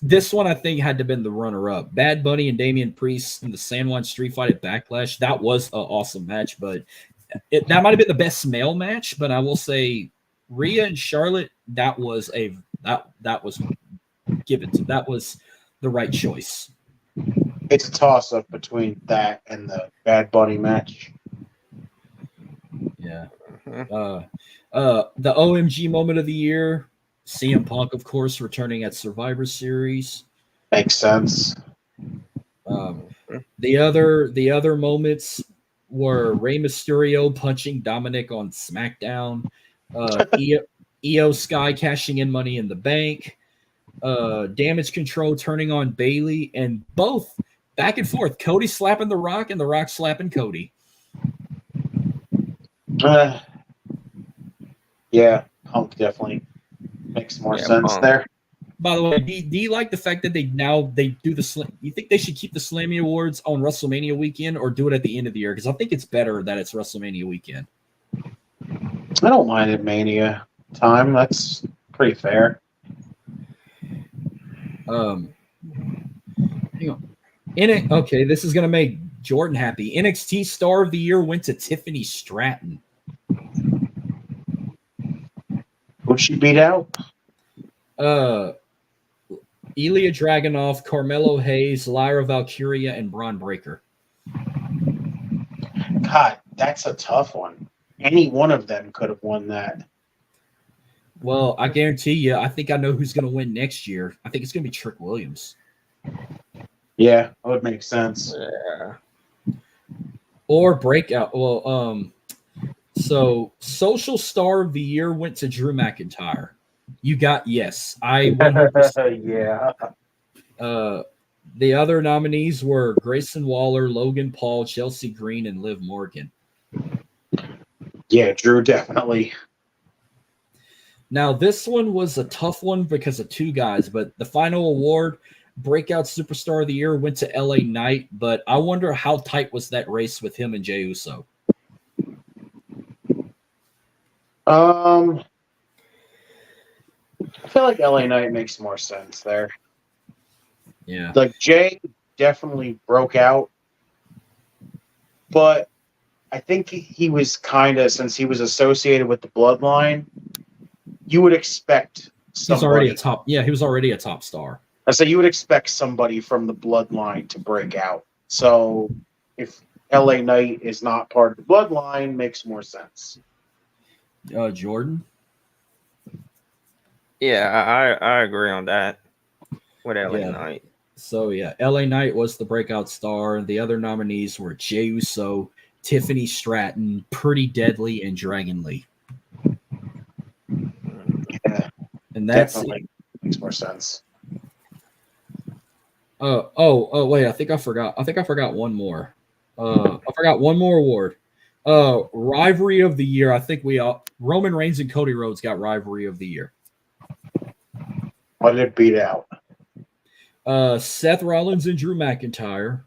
this one I think had to have been the runner-up. Bad Bunny and Damian Priest in the San Juan Street Fight at Backlash. That was an awesome match, but that might have been the best male match. But I will say, Rhea and Charlotte, that was the right choice. It's a toss-up between that and the Bad Bunny match. Yeah. The OMG moment of the year, CM Punk, of course, returning at Survivor Series. Makes sense. The other moments were Rey Mysterio punching Dominic on SmackDown, Io Sky cashing in Money in the Bank, Damage Control turning on Bailey, and both back and forth. Cody slapping The Rock and The Rock slapping Cody. Yeah, Punk definitely makes more sense Punk. there. By the way, do you like the fact that they do the slam? You think they should keep the Slammy Awards on WrestleMania weekend or do it at the end of the year? Because I think it's better that it's WrestleMania weekend. I don't mind it Mania time. That's pretty fair. Hang on. Okay, this is gonna make Jordan happy. NXT Star of the Year went to Tiffany Stratton. Who'd she beat out? Ilya Dragunov, Carmelo Hayes, Lyra Valkyria, and Braun Breaker. God, that's a tough one. Any one of them could have won that. Well, I guarantee you, I think I know who's going to win next year. I think it's going to be Trick Williams. Yeah, that would make sense. Yeah. Or Breakout. Well, so Social Star of the Year went to Drew McIntyre. You got yes. I 100%. Yeah. The other nominees were Grayson Waller, Logan Paul, Chelsea Green, and Liv Morgan. Yeah, Drew definitely. Now, this one was a tough one because of two guys, but the final award, Breakout Superstar of the Year, went to LA Knight, but I wonder how tight was that race with him and Jey Uso? I feel like LA Knight makes more sense there. Yeah. Like, Jay definitely broke out, but I think he was kind of, since he was associated with the bloodline, you would expect somebody. He's already a top. Yeah, he was already a top star. So you would expect somebody from the bloodline to break out. So if LA Knight is not part of the bloodline, makes more sense. Jordan? Yeah, I agree on that with LA Yeah. Knight. So, yeah, LA Knight was the breakout star. The other nominees were Jey Uso, Tiffany Stratton, Pretty Deadly, and Dragon Lee. Yeah, And that's definitely makes more sense. Wait, I think I forgot one more. I forgot one more award. Rivalry of the Year. I think Roman Reigns and Cody Rhodes got Rivalry of the Year. What did it beat out? Seth Rollins and Drew McIntyre,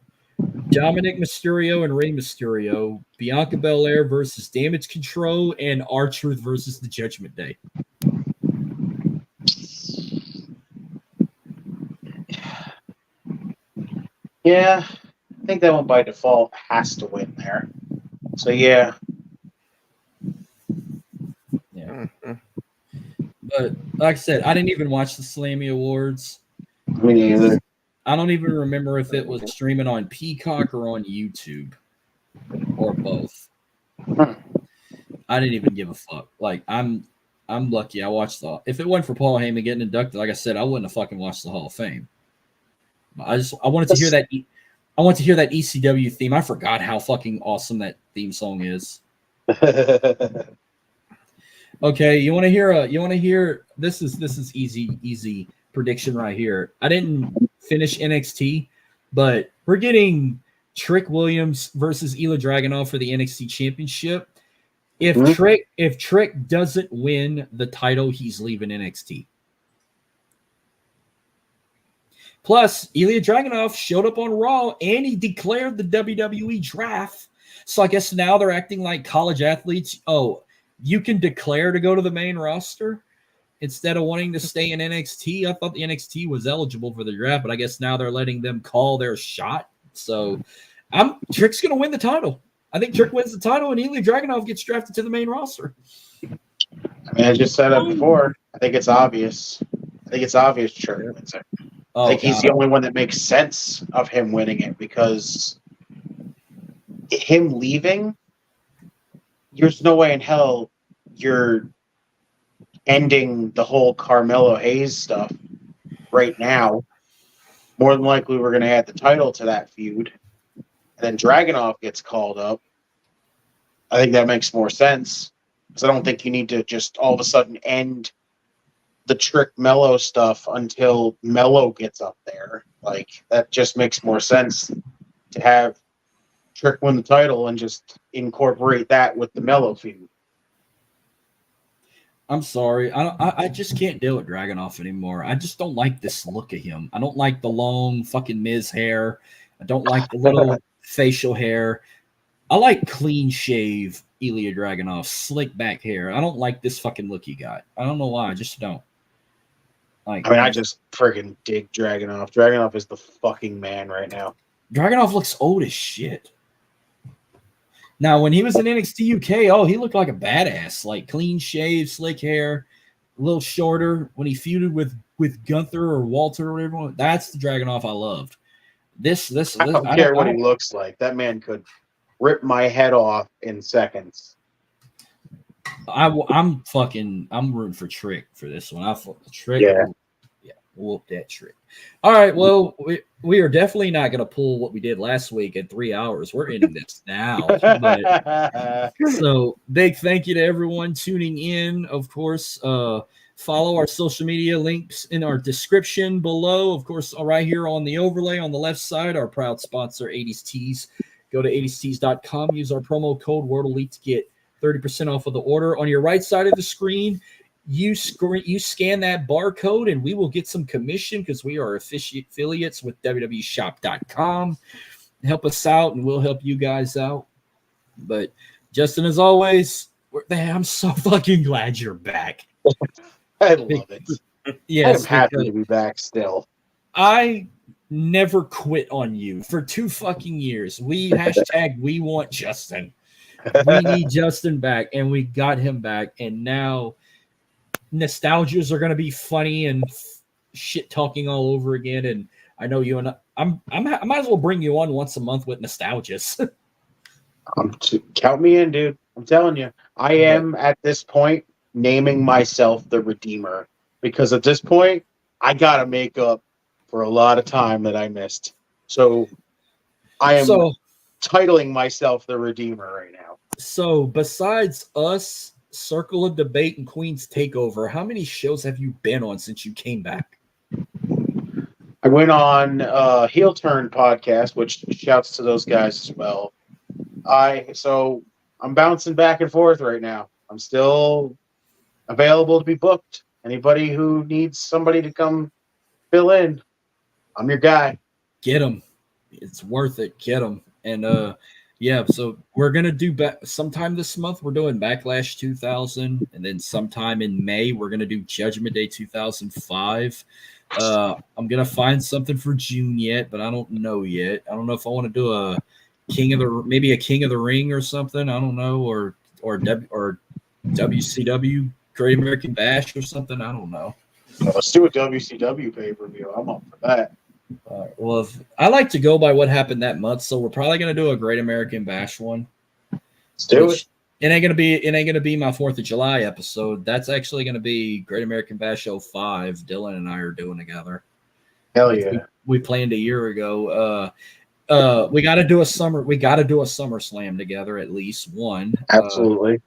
Dominic Mysterio and Rey Mysterio, Bianca Belair versus Damage Control, and R-Truth versus the Judgment Day. Yeah, I think that one by default has to win there. So yeah. Yeah. But like I said, I didn't even watch the Slammy Awards. Me neither. I don't even remember if it was streaming on Peacock or on YouTube or both. I didn't even give a fuck. Like I'm lucky I watched if it wasn't for Paul Heyman getting inducted, like I said, I wouldn't have fucking watched the Hall of Fame. I wanted to hear that. I want to hear that ECW theme. I forgot how fucking awesome that theme song is. Okay, you want to hear? This is easy prediction right here. I didn't finish NXT, but we're getting Trick Williams versus Ilya Dragunov for the NXT Championship. If Trick doesn't win the title, he's leaving NXT. Plus, Ilya Dragunov showed up on Raw and he declared the WWE draft. So I guess now they're acting like college athletes. Oh, you can declare to go to the main roster instead of wanting to stay in NXT. I thought the NXT was eligible for the draft, but I guess now they're letting them call their shot. So Trick's going to win the title. I think Trick wins the title and Ilya Dragunov gets drafted to the main roster. I mean, I just said it before. I think it's obvious. Trick wins it. I think he's the only one that makes sense of him winning it, because him leaving, there's no way in hell you're ending the whole Carmelo Hayes stuff right now. more than likely we're going to add the title to that feud. And then Dragunov gets called up. I think that makes more sense because I don't think you need to just all of a sudden end the Trick Mello stuff until Mello gets up there. Like, that just makes more sense to have Trick win the title and just incorporate that with the Mello feud. I'm sorry. I just can't deal with Dragunov anymore. I just don't like this look of him. I don't like the long fucking Miz hair. I don't like the little facial hair. I like clean shave Ilya Dragunov, slick back hair. I don't like this fucking look he got. I don't know why. I just don't. Like, I mean, I just friggin' dig Dragunov. Dragunov is the fucking man right now. Dragunov looks old as shit. Now, when he was in NXT UK, oh, he looked like a badass. Like, clean shave, slick hair, a little shorter. When he feuded with Gunther or Walter or whatever, that's the Dragunov I loved. I don't care what he looks like. That man could rip my head off in seconds. I'm rooting for Trick for this one. I thought Trick, Yeah, whoop that Trick. All right, well, we are definitely not going to pull what we did last week at 3 hours. We're ending this now. But, so big thank you to everyone tuning in. Of course, follow our social media links in our description below. Of course, right here on the overlay on the left side, our proud sponsor, 80s Tees. Go to 80stees.com. Use our promo code WordElite to get 30% off of the order. On your right side of the screen, you scan that barcode, and we will get some commission because we are affiliates with WWEshop.com. Help us out, and we'll help you guys out. But Justin, as always, I'm so fucking glad you're back. I love it. Yes, I'm happy to be back still. I never quit on you for 2 fucking years. We want Justin. We need Justin back, and we got him back, and now nostalgias are going to be funny and shit talking all over again. And I know you and I might as well bring you on once a month with nostalgias. Count me in, dude. I'm telling you, I am at this point naming myself the Redeemer because at this point I gotta make up for a lot of time that I missed. So I am titling myself the Redeemer right now. So besides us, Circle of Debate and Queen's Takeover, how many shows have you been on since you came back? I went on Heel Turn podcast, which shouts to those guys as well. So I'm bouncing back and forth right now. I'm still available to be booked. Anybody who needs somebody to come fill in, I'm your guy. Get them. It's worth it. Get them. And yeah, so we're going to do sometime this month, we're doing Backlash 2000. And then sometime in May, we're going to do Judgment Day 2005. I'm going to find something for June yet, but I don't know yet. I don't know if I want to do a King of the Ring or something. I don't know. Or WCW Great American Bash or something. I don't know. Let's do a WCW pay-per-view. I'm up for that. Well, I like to go by what happened that month, so we're probably going to do a Great American Bash one. Let's do it. It ain't gonna be my 4th of July episode. That's actually gonna be Great American Bash 05. Dylan and I are doing together. Hell yeah! We planned a year ago. We got to do a SummerSlam together, at least one. Absolutely.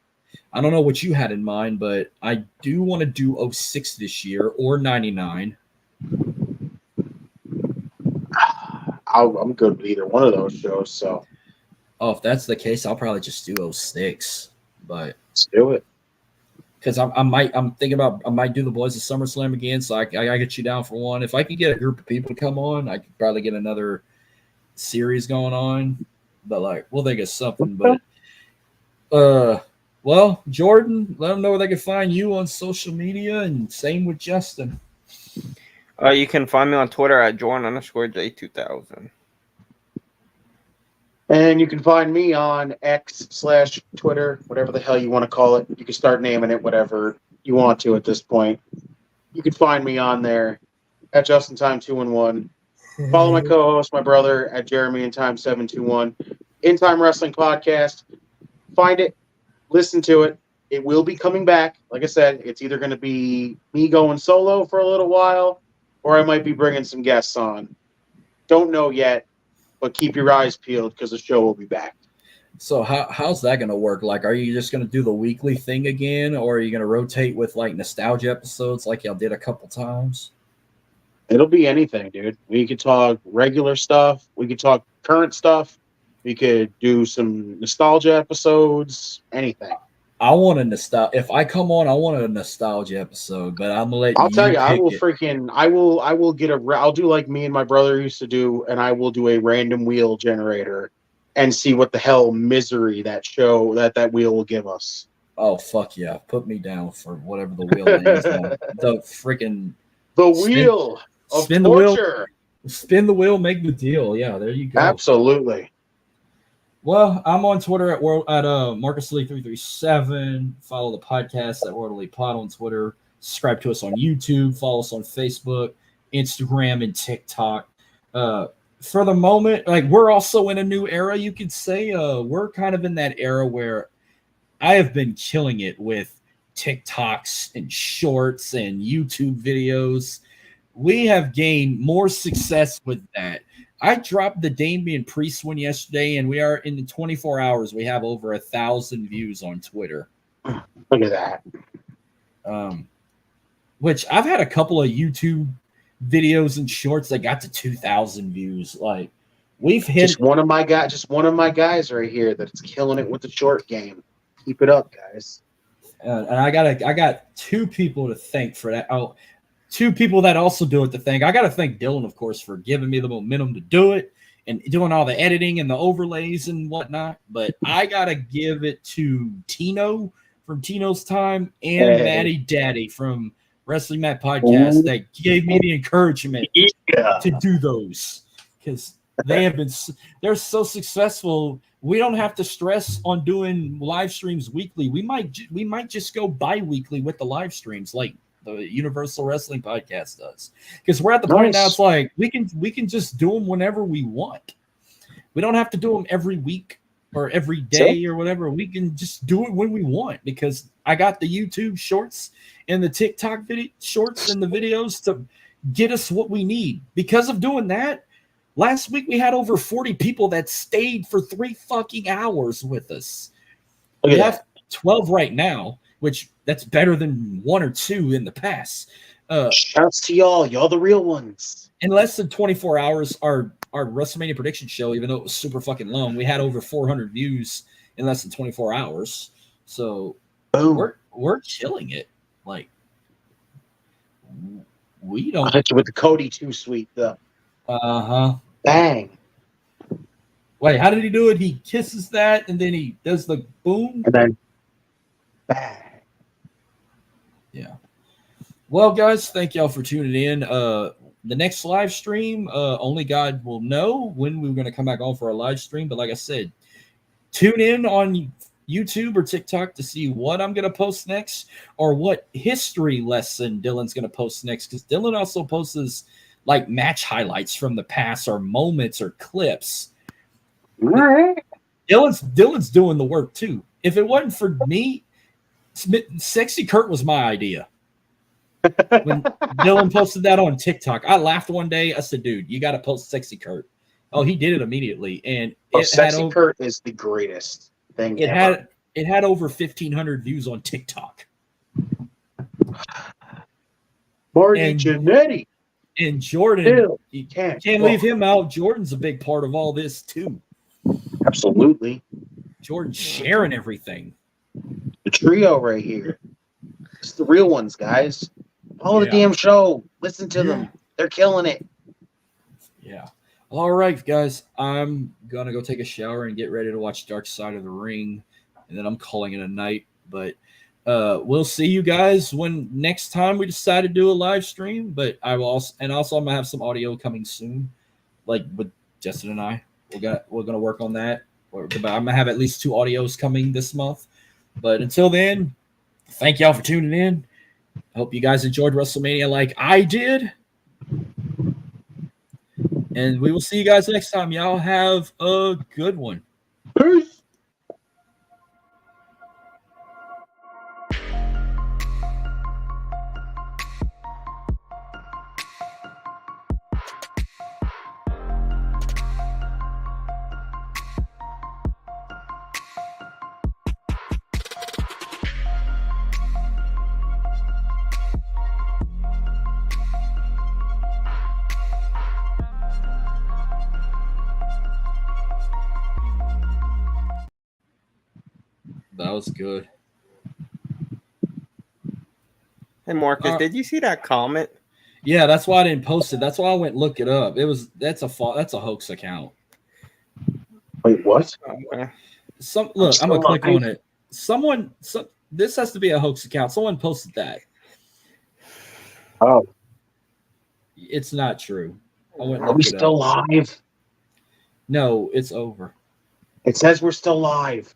I don't know what you had in mind, but I do want to do 06 this year or 99. I'm good with either one of those shows. So, if that's the case, I'll probably just do 06. But let's do it. Because I'm thinking about I might do the Boys of SummerSlam again. So I get you down for one. If I can get a group of people to come on, I could probably get another series going on. But we'll think of something. But well, Jordan, let them know where they can find you on social media, and same with Justin. You can find me on Twitter at Jordan_J2000. And you can find me on X/Twitter, whatever the hell you want to call it. You can start naming it whatever you want to at this point. You can find me on there at JustinTime211. Follow my co-host, my brother, at JeremyInTime721. In Time Wrestling Podcast. Find it, listen to it. It will be coming back. Like I said, it's either going to be me going solo for a little while, or I might be bringing some guests on. Don't know yet, but keep your eyes peeled because the show will be back. So how's that going to work? Like, are you just going to do the weekly thing again, or are you going to rotate with like nostalgia episodes like y'all did a couple times? It'll be anything, dude. We could talk regular stuff. We could talk current stuff. We could do some nostalgia episodes. Anything. I want a nostalgia. If I come on, I want a nostalgia episode, but I'm gonna let I'll tell you, I pick will it. freaking, I will get I'll do like me and my brother used to do, and I will do a random wheel generator and see what the hell misery that wheel will give us. Oh fuck yeah! Put me down for whatever the wheel lands on. The freaking The wheel of spin torture. Spin the wheel, make the deal. Yeah, there you go. Absolutely. Well, I'm on Twitter at MarcusLee337. Follow the podcast at World Elite Pod on Twitter. Subscribe to us on YouTube. Follow us on Facebook, Instagram, and TikTok. For the moment, like, we're also in a new era, you could say. We're kind of in that era where I have been killing it with TikToks and shorts and YouTube videos. We have gained more success with that. I dropped the Damian Priest one yesterday, and we are in the 24 hours. We have over 1,000 views on Twitter. Look at that. Which I've had a couple of YouTube videos and shorts that got to 2,000 views. Like, we've hit just one of my guys right here that's killing it with the short game. Keep it up, guys. And I got two people to thank for that. Oh, two people that also do it to thank. I got to thank Dylan, of course, for giving me the momentum to do it and doing all the editing and the overlays and whatnot. But I got to give it to Tino from Tino's Time and Maddie Daddy from Wrestling Matt Podcast that gave me the encouragement to do those, because they're so successful. We don't have to stress on doing live streams weekly. We might just go bi-weekly with the live streams like the Universal Wrestling Podcast does, because we're at the point now. It's like we can just do them whenever we want. We don't have to do them every week or every day or whatever. We can just do it when we want, because I got the YouTube shorts and the TikTok video shorts and the videos to get us what we need. Because of doing that, last week we had over 40 people that stayed for 3 fucking hours with us. We have 12 right now, which that's better than 1 or 2 in the past. Shouts to y'all the real ones. In less than 24 hours, our WrestleMania prediction show, even though it was super fucking long, we had over 400 views in less than 24 hours. So we're killing it. Like, we don't. I hit you with the Cody too sweet though. Bang. Wait, how did he do it? He kisses that, and then he does the boom, and then bang. Yeah. Well, guys, thank y'all for tuning in. The next live stream, only God will know when we're going to come back on for a live stream. But like I said, tune in on YouTube or TikTok to see what I'm going to post next, or what history lesson Dylan's going to post next. Because Dylan also posts like match highlights from the past, or moments, or clips. All right. Dylan's doing the work too. If it wasn't for me, Sexy Kurt was my idea. When Dylan posted that on TikTok, I laughed one day. I said, dude, you got to post Sexy Kurt. Oh, he did it immediately. And Sexy Kurt is the greatest thing ever. It had over 1,500 views on TikTok. Marty Jannetty. And Jordan, you can't leave him out. Jordan's a big part of all this too. Absolutely. Jordan's sharing everything. The trio right here. It's the real ones, guys. Follow the damn show. Listen to them. They're killing it. Yeah. All right, guys. I'm going to go take a shower and get ready to watch Dark Side of the Ring. And then I'm calling it a night. But we'll see you guys when next time we decide to do a live stream. But I will also I'm going to have some audio coming soon, like with Justin and I. We're gonna work on that. I'm gonna have at least 2 audios coming this month. But until then, thank y'all for tuning in. I hope you guys enjoyed WrestleMania like I did. And we will see you guys next time. Y'all have a good one. Peace. That was good. Hey Marcus, did you see that comment? Yeah, that's why I didn't post it. That's why I went and look it up. That's a hoax account. Wait, what? Okay. I'm gonna click on it. This has to be a hoax account. Someone posted that. Oh, It's not true. I went and are we looked it still up. live? No, it's over. It says we're still live.